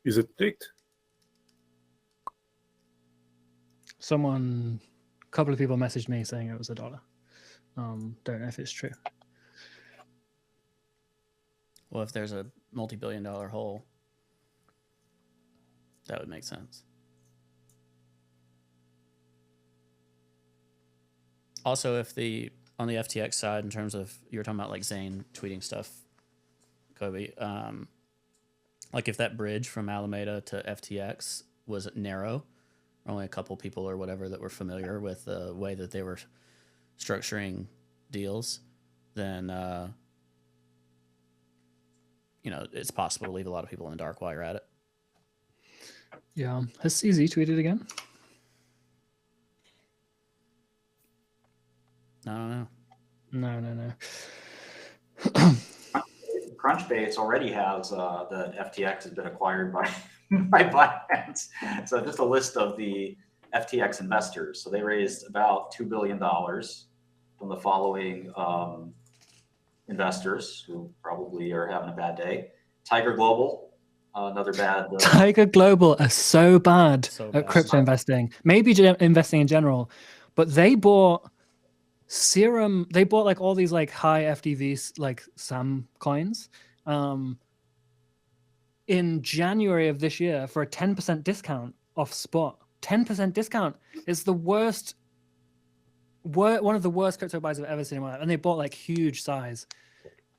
Is it ticked? A couple of people messaged me saying it was $1. Don't know if it's true. Well, if there's a multi-billion-dollar hole, that would make sense. Also, on the FTX side, in terms of, you were talking about like Zane tweeting stuff, Cobie, like if that bridge from Alameda to FTX was narrow, only a couple people or whatever that were familiar with the way that they were structuring deals, then it's possible to leave a lot of people in the dark while you're at it. Yeah. Has CZ tweeted again? I don't know. No. Crunchbase already has the FTX has been acquired by Binance. So just a list of the FTX investors. So they raised about $2 billion from the following investors who probably are having a bad day. Tiger Global, another bad. Tiger Global are so bad at crypto investing. Maybe investing in general, but they bought Serum. They bought like all these like high FDVs, like SAM coins, in January of this year for a 10% discount off spot. 10% discount is the worst. One of the worst crypto buys I've ever seen in my life, and they bought like huge size.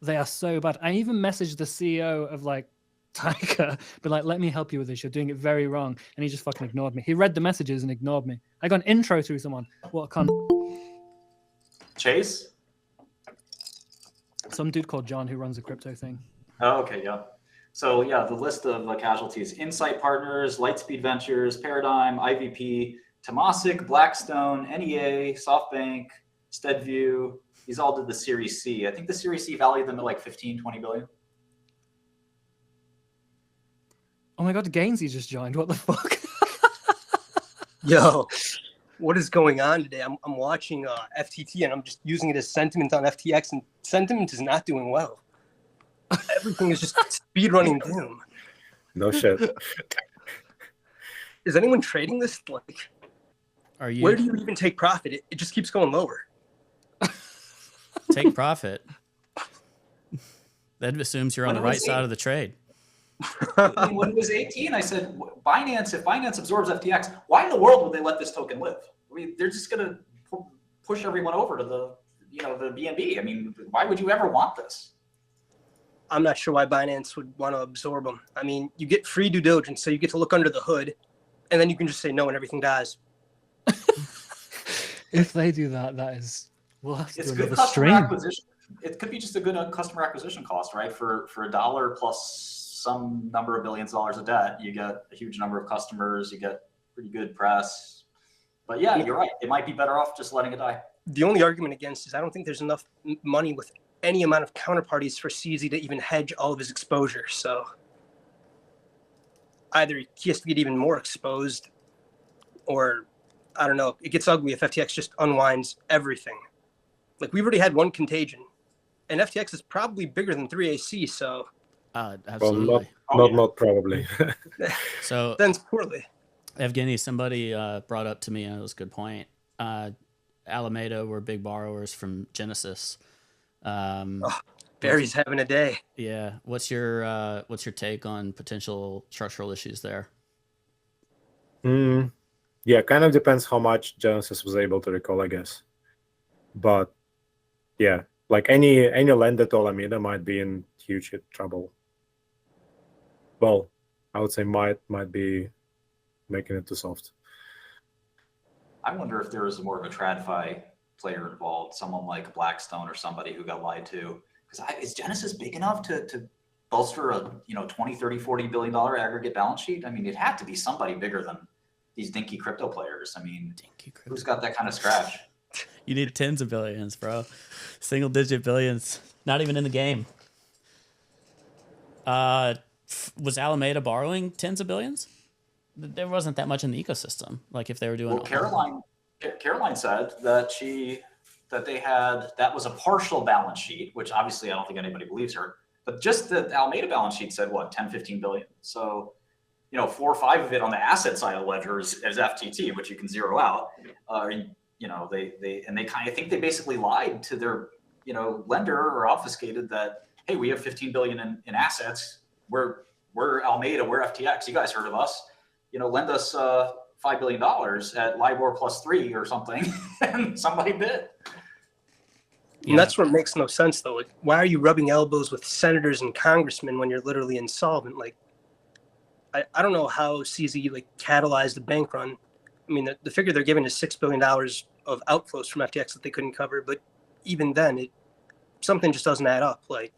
They are so bad. I even messaged the CEO of like Tiger, but like, let me help you with this. You're doing it very wrong, and he just fucking ignored me. He read the messages and ignored me. I got an intro through someone. What a cunt. Chase? Some dude called John who runs a crypto thing. Oh, okay, yeah. So yeah, the list of casualties: Insight Partners, Lightspeed Ventures, Paradigm, IVP, Temasek, Blackstone, NEA, SoftBank, SteadView. These all did the Series C. I think the Series C valued them at like 15, 20 billion. Oh my god, Gainzy just joined. What the fuck? Yo. what is going on today? I'm watching FTT and I'm just using it as sentiment on FTX, and sentiment is not doing well. Everything is just speedrunning doom. No shit. Is anyone trading this? Like, Are you where do you even take profit? It just keeps going lower. take profit? That assumes you're on the right side of the trade. When it was 18, I said, Binance, if Binance absorbs FTX, why in the world would they let this token live? I mean, they're just going to push everyone over to the BNB. I mean, why would you ever want this? I'm not sure why Binance would want to absorb them. I mean, you get free due diligence, so you get to look under the hood, and then you can just say no and everything dies. If they do that, that is, we'll have to It's do good another customer stream. acquisition. It could be just a good customer acquisition cost, right? For $1 plus some number of billions of dollars of debt, you get a huge number of customers, you get pretty good press. But yeah, you're right. It might be better off just letting it die. The only argument against is I don't think there's enough money with any amount of counterparties for CZ to even hedge all of his exposure. So either he has to get even more exposed, or I don't know. It gets ugly if FTX just unwinds everything. Like, we've already had one contagion, and FTX is probably bigger than 3AC. So Absolutely. Well, not probably. So then poorly. Evgeny, somebody brought up to me, and it was a good point. Alameda were big borrowers from Genesis. Barry's having a day. Yeah. What's your take on potential structural issues there? Yeah, kind of depends how much Genesis was able to recall, I guess. But yeah, like any lender to Alameda might be in huge trouble. Well, I would say might be making it too soft. I wonder if there was more of a TradFi player involved, someone like Blackstone or somebody who got lied to. Because is Genesis big enough to bolster a 20, 30, $40 billion aggregate balance sheet? I mean, it had to be somebody bigger than these dinky crypto players. I mean, who's got that kind of scratch? You need tens of billions, bro. Single digit billions. Not even in the game. Was Alameda borrowing tens of billions? There wasn't that much in the ecosystem. Like, if they were doing. Well, Caroline said that they had, that was a partial balance sheet, which obviously I don't think anybody believes her. But just the Alameda balance sheet said what, 10, 15 billion. So, 4 or 5 of it on the asset side of the ledger is FTT, which you can zero out. They kind of think they basically lied to their lender, or obfuscated that, hey, we have 15 billion in assets. We're Alameda, we're FTX. You guys heard of us? Lend us $5 billion at LIBOR +3 or something, and somebody bid. And that's what makes no sense, though. Like, why are you rubbing elbows with senators and congressmen when you're literally insolvent? Like, I don't know how CZ catalyzed the bank run. I mean, the figure they're giving is $6 billion of outflows from FTX that they couldn't cover. But even then, something just doesn't add up. Like,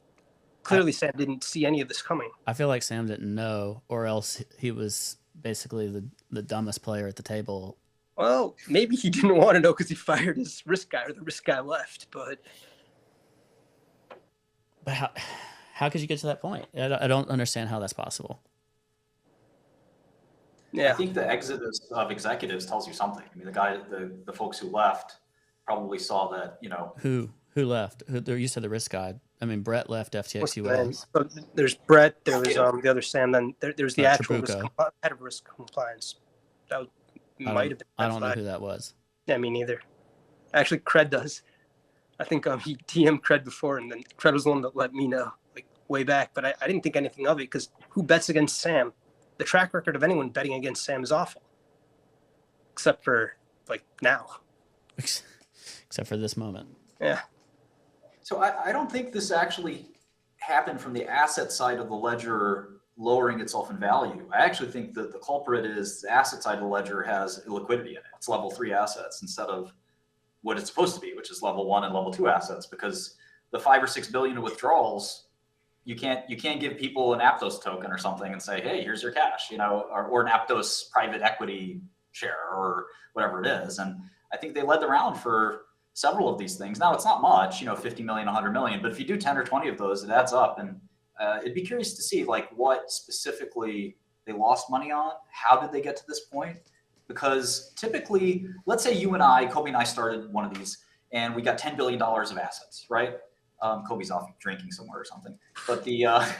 clearly Sam didn't see any of this coming. I feel like Sam didn't know, or else he was basically the dumbest player at the table. Well, maybe he didn't want to know because he fired his risk guy, or the risk guy left. But how could you get to that point? I don't understand how that's possible. Yeah, I think the exodus of executives tells you something. I mean, the folks who left probably saw that, Who left? You said the risk guy. I mean, Brett left FTX US. So there's Brett. There was the other Sam. Then there's the actual head of risk compliance. That might have been. I don't know who that was. Yeah, me neither. Actually, Cred does. I think he TM'd Cred before, and then Cred was the one that let me know, way back. But I didn't think anything of it, because who bets against Sam? The track record of anyone betting against Sam is awful, except for now. Except for this moment. Yeah. So I don't think this actually happened from the asset side of the ledger lowering itself in value. I actually think that the culprit is the asset side of the ledger has liquidity in it. It's level 3 assets instead of what it's supposed to be, which is level 1 and level 2 assets, because the 5 or 6 billion of withdrawals, you can't give people an Aptos token or something and say, hey, here's your cash, or an Aptos private equity share or whatever it is. And I think they led the round for several of these things. Now, it's not much, 50 million, 100 million, but if you do 10 or 20 of those, it adds up. And it'd be curious to see what specifically they lost money on. How did they get to this point? because typically, let's say you and I, Cobie and I started one of these, and we got $10 billion of assets, right? Cobie's off drinking somewhere or something, but we have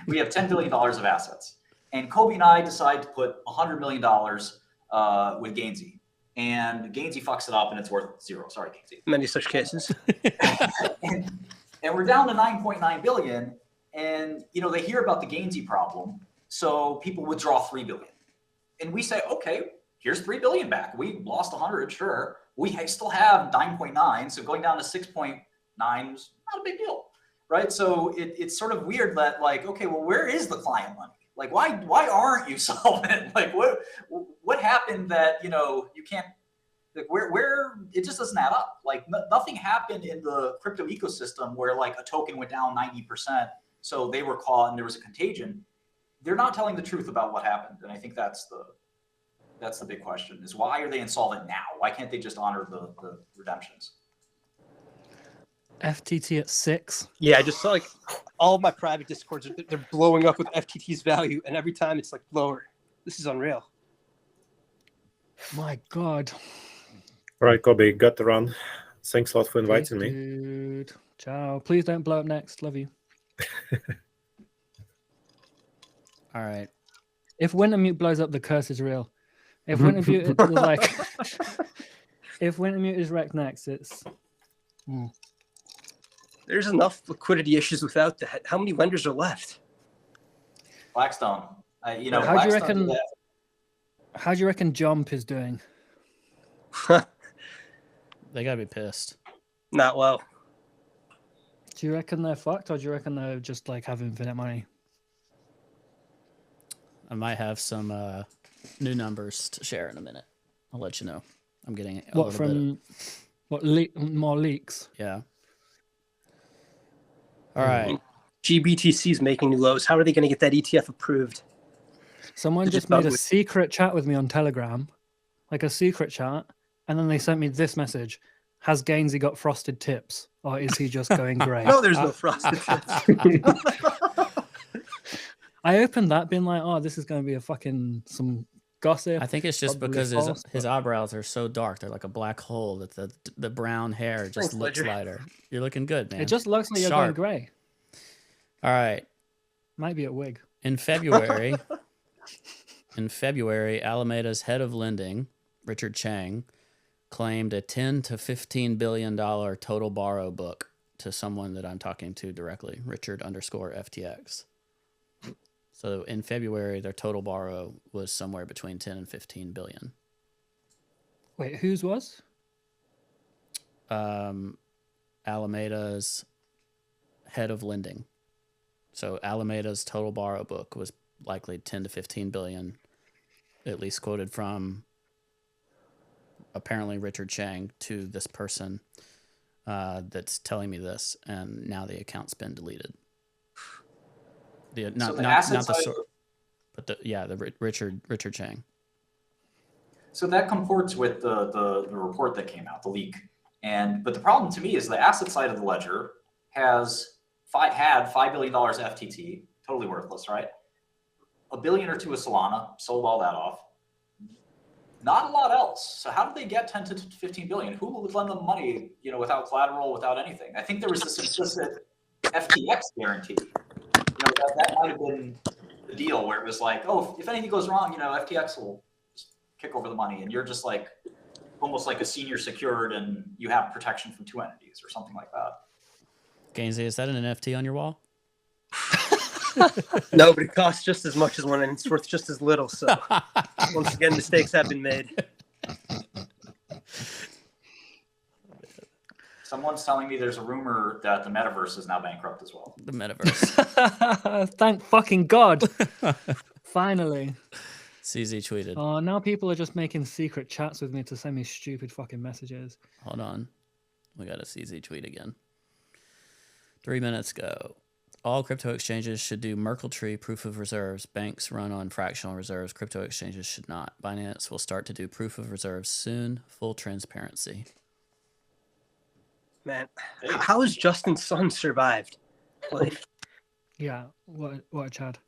$10 billion of assets, and Cobie and I decide to put $100 million with Gainzy, and Gainzy fucks it up and it's worth zero. Sorry, Gainzy. Many such cases. and we're down to 9.9 billion, and they hear about the Gainzy problem, so people withdraw 3 billion, and we say, okay, here's 3 billion back. We lost 100, sure. We still have 9.9, so going down to 6.9 is not a big deal, right? So it's sort of weird that, like, okay, well, where is the client money? Like, why aren't you solvent? Like, what happened that you can't? Like, where it just doesn't add up. Like, nothing happened in the crypto ecosystem where like a token went down 90%, so they were caught and there was a contagion. They're not telling the truth about what happened, and I think that's the big question: is why are they insolvent now? Why can't they just honor the redemptions? FTT at 6. Yeah, I just saw like all of my private discords, they're blowing up with FTT's value, and every time it's like lower. This is unreal. My God. All right, Cobie, got to run. Thanks a lot for inviting me. Dude. Ciao. Please don't blow up next. Love you. All right. If Wintermute blows up, the curse is real. If Wintermute is like, if Wintermute is wrecked next, it's. There's enough liquidity issues without that. How many lenders are left? Blackstone. How do you reckon Jump is doing? They gotta be pissed. Not well. Do you reckon they're fucked, or do you reckon they're just like have infinite money? I might have some new numbers to share in a minute. I'll let you know. I'm getting more leaks? Yeah. All right. GBTC is making new lows. How are they going to get that ETF approved? Someone just made a secret chat with me on Telegram, like a secret chat, and then they sent me this message: has Gainzy got frosted tips, or is he just going grey? No, there's no frosted tips. I opened that, being like, "Oh, this is going to be a fucking some gossip." I think it's just probably because false, his eyebrows are so dark; they're like a black hole. That the brown hair just Thanks, looks Ledger. lighter. You're looking good, man. It just looks like you're Sharp. going grey. All right. Might be a wig. In February, Alameda's head of lending, Richard Chang, claimed a $10 to $15 billion total borrow book to someone that I'm talking to directly, Richard_FTX. So in February, their total borrow was somewhere between 10 and 15 billion. Wait, whose was? Alameda's head of lending. So Alameda's total borrow book was likely 10 to 15 billion, at least quoted from apparently Richard Chang to this person that's telling me this, and now the account's been deleted. Richard Chang. So that comports with the report that came out, the leak. But the problem to me is the asset side of the ledger had $5 billion FTT, totally worthless, right? $1 billion or $2 of Solana, sold all that off. Not a lot else. So how did they get 10 to 15 billion? Who would lend them money, without collateral, without anything? I think there was this implicit FTX guarantee. That might have been the deal where it was like, oh, if anything goes wrong, FTX will just kick over the money, and you're just like almost like a senior secured, and you have protection from two entities or something like that. Gainzy, is that an NFT on your wall? No, but it costs just as much as one, and it's worth just as little. So once again, mistakes have been made. Someone's telling me there's a rumor that the metaverse is now bankrupt as well. The metaverse. Thank fucking God. Finally. CZ tweeted. Oh, now people are just making secret chats with me to send me stupid fucking messages. Hold on. We got a CZ tweet again. 3 minutes ago. All crypto exchanges should do Merkle Tree proof of reserves. Banks run on fractional reserves. Crypto exchanges should not. Binance will start to do proof of reserves soon. Full transparency. Man, how has Justin Sun survived? Like, yeah, what a Chad.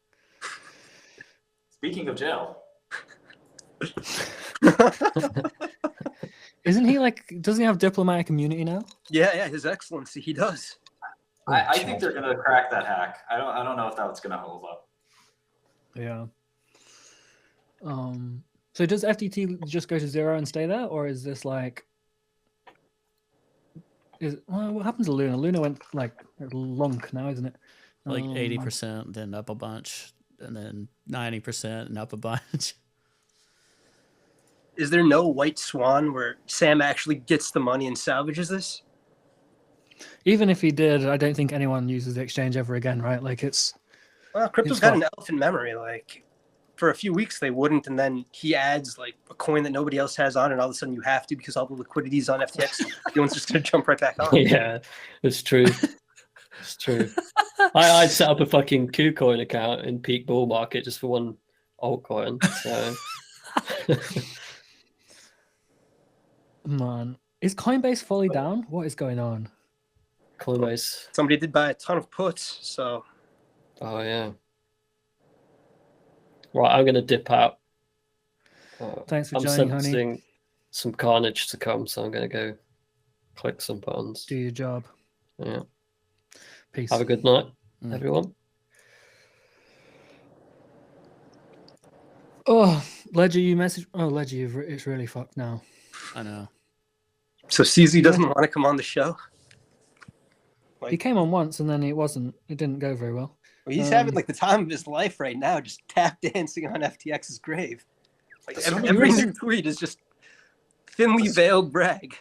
Speaking of jail. Isn't he like? Doesn't he have diplomatic immunity now? Yeah, His Excellency, he does. I think they're gonna crack that hack. I don't know if that's gonna hold up. Yeah. So does FTT just go to 0 and stay there, or is this like? What happens to Luna? Luna went like lonk now, isn't it? Like 80%, then up a bunch, and then 90% and up a bunch. Is there no white swan where Sam actually gets the money and salvages this? Even if he did, I don't think anyone uses the exchange ever again, right? Like Well, crypto's It's got fun. an elephant memory. Like for a few weeks they wouldn't, and then he adds like a coin that nobody else has on, and all of a sudden you have to because all the liquidity is on FTX. The one's just gonna jump right back on. Yeah, it's true. It's true. I'd set up a fucking KuCoin account in peak bull market just for one altcoin. So Man, is Coinbase fully down? What is going on? Coinbase. Somebody did buy a ton of puts, so Oh yeah. Right, I'm gonna dip out. Thanks for I'm joining, honey. sensing some carnage to come, so I'm gonna go click some buttons. Do your job. Yeah. Peace. Have a good night, everyone. Oh, Ledger, you message. Oh, Ledger, it's really fucked now. I know. so CZ doesn't want to come on the show. He came on once and then it didn't go very well. Well, he's having like the time of his life right now, just tap dancing on FTX's grave. Like every new tweet is just thinly veiled brag.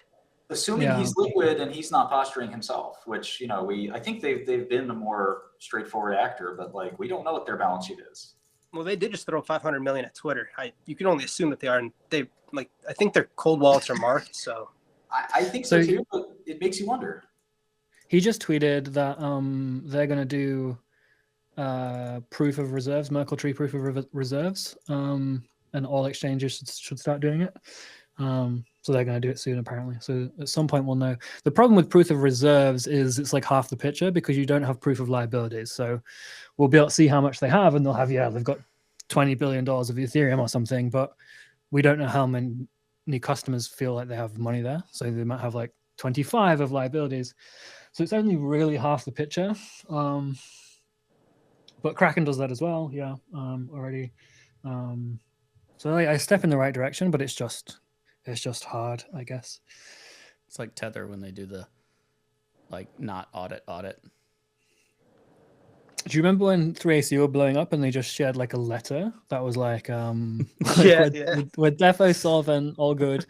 Assuming he's liquid and he's not posturing himself, which I think they've been a more straightforward actor, but like we don't know what their balance sheet is. Well, they did just throw 500 million at Twitter. You can only assume that they are. And they I think their cold wallets are marked. So I think so too, but it makes you wonder. He just tweeted that they're going to do proof of reserves, Merkle tree proof of reserves, and all exchanges should start doing it. So they're going to do it soon, apparently. So at some point we'll know. The problem with proof of reserves is it's like half the picture because you don't have proof of liabilities. So we'll be able to see how much they have, and they'll have, they've got $20 billion of Ethereum or something, but we don't know how many customers feel like they have money there. So they might have like 25 of liabilities. So it's only really half the picture. But Kraken does that as well, already. So I step in the right direction, but it's just hard, I guess. It's like Tether when they do the not audit. Do you remember when 3AC were blowing up and they just shared like a letter that was like we're defo solvent, all good.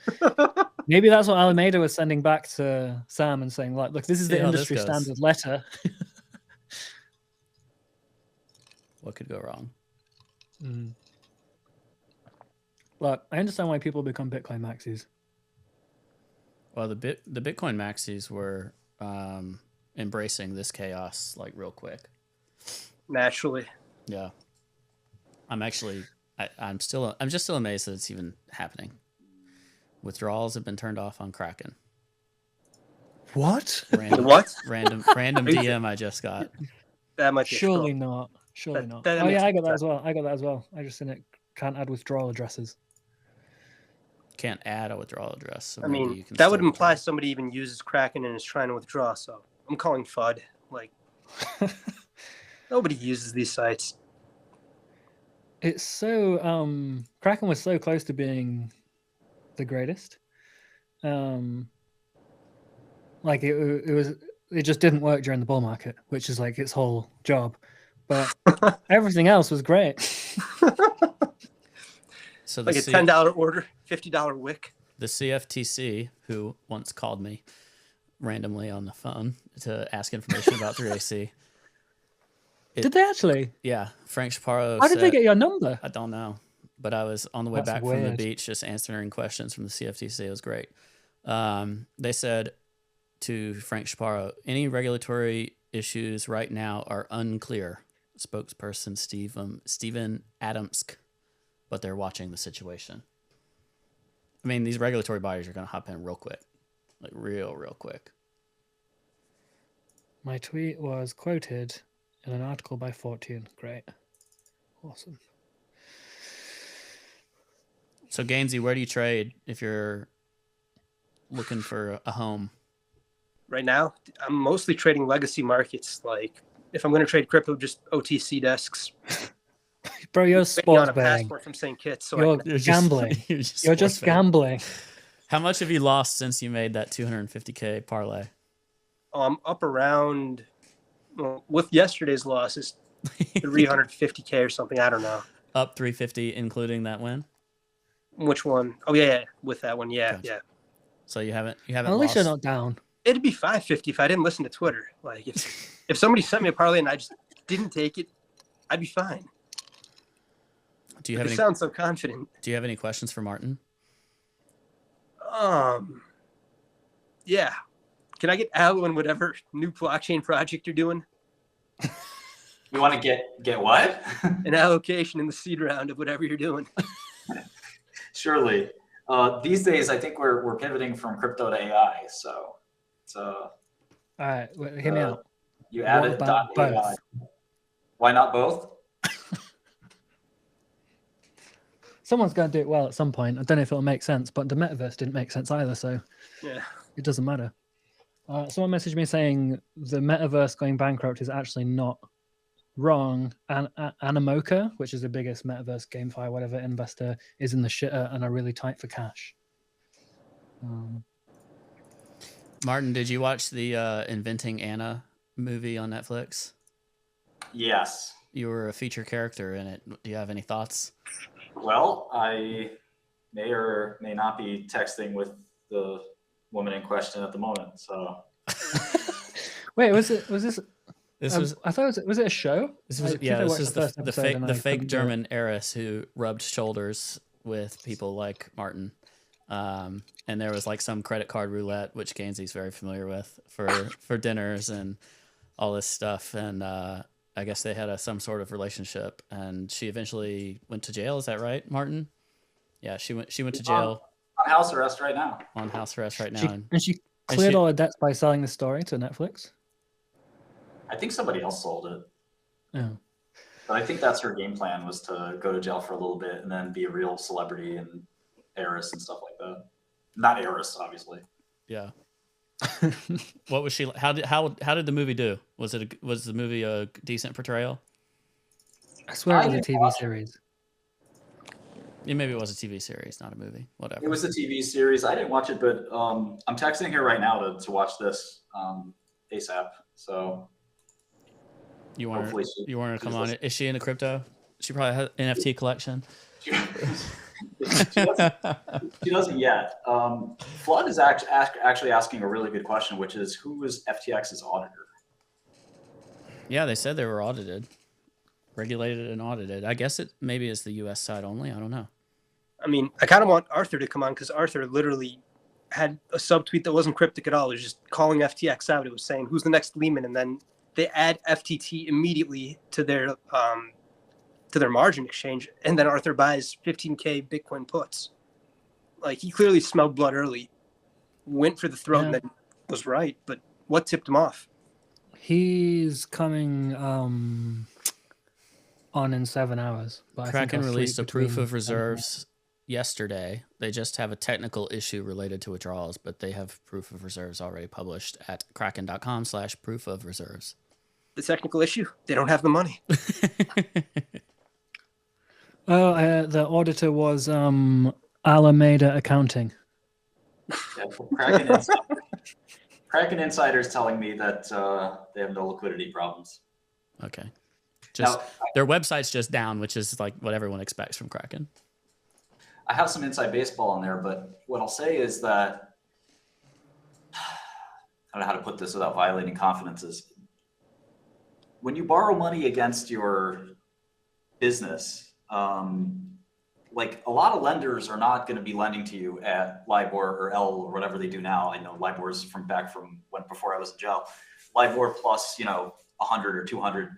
Maybe that's what Alameda was sending back to Sam and saying, like, look, this is the industry standard letter. What could go wrong? Look, I understand why people become Bitcoin maxis. Well, the Bitcoin maxis were embracing this chaos like real quick. Naturally. Yeah. I'm just still amazed that it's even happening. Withdrawals have been turned off on Kraken. What? Random DM I just got. That might be Surely not. Surely not. Oh yeah, I got that as well. I just seen it. Can't add withdrawal addresses. Can't add a withdrawal address. So I mean, that would imply somebody even uses Kraken and is trying to withdraw. So I'm calling FUD. Like, nobody uses these sites. It's so Kraken was so close to being the greatest. Like it just didn't work during the bull market, which is like its whole job. But everything else was great. So like a $10 order, $50 wick. The CFTC, who once called me randomly on the phone to ask information about 3AC. Did they actually? Yeah. Frank Chaparro How did they get your number? I don't know. But I was on the way back from the beach just answering questions from the CFTC. It was great. They said to Frank Chaparro, any regulatory issues right now are unclear. Spokesperson Steven Adamsk, but they're watching the situation. I mean, these regulatory bodies are going to hop in real quick, like real quick. My tweet was quoted in an article by Fortune. Great. Awesome. So Gainzy, where do you trade if you're looking for a home? Right now, I'm mostly trading legacy markets. Like, if I'm going to trade crypto, just OTC desks. Bro, you're Waiting on sports a betting. passport from St. Kitts. So You're gambling. You're just gambling. How much have you lost since you made that 250K parlay? I'm up around, well, with yesterday's losses, 350K or something. I don't know. Up 350, including that win? Which one? Oh, yeah, with that one. Yeah, Gotcha. yeah. So you haven't At lost. least you're not down. It'd be 550 if I didn't listen to Twitter. Like, if somebody sent me a parlay and I just didn't take it, I'd be fine. Do you have You any? sound so confident. Do you have any questions for Martin? Yeah. Can I get Al in whatever new blockchain project you're doing? You want to get what? An allocation in the seed round of whatever you're doing. Surely. These days, I think we're pivoting from crypto to AI. So it's All right, hear me out. You What added about .ai. both? Why not both? Someone's going to do it well at some point. I don't know if it'll make sense, but the metaverse didn't make sense either, so Yeah. it doesn't matter. Someone messaged me saying the metaverse going bankrupt is actually not wrong. And Animoca, which is the biggest metaverse GameFi whatever investor, is in the shitter and are really tight for cash. Martin, did you watch the Inventing Anna movie on Netflix? Yes. You were a feature character in it. Do you have any thoughts? Well, I may or may not be texting with the woman in question at the moment. So. Wait, was this? This was. I thought was it a show? This was this is the fake German heiress who rubbed shoulders with people like Martin. And there was like some credit card roulette, which Gainzy's very familiar with for dinners and all this stuff. And I guess they had some sort of relationship, and she eventually went to jail. Is that right, Martin? Yeah, she went to jail. On house arrest right now. On house arrest right now. She cleared all her debts by selling the story to Netflix. I think somebody else sold it. Yeah. But I think that's her game plan, was to go to jail for a little bit and then be a real celebrity and heiress and stuff like that. Not heiress, obviously. Yeah. What was she? How did the movie do? Was the movie a decent portrayal? I swear it was a TV series. Yeah, maybe it was a TV series, not a movie. Whatever. It was a TV series. I didn't watch it, but I'm texting her right now to watch this ASAP. So you want her to come on? Is she into crypto? She probably has an NFT collection. She doesn't yet. Flood is actually asking a really good question, which is, who is FTX's auditor? Yeah, they said they were audited, regulated and audited. I guess maybe it's the U.S. side only. I don't know. I mean, I kind of want Arthur to come on, because Arthur literally had a subtweet that wasn't cryptic at all. It was just calling FTX out. It was saying, who's the next Lehman? And then they add FTT immediately to their margin exchange. And then Arthur buys 15K Bitcoin puts. Like, he clearly smelled blood early, went for the throat, and then was right. But what tipped him off? He's coming on in 7 hours. But Kraken released a proof of reserves yesterday. They just have a technical issue related to withdrawals, but they have proof of reserves already published at kraken.com/proof of reserves. The technical issue? They don't have the money. The auditor was Alameda Accounting. Yeah, Kraken Insider's telling me that they have no liquidity problems. Okay. Their website's just down, which is like what everyone expects from Kraken. I have some inside baseball on there, but what I'll say is that I don't know how to put this without violating confidences. When you borrow money against your business, like, a lot of lenders are not going to be lending to you at LIBOR or L or whatever they do now. I know LIBOR is before I was in jail. LIBOR plus 100 or 200.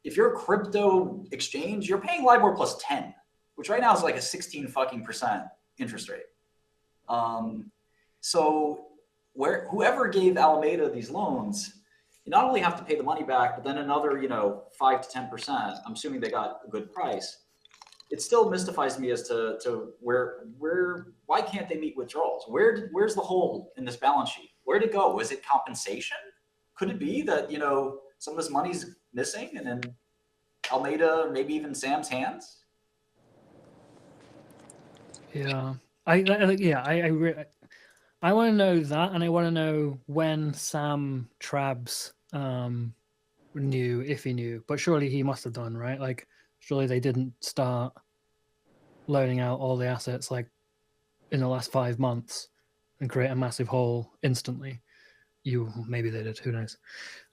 If you're a crypto exchange, you're paying LIBOR plus 10, which right now is like a 16% interest rate. So whoever gave Alameda these loans, you not only have to pay the money back, but then another 5 to 10%. I'm assuming they got a good price. it still mystifies me as to why can't they meet withdrawals? Where's the hole in this balance sheet? Where'd it go? Was it compensation? Could it be that, you know, some of this money's missing and in Alameda, or maybe even Sam's hands? Yeah, I want to know that, and I want to know when Sam Trabs knew, if he knew. But surely he must have done, right? Like, surely they didn't start loaning out all the assets like in the last 5 months and create a massive hole instantly. Maybe they did. Who knows?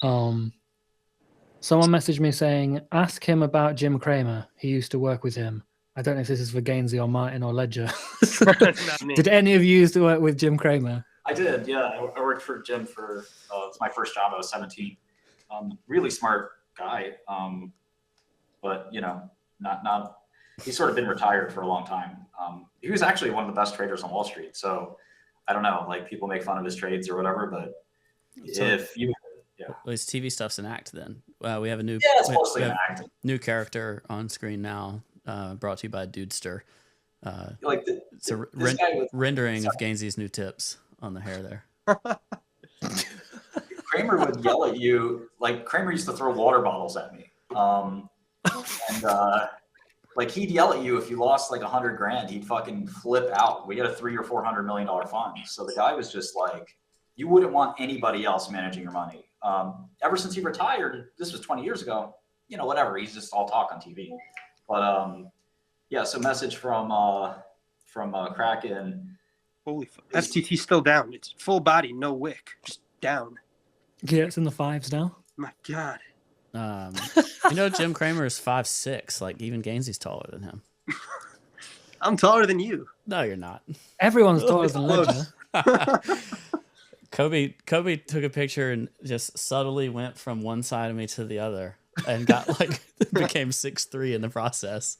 Someone messaged me saying, "Ask him about Jim Cramer. He used to work with him." I don't know if this is for Gainzy or Martin or Ledger. Did any of you used to work with Jim Cramer? I did, yeah. I worked for Jim for it's my first job. I was 17. Really smart guy, but you know, not. He's sort of been retired for a long time. He was actually one of the best traders on Wall Street. So I don't know, like people make fun of his trades or whatever, but Well, his TV stuff's an act. Then we have a new it's mostly an act. New character on screen now. Brought to you by Dudester. It's a rendering of Gainzy's new tips on the hair there. Cramer would yell at you. Like Cramer used to throw water bottles at me. Like he'd yell at you if you lost like $100 grand. He'd fucking flip out. We had a $300 or $400 million fund. So the guy was just like, you wouldn't want anybody else managing your money. Ever since he retired, this was 20 years ago, you know, whatever. He's just all talk on TV. But yeah, so message from Kraken. Holy fuck. FTT still down. It's full body, no wick, just down. Yeah, it's in the 5s now. My God. You know, Jim Cramer is 5'6". Like even Gainzy's taller than him. I'm taller than you. No, you're not. Everyone's taller than Ledger. Cobie took a picture and just subtly went from one side of me to the other and got like became 6'3" in the process.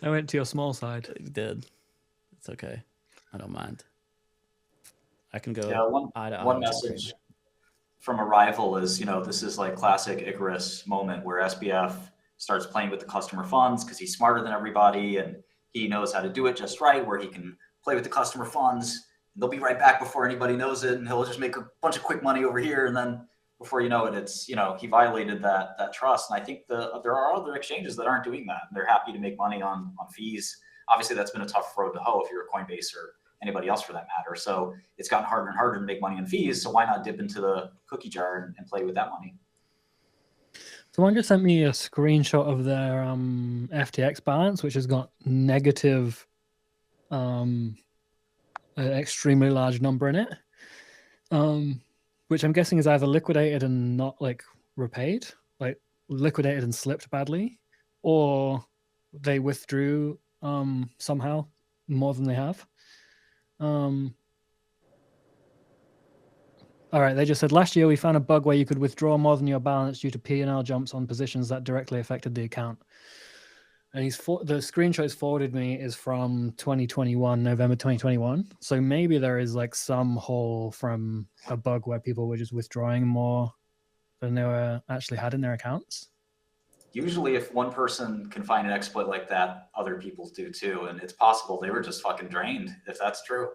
I went to your small side. You did. It's okay. I don't mind. I can go one message from a rival is, you know, this is like classic Icarus moment where SBF starts playing with the customer funds because he's smarter than everybody and he knows how to do it just right, where he can play with the customer funds. They'll be right back before anybody knows it, and he'll just make a bunch of quick money over here, and then before you know it, it's, you know, he violated that trust. And I think there are other exchanges that aren't doing that. They're happy to make money on fees. Obviously, that's been a tough road to hoe if you're a Coinbase or anybody else for that matter. So it's gotten harder and harder to make money on fees. So why not dip into the cookie jar and play with that money? Someone just sent me a screenshot of their FTX balance, which has got negative, an extremely large number in it, which I'm guessing is either liquidated and not like repaid, like liquidated and slipped badly, or they withdrew somehow more than they have. All right, they just said last year we found a bug where you could withdraw more than your balance due to P&L jumps on positions that directly affected the account. And the screenshot he's forwarded me is from 2021, November 2021. So maybe there is like some hole from a bug where people were just withdrawing more than they were actually had in their accounts. Usually if one person can find an exploit like that, other people do too. And it's possible they were just fucking drained, if that's true.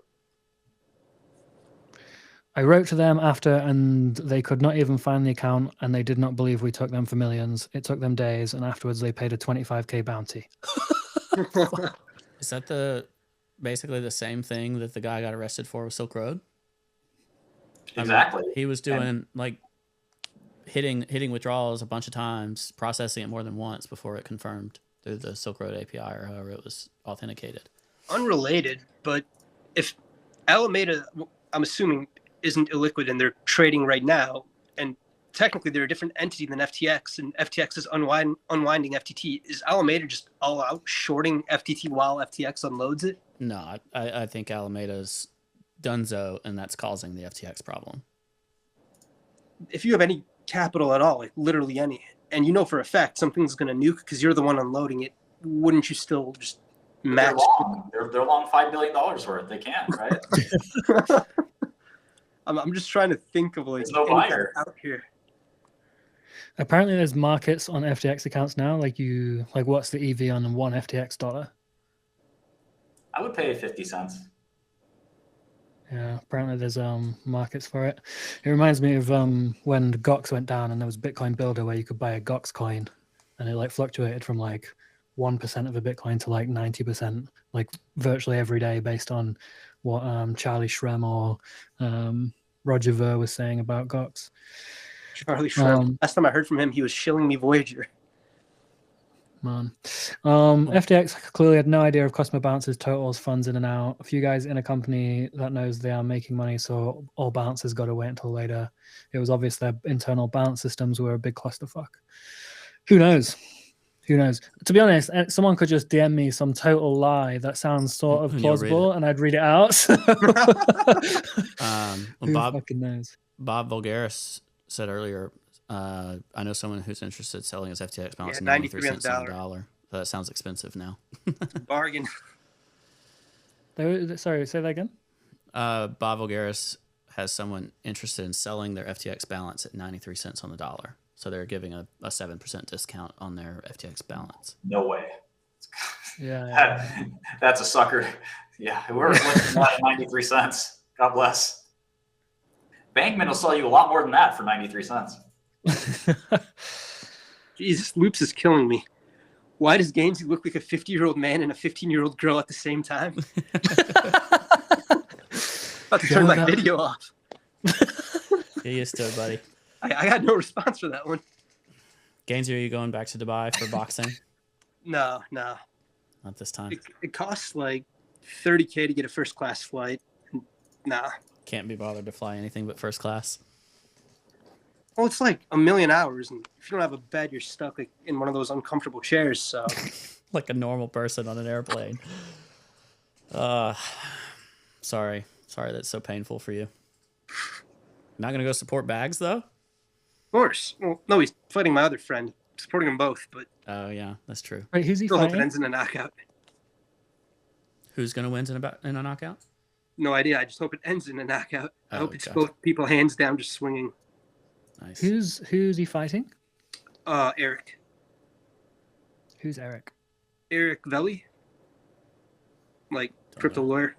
I wrote to them after and they could not even find the account and they did not believe we took them for millions. It took them days and afterwards they paid a 25K bounty. Is that basically the same thing that the guy got arrested for with Silk Road? Exactly. I mean, he was doing like hitting withdrawals a bunch of times, processing it more than once before it confirmed through the Silk Road API or however it was authenticated. Unrelated, but if Alameda, I'm assuming, isn't illiquid and they're trading right now, and technically they're a different entity than FTX, and FTX is unwinding FTT. Is Alameda just all out shorting FTT while FTX unloads it? No, I think Alameda's donezo, and that's causing the FTX problem. If you have any capital at all, like literally any, and you know for a fact something's going to nuke because you're the one unloading it, wouldn't you still just match? They're long $5 billion worth. They can, right? I'm just trying to think of like there's no buyer out here. Apparently, there's markets on FTX accounts now. Like what's the EV on one FTX dollar? I would pay 50 cents. Yeah, apparently there's markets for it. It reminds me of when GOX went down and there was Bitcoin Builder where you could buy a GOX coin, and it like fluctuated from like 1% of a Bitcoin to like 90%, like virtually every day based on what Charlie Shrem or Roger Ver was saying about GOX. Charlie Shrem. Last time I heard from him, he was shilling me Voyager. Man. FTX clearly had no idea of customer balances, totals, funds in and out. A few guys in a company that knows they are making money, so all balances got to wait until later. It was obvious their internal balance systems were a big clusterfuck. Who knows? Who knows? To be honest, someone could just DM me some total lie that sounds sort of plausible, and I'd read it out. So. Who fucking knows? Bob Vulgaris said earlier, I know someone who's interested in selling his FTX balance at 93 cents on the dollar. So that sounds expensive now. Bargain. Sorry, say that again. Bob Vulgaris has someone interested in selling their FTX balance at 93 cents on the dollar. So they're giving a 7% discount on their FTX balance. No way. Yeah. That's a sucker. Yeah, we're looking at 93 cents. God bless. Bankman will sell you a lot more than that for 93 cents. Jesus, Loops is killing me. Why does Gainzy look like a 50-year-old man and a 15-year-old girl at the same time? About to turn my video off. Get used to it, buddy. I got no response for that one. Gainzy, are you going back to Dubai for boxing? No. Not this time. It costs like $30K to get a first-class flight. Nah. Can't be bothered to fly anything but first class. Well, it's like 1 million hours, and if you don't have a bed, you're stuck like in one of those uncomfortable chairs. So, like a normal person on an airplane. Sorry, that's so painful for you. Not gonna go support Bags though. Of course. Well, no, he's fighting my other friend. Supporting them both, but. Oh yeah, that's true. Wait, who's he still fighting? hope it ends in a knockout. Who's gonna win in a knockout? No idea. I just hope it ends in a knockout. I hope it's gotcha. both people hands down just swinging. Nice. Who's he fighting? Eric. Who's Eric? Eric Velli. Like crypto lawyer.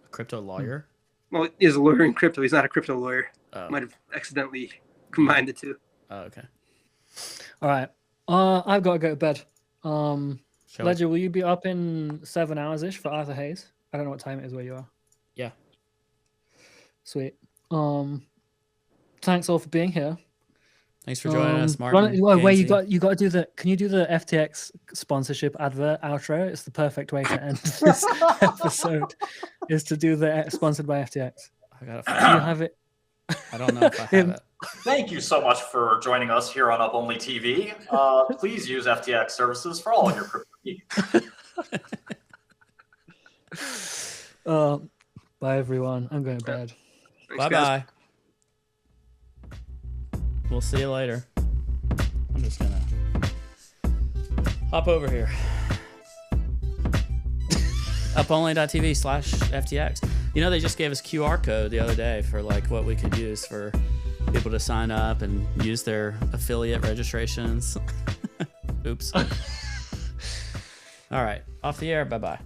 A crypto lawyer? Well, he is a lawyer in crypto. He's not a crypto lawyer. Oh. Might have accidentally combined the two. Oh, okay. All right. I've got to go to bed. Ledger, will you be up in 7 hours-ish for Arthur Hayes? I don't know what time it is where you are. Yeah. Sweet. Thanks all for being here. Thanks for joining us, Martin. Wait, you got to do the. Can you do the FTX sponsorship advert outro? It's the perfect way to end this episode. Is to do the sponsored by FTX. I gotta. Do you have it? I don't know if I have it. Thank you so much for joining us here on Up Only TV. Please use FTX services for all of your crypto needs. Bye everyone. I'm going to bed. Bye bye. We'll see you later. I'm just gonna hop over here. uponly.tv/FTX. You know, they just gave us QR code the other day for like what we could use for people to sign up and use their affiliate registrations. Oops. All right, off the air. Bye bye.